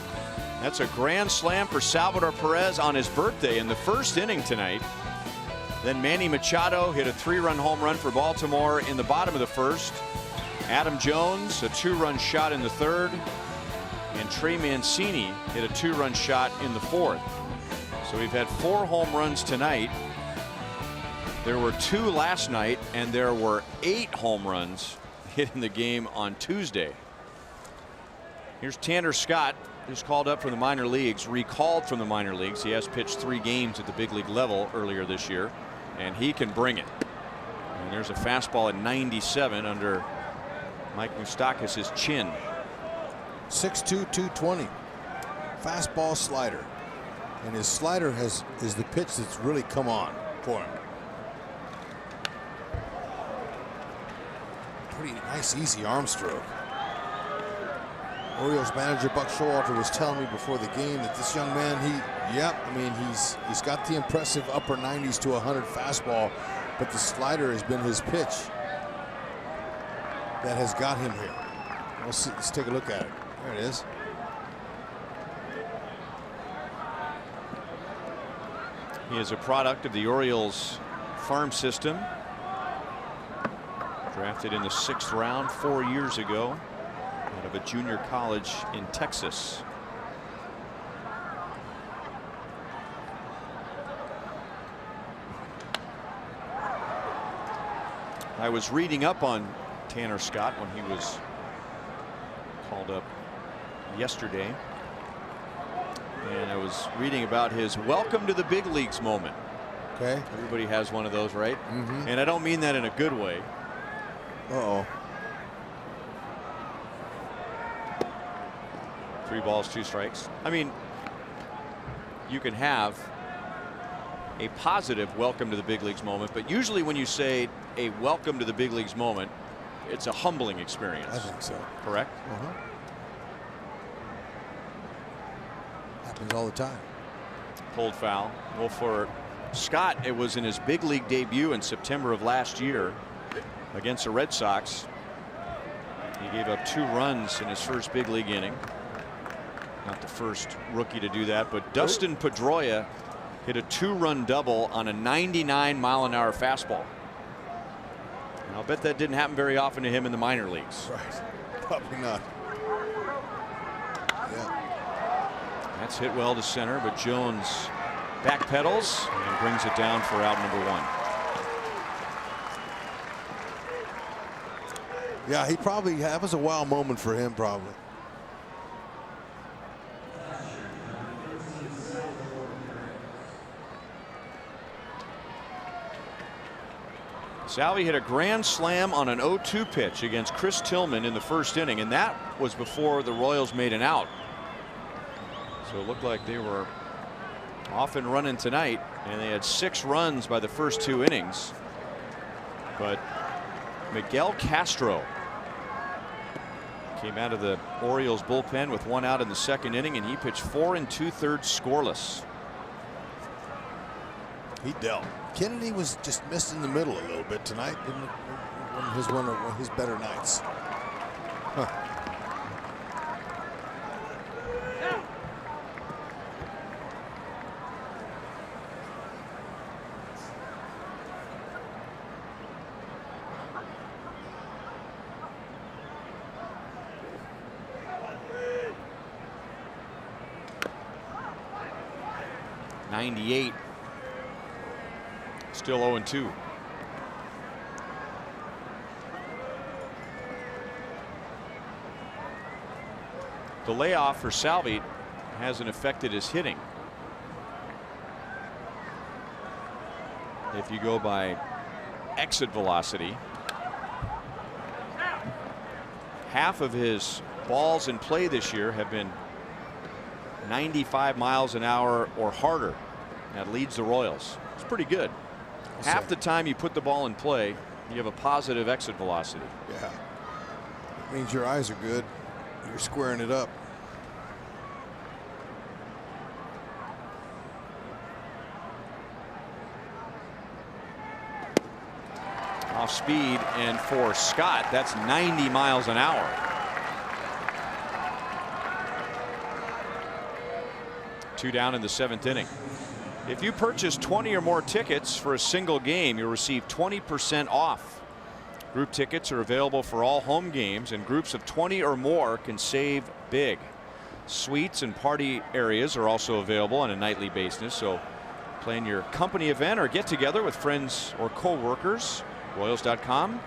That's a grand slam for Salvador Perez on his birthday in the first inning tonight. Then Manny Machado hit a 3-run home run for Baltimore in the bottom of the first. Adam Jones a 2-run shot in the third, and Trey Mancini hit a 2-run shot in the fourth. So we've had 4 home runs tonight. There were 2 last night, and there were 8 home runs hit in the game on Tuesday. Here's Tanner Scott, who's called up from the minor leagues, recalled from the minor leagues. He has pitched 3 games at the big league level earlier this year, and he can bring it. And there's a fastball at 97 under Mike Moustakas' chin.
6'2", 220. Fastball, slider. And his slider is the pitch that's really come on for him. Pretty nice, easy arm stroke. Orioles manager Buck Showalter was telling me before the game that this young man, he's got the impressive upper 90s to 100 fastball, but the slider has been his pitch that has got him here. Let's take a look at it. There it is.
He is a product of the Orioles farm system. Drafted in the 6th round 4 years ago out of a junior college in Texas. I was reading up on Tanner Scott when he was called up yesterday. And I was reading about his welcome to the big leagues moment.
Okay.
Everybody has one of those, right?
Mm-hmm.
And I don't mean that in a good way.
Uh-oh.
3 balls, 2 strikes. I mean, you can have a positive welcome to the big leagues moment, but usually when you say a welcome to the big leagues moment, it's a humbling experience.
I think so.
Correct?
Uh-huh. Happens all the time.
Pulled foul. Well, for Scott, it was in his big league debut in September of last year against the Red Sox. He gave up 2 runs in his first big league inning. Not the first rookie to do that, but Dustin Pedroia hit a 2-run double on a 99-mile-an-hour fastball. And I'll bet that didn't happen very often to him in the minor leagues.
Right. Probably not. Yeah.
That's hit well to center, but Jones backpedals and brings it down for out number 1.
Yeah, he probably, that was a wow moment for him, probably.
Salvi hit a grand slam on an 0-2 pitch against Chris Tillman in the first inning, and that was before the Royals made an out. So it looked like they were off and running tonight, and they had 6 runs by the first 2 innings. But Miguel Castro came out of the Orioles bullpen with 1 out in the second inning, and he pitched 4 2/3 scoreless.
He dealt. Kennedy was just missed in the middle a little bit tonight. Didn't it? One of his better nights. Huh.
'98. Still 0-2. The layoff for Salvi hasn't affected his hitting. If you go by exit velocity, half of his balls in play this year have been 95 miles an hour or harder. That leads the Royals. It's pretty good. Half the time you put the ball in play, you have a positive exit velocity.
Yeah. It means your eyes are good. You're squaring it up.
Off speed, and for Scott, that's 90 miles an hour. Two down in the 7th inning. If you purchase 20 or more tickets for a single game, you'll receive 20% off. Group tickets are available for all home games, and groups of 20 or more can save big. Suites and party areas are also available on a nightly basis, so plan your company event or get together with friends or co-workers. Royals.com,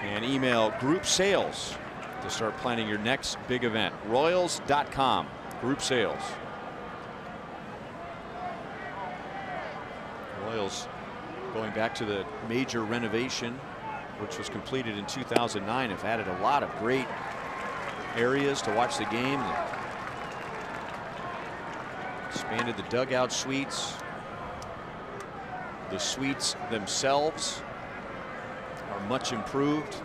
and email group sales to start planning your next big event. Royals.com, group sales. Royals, going back to the major renovation, which was completed in 2009, have added a lot of great areas to watch the game. Expanded the dugout suites. The suites themselves are much improved.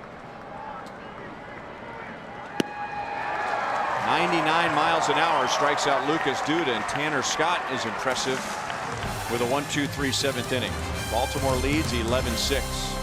99 miles an hour strikes out Lucas Duda, and Tanner Scott is impressive with a 1-2-3 7th inning. Baltimore leads 11-6.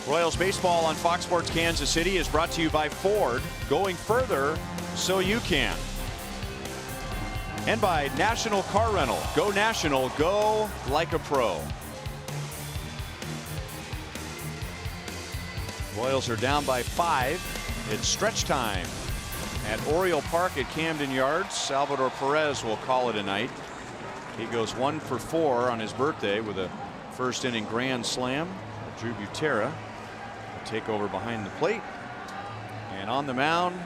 Royals baseball on Fox Sports Kansas City is brought to you by Ford, going further so you can. And by National Car Rental. Go National, go like a pro. Royals are down by 5. It's stretch time at Oriole Park at Camden Yards. Salvador Perez will call it a night. He goes 1 for 4 on his birthday with a first inning grand slam. Drew Butera will take over behind the plate. And on the mound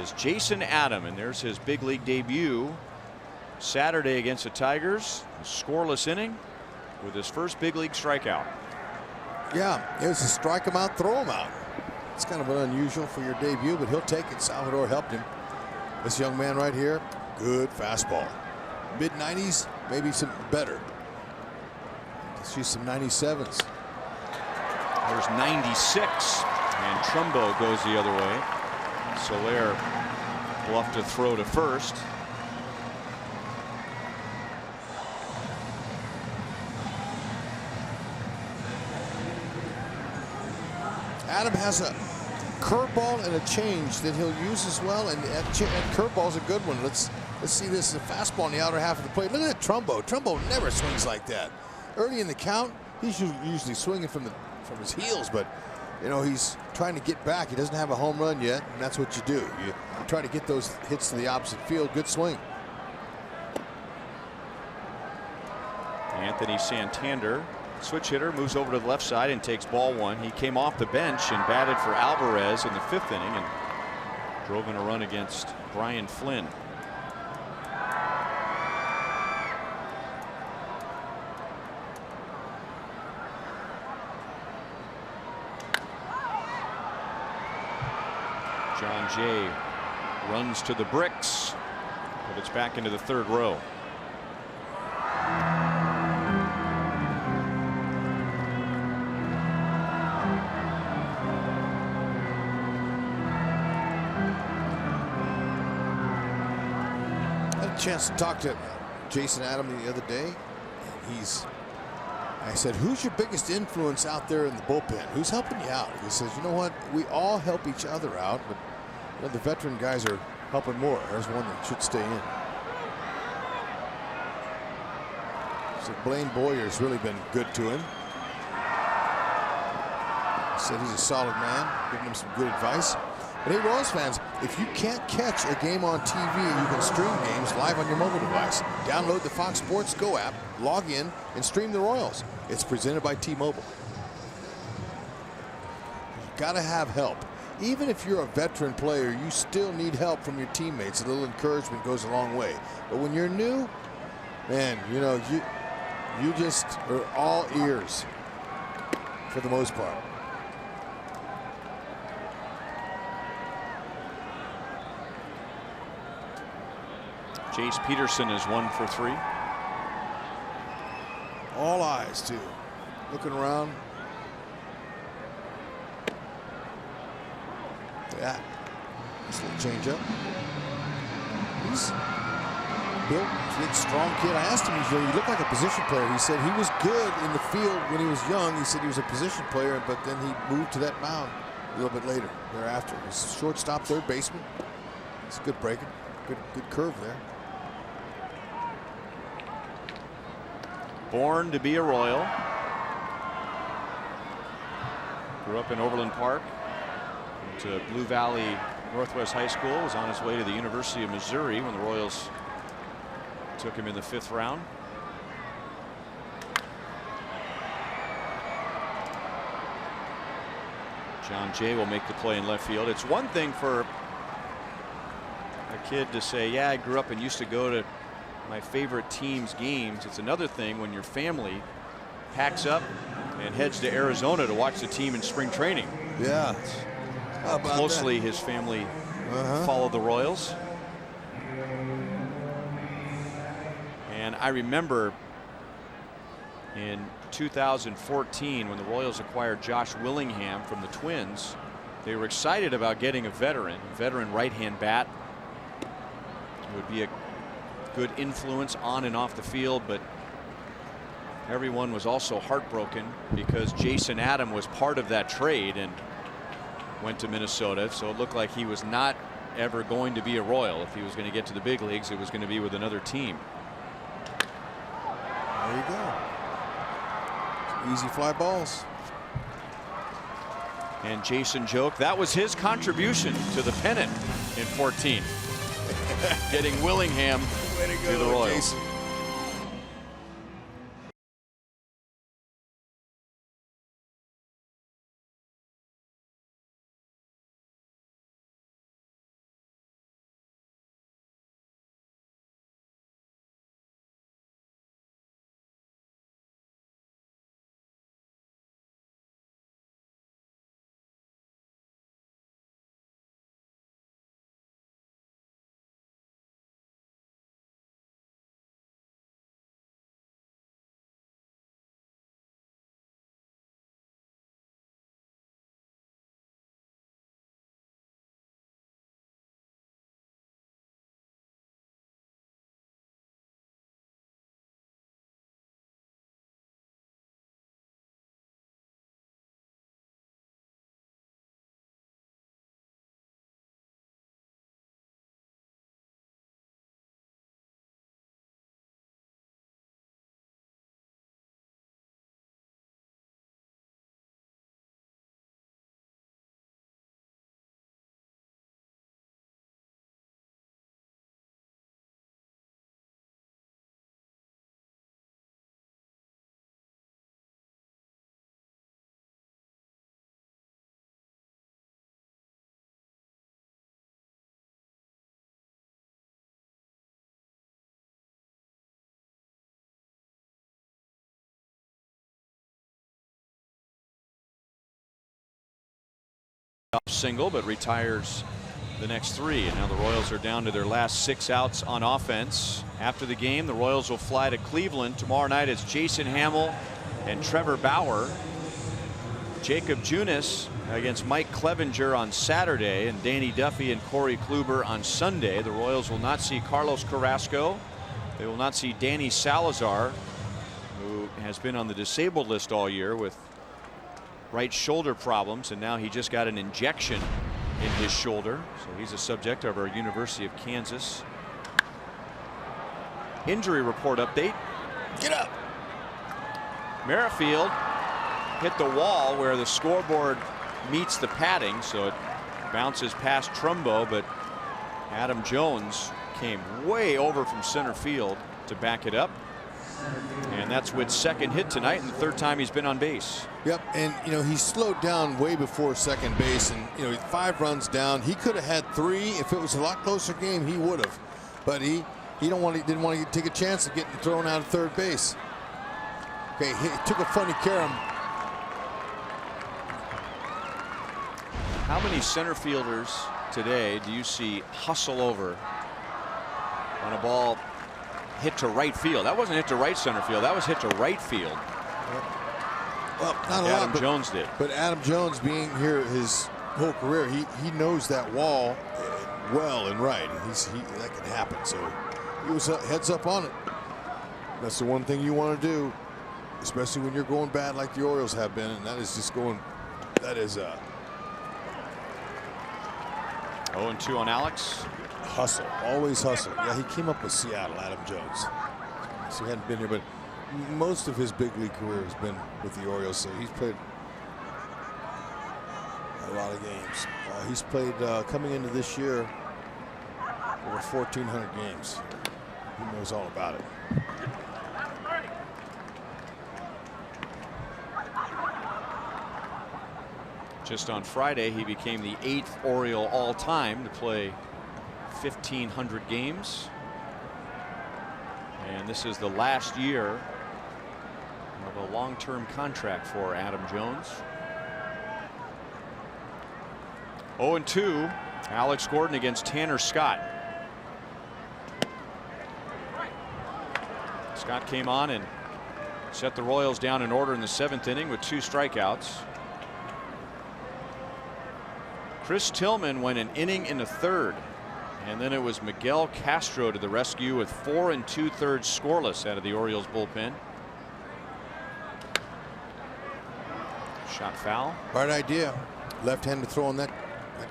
is Jason Adam, and there's his big league debut Saturday against the Tigers. A scoreless inning with his first big league strikeout.
Yeah, it was a strike him out, throw him out. It's kind of unusual for your debut, but he'll take it. Salvador helped him. This young man right here, good fastball. Mid-90s, maybe some better. See some 97s.
There's 96, and Trumbo goes the other way. Soler bluffed to throw to first.
Adam has a curveball and a change that he'll use as well, and curveball's a good one. Let's see this. A fastball in the outer half of the plate. Look at that Trumbo. Trumbo never swings like that. Early in the count, he's usually swinging from his heels, but you know, he's trying to get back. He doesn't have a home run yet, and that's what you do. You try to get those hits to the opposite field. Good swing.
Anthony Santander, switch hitter, moves over to the left side and takes ball 1. He came off the bench and batted for Alvarez in the 5th inning and drove in a run against Brian Flynn. John Jay runs to the bricks, but it's back into the 3rd row.
Chance to talk to Jason Adam the other day. I said, who's your biggest influence out there in the bullpen? Who's helping you out? He says, you know what? We all help each other out, but you know, the veteran guys are helping more. There's one that should stay in. So Blaine Boyer's really been good to him. He said he's a solid man, giving him some good advice. But hey, Royals fans, if you can't catch a game on TV, you can stream games live on your mobile device. Download the Fox Sports Go app, log in, and stream the Royals. It's presented by T-Mobile. You gotta have help. Even if you're a veteran player, you still need help from your teammates. A little encouragement goes a long way. But when you're new, man, you know, you just are all ears for the most part.
Jace Peterson is 1 for 3.
All eyes, too. Looking around. Yeah. This little change up. He's built, big, strong kid. I asked him, he looked like a position player. He said he was good in the field when he was young. He said he was a position player, but then he moved to that mound a little bit later thereafter. He's shortstop, third baseman. It's a good breaking. Good curve there.
Born to be a Royal. Grew up in Overland Park. Went to Blue Valley Northwest High School. Was on his way to the University of Missouri when the Royals took him in the 5th round. John Jay will make the play in left field. It's one thing for a kid to say, yeah, I grew up and used to go to my favorite team's games. It's another thing when your family packs up and heads to Arizona to watch the team in spring training.
Yeah.
How closely his family followed the Royals. And I remember in 2014 when the Royals acquired Josh Willingham from the Twins, they were excited about getting a veteran right-hand bat. It would be a good influence on and off the field, but everyone was also heartbroken because Jason Adam was part of that trade and went to Minnesota. So it looked like he was not ever going to be a Royal. If he was going to get to the big leagues, it was going to be with another team.
There you go. Easy fly balls.
And Jason joked that was his contribution to the pennant in 14. Getting Willingham to the Royals.
Jason.
Single, but retires the next 3. And now the Royals are down to their last 6 outs on offense. After the game, the Royals will fly to Cleveland. Tomorrow night it's Jason Hamill and Trevor Bauer. Jacob Junis against Mike Clevenger on Saturday, and Danny Duffy and Corey Kluber on Sunday. The Royals will not see Carlos Carrasco. They will not see Danny Salazar, who has been on the disabled list all year with right shoulder problems, and now he just got an injection in his shoulder, so he's a subject of our University of Kansas injury report update.
Get up.
Merrifield hit the wall where the scoreboard meets the padding, so it bounces past Trumbo, but Adam Jones came way over from center field to back it up. And that's Witt's second hit tonight and the 3rd time he's been on base.
Yep, and you know, he slowed down way before second base, and you know, 5 runs down. He could have had 3 if it was a lot closer game. He would have, but he didn't want to take a chance of getting thrown out of third base. Okay, he took a funny carom.
How many center fielders today do you see hustle over on a ball hit to right field? That wasn't hit to right center field. That was hit to right field.
Well, not a lot.
Adam Jones did.
But Adam Jones, being here his whole career, he knows that wall well and right. That can happen. So he was heads up on it. That's the one thing you want to do, especially when you're going bad like the Orioles have been, and that is just going. That is
0-2 on Alex.
Hustle, always hustle. Yeah, he came up with Seattle, Adam Jones. So he hadn't been here, but most of his big league career has been with the Orioles. So he's played a lot of games. He's played coming into this year over 1,400 games. He knows all about it.
Just on Friday, he became the 8th Oriole all-time to play 1,500 games, and this is the last year of a long-term contract for Adam Jones. 0-2, Alex Gordon against Tanner Scott. Scott came on and set the Royals down in order in the 7th inning with 2 strikeouts. Chris Tillman went an inning in the 3rd. And then it was Miguel Castro to the rescue with 4 2/3 scoreless out of the Orioles bullpen. Shot foul.
Right idea. Left-handed throwing that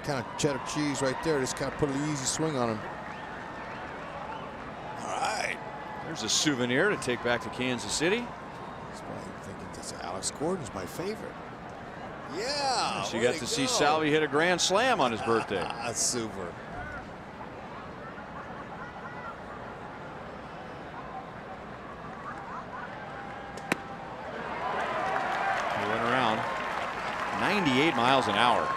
kind of cheddar cheese right there. Just kind of put an easy swing on him. All right.
There's a souvenir to take back to Kansas City.
That's why I'm thinking this Alex Gordon's my favorite. Yeah.
She got to see Salvi hit a grand slam on his birthday.
That's super.
He went around 98 miles an hour.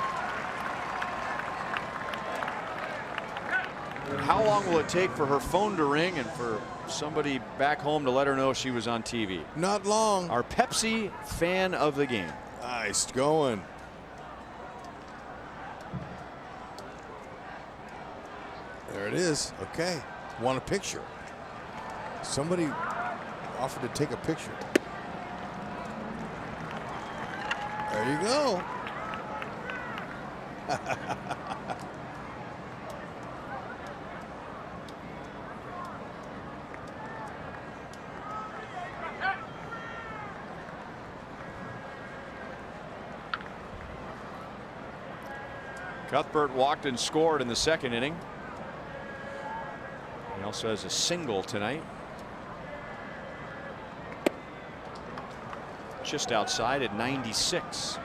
How long will it take for her phone to ring and for somebody back home to let her know she was on TV?
Not long.
Our Pepsi fan of the game.
Nice going. There it is. Okay. Want a picture? Somebody offered to take a picture. There you go.
Cuthbert walked and scored in the second inning. He also has a single tonight. Just outside at 96.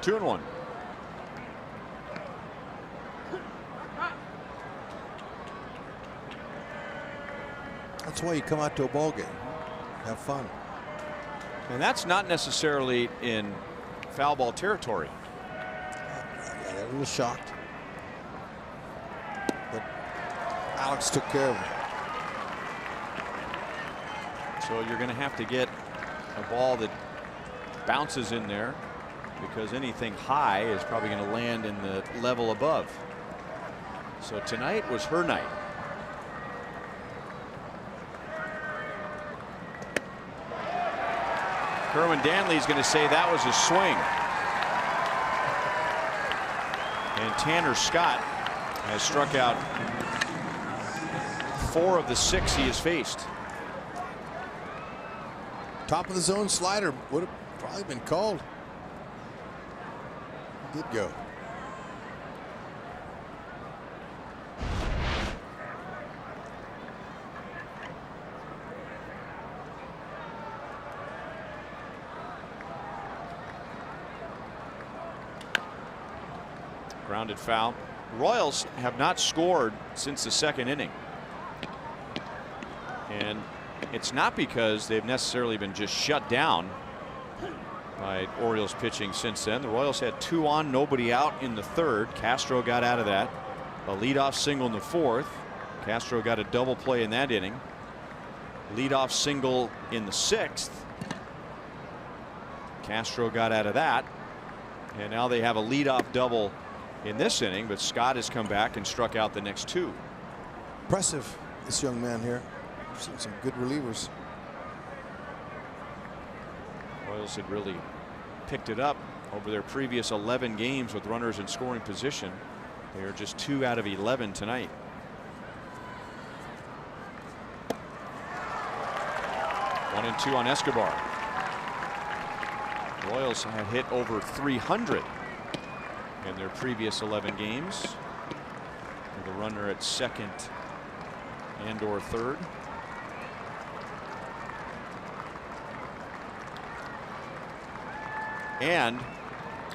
Two and one.
That's why you come out to a ball game. Have fun.
And that's not necessarily in foul ball territory.
Yeah, they're a little shocked. But Alex took care of him.
So you're going to have to get a ball that bounces in there, because anything high is probably going to land in the level above. So tonight was her night. Kerwin Danley's going to say that was a swing. And Tanner Scott has struck out 4 of the 6 he has faced.
Top of the zone slider would have probably been called. Did go.
Grounded foul. Royals have not scored since the second inning. And it's not because they've necessarily been just shut down by Orioles pitching since then. The Royals had 2 on, nobody out in the third. Castro got out of that. A leadoff single in the fourth. Castro got a double play in that inning. Leadoff single in the sixth. Castro got out of that. And now they have a leadoff double in this inning, but Scott has come back and struck out the next 2.
Impressive, this young man here. I've seen some good relievers.
Royals had really picked it up over their previous 11 games with runners in scoring position. They are just 2 out of 11 tonight. One and 2 on Escobar. Royals had hit over 300 in their previous 11 games, with a runner at second and or third. And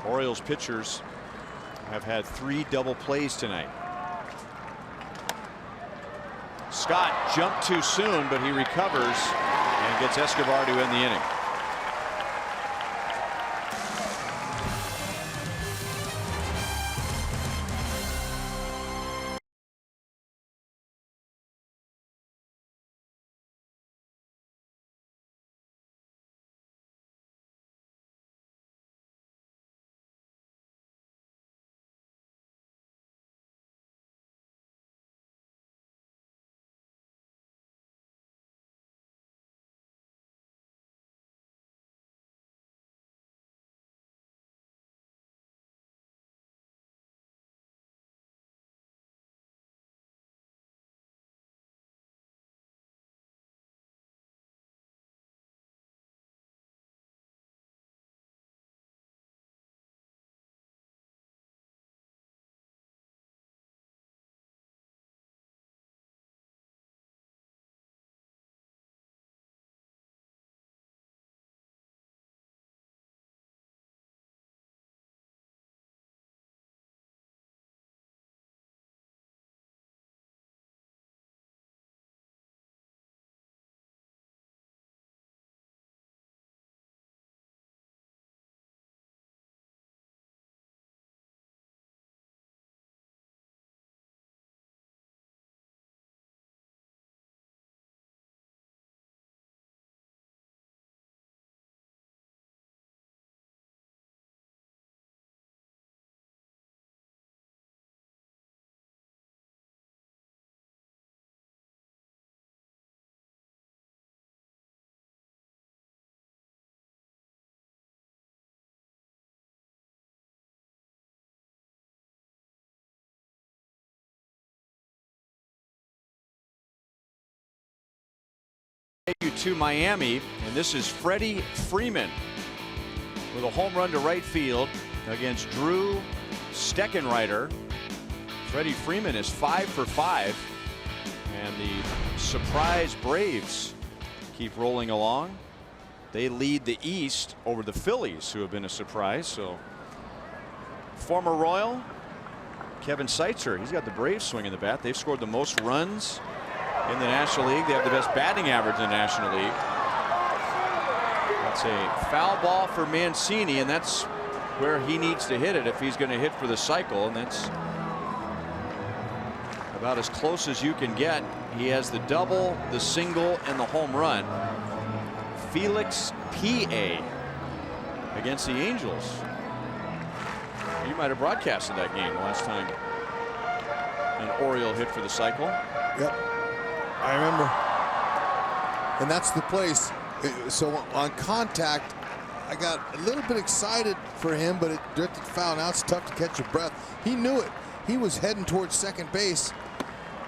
Orioles pitchers have had 3 double plays tonight. Scott jumped too soon, but he recovers and gets Escobar to end the inning. to Miami, and this is Freddie Freeman with a home run to right field against Drew Steckenrider. Freddie Freeman is 5 for 5, and the surprise Braves keep rolling along. They lead the East over the Phillies, who have been a surprise. So former Royal Kevin Seitzer, he's got the Braves swinging the bat. They've scored the most runs in the National League. They have the best batting average in the National League. That's a foul ball for Mancini, and that's where he needs to hit it if he's going to hit for the cycle, and that's about as close as you can get. He has the double, the single, and the home run. Felix P.A. against the Angels. You might have broadcasted that game the last time an Oriole hit for the cycle.
Yep, I remember. And that's the place. So on contact, I got a little bit excited for him, but it drifted foul. Now it's tough to catch your breath. He knew it. He was heading towards second base,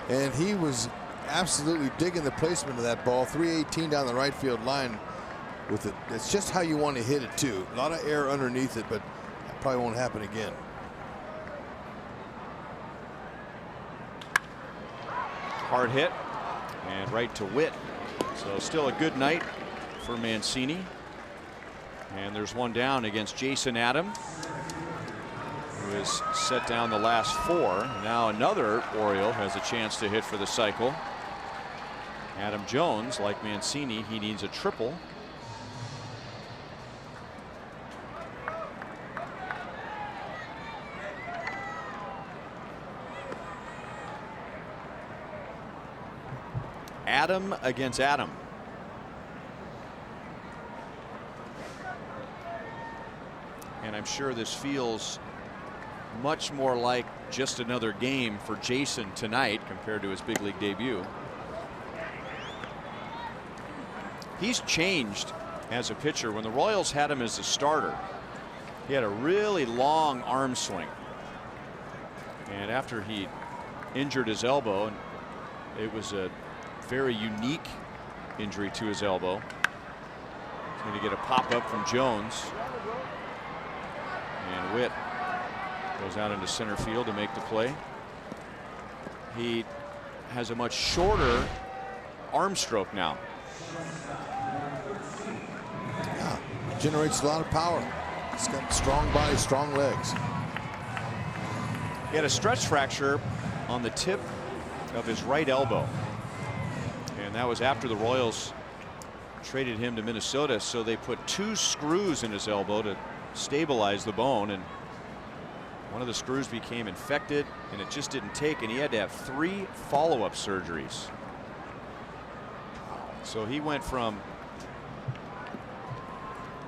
and he was absolutely digging the placement of that ball. 318 down the right field line with it. It's just how you want to hit it, too. A lot of air underneath it, but that probably won't happen again.
Hard hit and right to Witt. So still a good night for Mancini. And there's one down against Jason Adam, who has set down the last 4. Now another Oriole has a chance to hit for the cycle. Adam Jones, like Mancini, he needs a triple. Adam against Adam. And I'm sure this feels much more like just another game for Jason tonight compared to his big league debut. He's changed as a pitcher. When the Royals had him as a starter, he had a really long arm swing. And after he injured his elbow, and it was a very unique injury to his elbow. He's going to get a pop-up from Jones. And Witt goes out into center field to make the play. He has a much shorter arm stroke now.
Yeah, generates a lot of power. He's got strong body, strong legs.
He had a stretch fracture on the tip of his right elbow. And that was after the Royals traded him to Minnesota, so they put 2 screws in his elbow to stabilize the bone, and one of the screws became infected and it just didn't take, and he had to have 3 follow-up surgeries. So he went from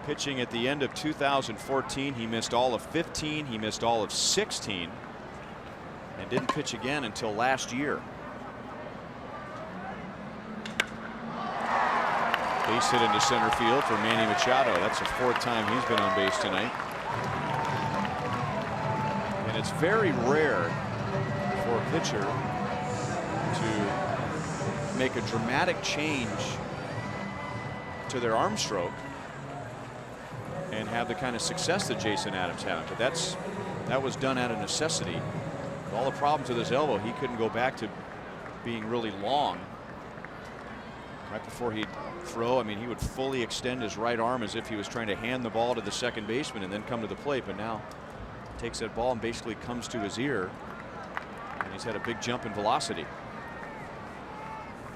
pitching at the end of 2014, he missed all of 15, he missed all of 16, and didn't pitch again until last year. Base hit into center field for Manny Machado. That's the 4th time he's been on base tonight. And it's very rare for a pitcher to make a dramatic change to their arm stroke and have the kind of success that Jason Adams had. But that was done out of necessity. With all the problems with his elbow, he couldn't go back to being really long. Right before he'd throw, I mean, he would fully extend his right arm as if he was trying to hand the ball to the second baseman and then come to the plate. But now takes that ball and basically comes to his ear, and he's had a big jump in velocity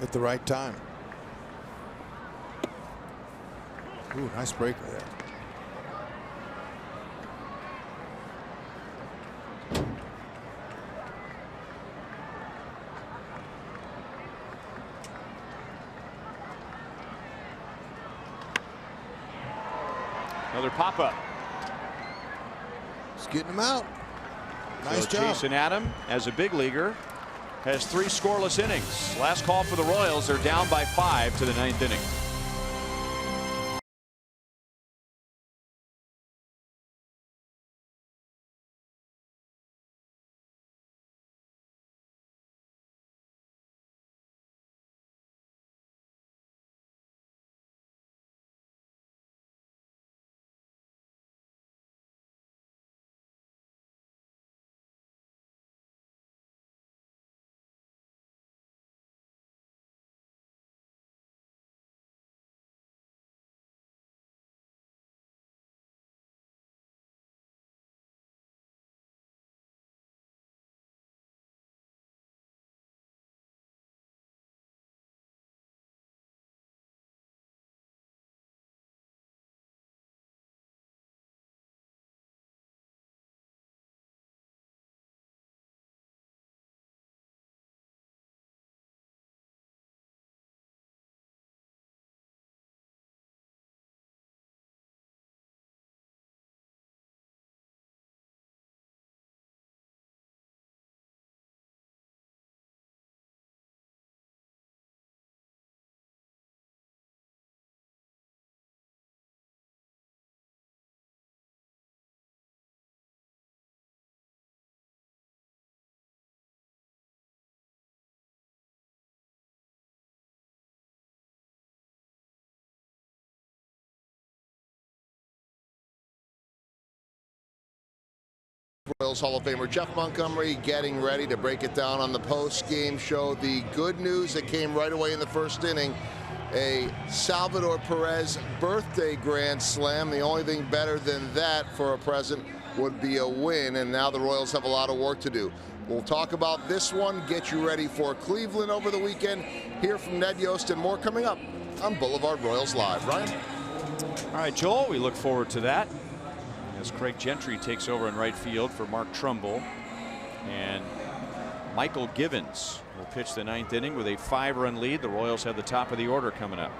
At the right time. Ooh, nice breaker there.
Another pop-up.
Just getting him out. Nice
So
job.
Jason Adam, as a big leaguer, has 3 scoreless innings. Last call for the Royals. They're down by 5 to the 9th inning.
Royals Hall of Famer Jeff Montgomery getting ready to break it down on the post-game show. The good news that came right away in the first inning, a Salvador Perez birthday grand slam. The only thing better than that for a present would be a win, and now the Royals have a lot of work to do. We'll talk about this one, get you ready for Cleveland over the weekend, hear from Ned Yost, and more coming up on Boulevard Royals Live. Ryan?
All right, Joel, we look forward to that as Craig Gentry takes over in right field for Mark Trumbull. And Michael Givens will pitch the 9th inning with a 5-run lead. The Royals have the top of the order coming up.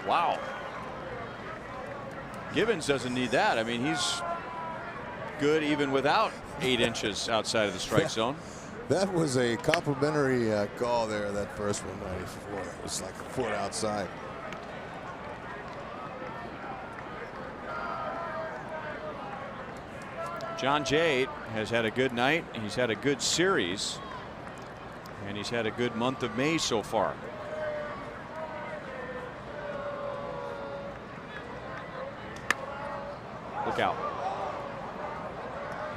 Wow. Givens doesn't need that. I mean, he's good even without 8 inches outside of the strike zone.
That was a complimentary call there, that first one, 94. It was like a foot outside.
John Jay has had a good night. He's had a good series. And he's had a good month of May so far. Look out.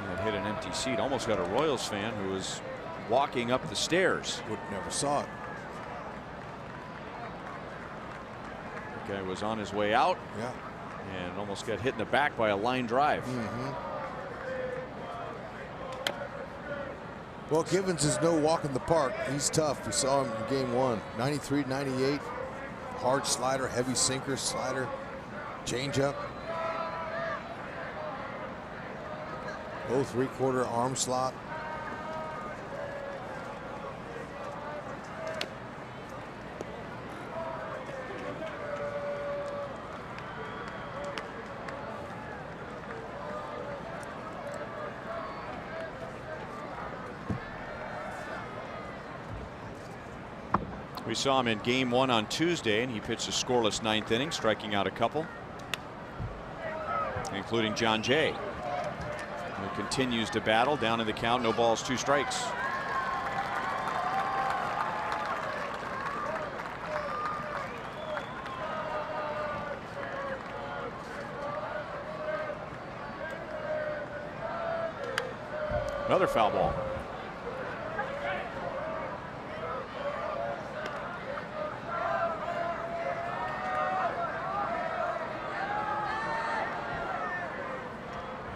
That hit an empty seat. Almost got a Royals fan who was walking up the stairs.
Never saw it.
The guy was on his way out.
Yeah.
And almost got hit in the back by a line drive.
Well, Givens is no walk in the park. He's tough. We saw him in game 1. 93, 98. Hard slider, heavy sinker, slider, changeup. Low 3/4 arm slot.
We saw him in game 1 on Tuesday, and he pitched a scoreless 9th inning, striking out a couple, including John Jay, who continues to battle down in the count. No balls, 2 strikes. Another foul ball.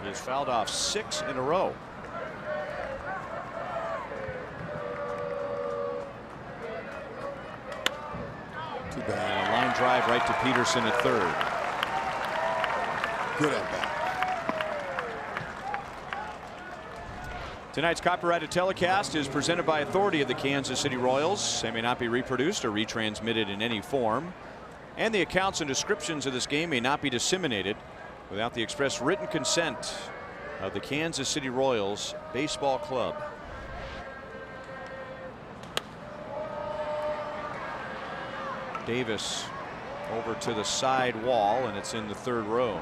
He's fouled off 6 in a row.
Too bad.
And a line drive right to Peterson at third.
Good at bat.
Tonight's copyrighted telecast is presented by authority of the Kansas City Royals. They may not be reproduced or retransmitted in any form. And the accounts and descriptions of this game may not be disseminated without the express written consent of the Kansas City Royals Baseball Club. Davis over to the side wall, and it's in the 3rd row.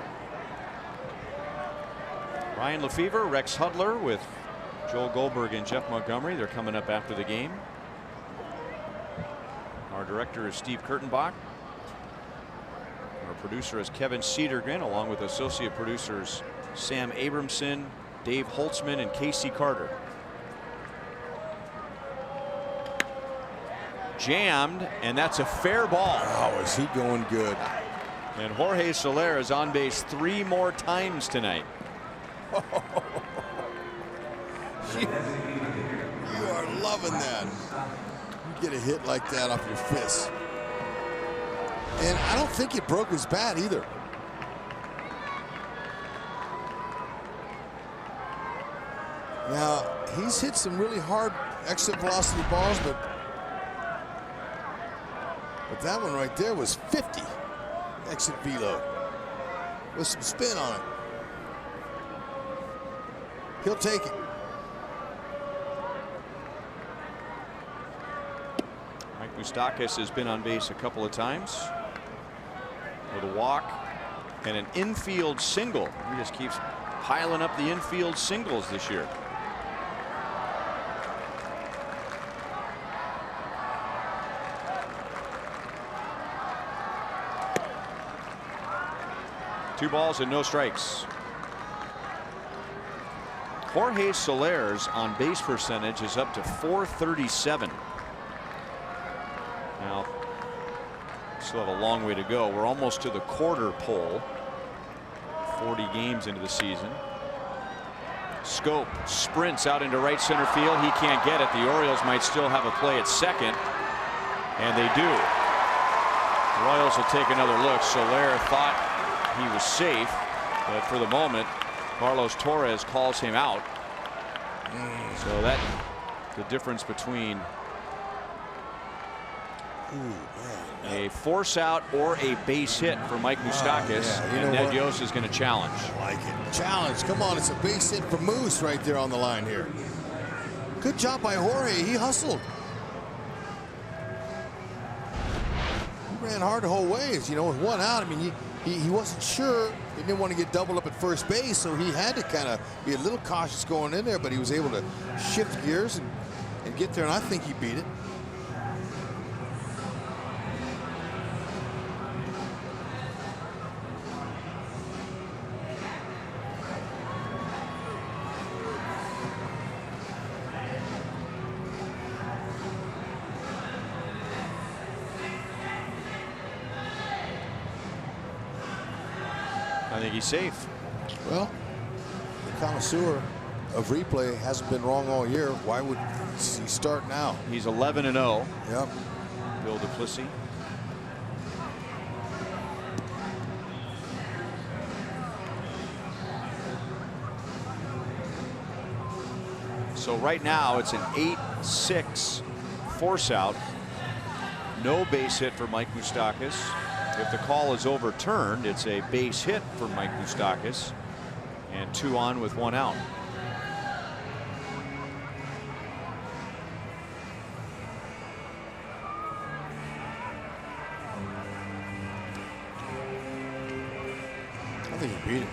Ryan Lefevre, Rex Hudler with Joel Goldberg and Jeff Montgomery. They're coming up after the game. Our director is Steve Kurtenbach. Our producer is Kevin Cedergren, along with associate producers Sam Abramson, Dave Holtzman, and Casey Carter. Jammed, and that's a fair ball.
Oh, is he going good?
And Jorge Soler is on base 3 more times tonight.
You are loving that. You get a hit like that off your fist. And I don't think it broke his bat either. Now, he's hit some really hard exit velocity balls, but that one right there was 50 exit velo with some spin on it. He'll take it.
Mike Moustakas has been on base a couple of times with a walk and an infield single. He just keeps piling up the infield singles this year. 2 balls and no strikes. Jorge Soler's on base percentage is up to .437. Now, still have a long way to go. We're almost to the quarter pole. 40 games into the season. Scope sprints out into right center field. He can't get it. The Orioles might still have a play at second, and they do. The Royals will take another look. Soler thought he was safe, but for the moment, Carlos Torres calls him out. So that the difference between a force out or a base hit for Mike Moustakas. And Ned Yost is going to challenge.
I like it. Challenge. Come on, it's a base hit for Moose right there on the line here. Good job by Jorge. He hustled. He ran hard the whole way. As you know, with 1 out, I mean, he wasn't sure. He didn't want to get doubled up at first base, so he had to kind of be a little cautious going in there, but he was able to shift gears and get there, and I think he beat it.
I think he's safe.
Well, the connoisseur of replay hasn't been wrong all year. Why would he start now?
He's 11-0.
Yep.
Bill Duplessis. So right now it's an 8-6 force out. No base hit for Mike Moustakas. If the call is overturned, it's a base hit for Mike Moustakas, and 2 on with 1 out.
I think he beat it.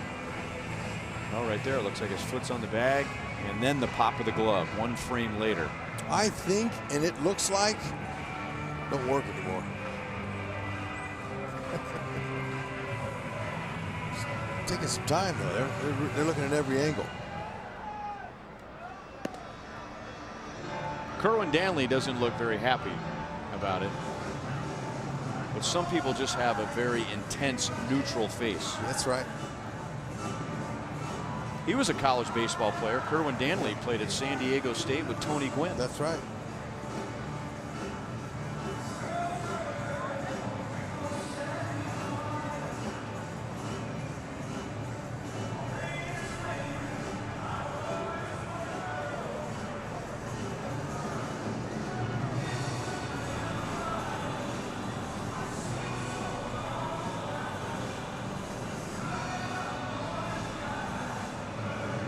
Oh, right there. It looks like his foot's on the bag, and then the pop of the glove 1 frame later.
I think, and it looks like, don't work anymore. Taking some time though. They're looking at every angle.
Kerwin Danley doesn't look very happy about it, but some people just have a very intense neutral face.
That's right.
He was a college baseball player. Kerwin Danley played at San Diego State with Tony Gwynn.
That's right.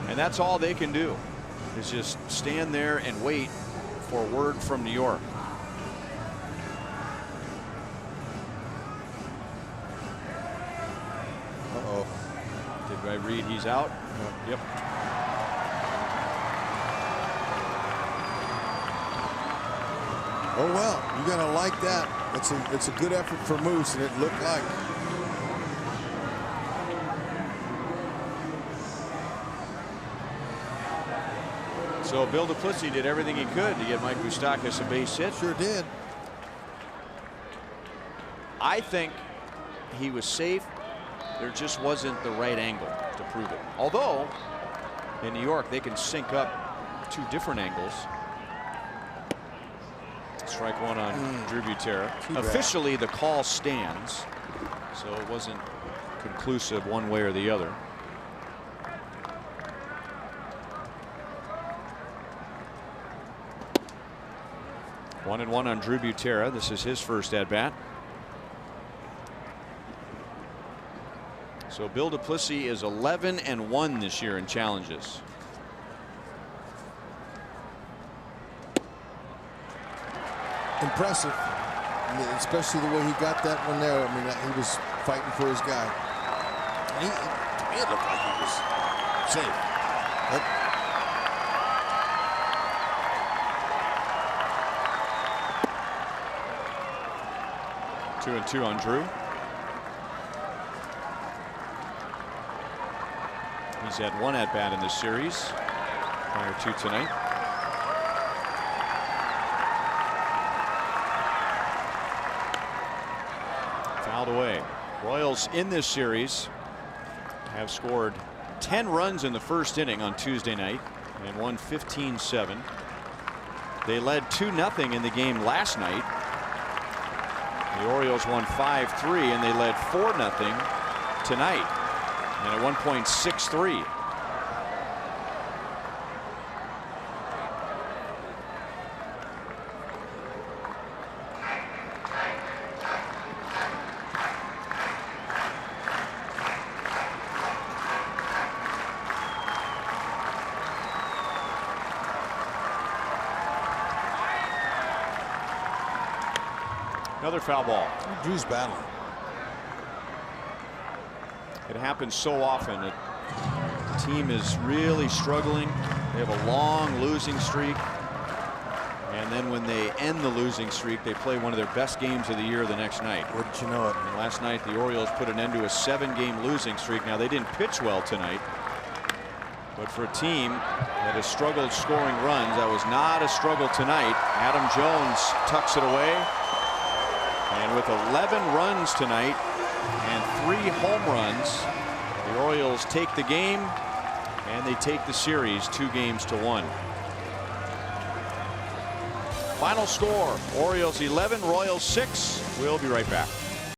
And that's all they can do, is just stand there and wait for word from New York.
Uh-oh.
Did I read he's out? Yep.
Oh well, you're gonna like that. It's a good effort for Moose, and it looked like.
So Bill Duplessis did everything he could to get Mike Moustakas a base hit.
Sure did.
I think he was safe. There just wasn't the right angle to prove it. Although in New York they can sync up 2 different angles. Strike 1 on Drew Butera. Officially the call stands, so it wasn't conclusive one way or the other. One and 1 on Drew Butera. This is his first at bat. So Bill Duplessis is 11-1 this year in challenges.
Impressive, especially the way he got that one there. I mean, he was fighting for his guy. And to me, it looked like he was safe. Yep.
2-2 on Drew. He's had 1 at bat in this series prior to tonight. Fouled away. Royals in this series have scored 10 runs in the first inning on Tuesday night and won 15-7. They led 2-0 in the game last night. The Orioles won 5-3 and they led 4-0 tonight. And at one point 6-3. Another foul ball.
Drew's battling.
It happens so often. The team is really struggling. They have a long losing streak. And then when they end the losing streak, they play one of their best games of the year the next night.
Wouldn't you know it?
And last night, the Orioles put an end to a 7-game losing streak. Now, they didn't pitch well tonight. But for a team that has struggled scoring runs, that was not a struggle tonight. Adam Jones tucks it away. And with 11 runs tonight and 3 home runs, the Orioles take the game and they take the series 2-1. Final score, Orioles 11, Royals 6. We'll be right back.